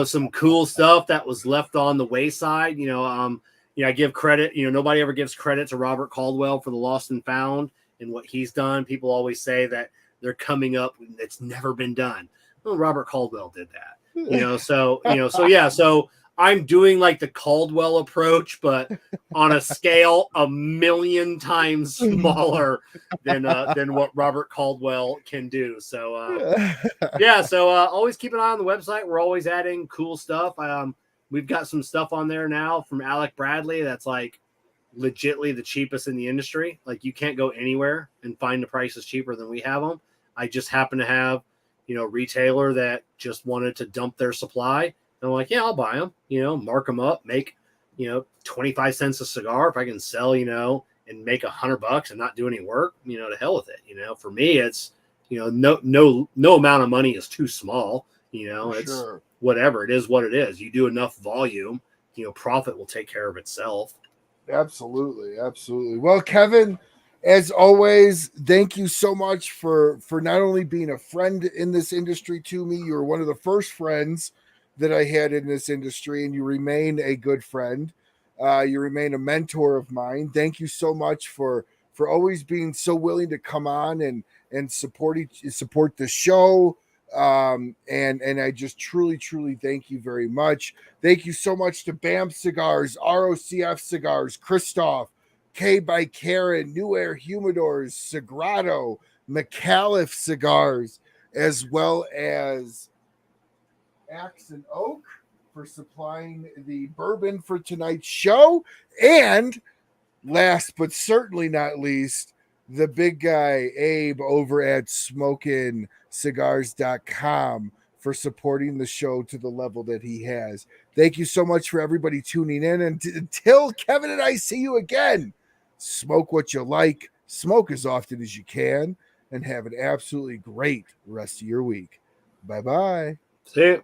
some cool stuff that was left on the wayside. I give credit, nobody ever gives credit to Robert Caldwell for the Lost and Found and what he's done. People always say that they're coming up. It's never been done. Well, Robert Caldwell did that, so yeah. So I'm doing like the Caldwell approach, but on a scale 1,000,000 times smaller than what Robert Caldwell can do. So yeah, so always keep an eye on the website. We're always adding cool stuff. We've got some stuff on there now from Alec Bradley that's like legitly the cheapest in the industry. Like you can't go anywhere and find the prices cheaper than we have them. I just happen to have a retailer that just wanted to dump their supply. And I'm like, yeah, I'll buy them, mark them up, make, 25 cents a cigar. If I can sell, and make $100 and not do any work, to hell with it. For me, it's, no amount of money is too small, it's sure. Whatever it is, what it is. You do enough volume, profit will take care of itself. Absolutely. Well, Kevin, as always, thank you so much for not only being a friend in this industry to me. You were one of the first friends that I had in this industry, and you remain a good friend. You remain a mentor of mine. Thank you so much for always being so willing to come on and support the show. And I just truly thank you very much. Thank you so much to BAMF Cigars, ROCF Cigars, Christoph, K by Karen, New Air Humidors, Sagrado, McAuliffe Cigars, as well as Axe and Oak for supplying the bourbon for tonight's show. And last but certainly not least, the big guy, Abe, over at SmokinCigars.com for supporting the show to the level that he has. Thank you so much for everybody tuning in. And until Kevin and I see you again, smoke what you like, smoke as often as you can, and have an absolutely great rest of your week. Bye-bye. See you.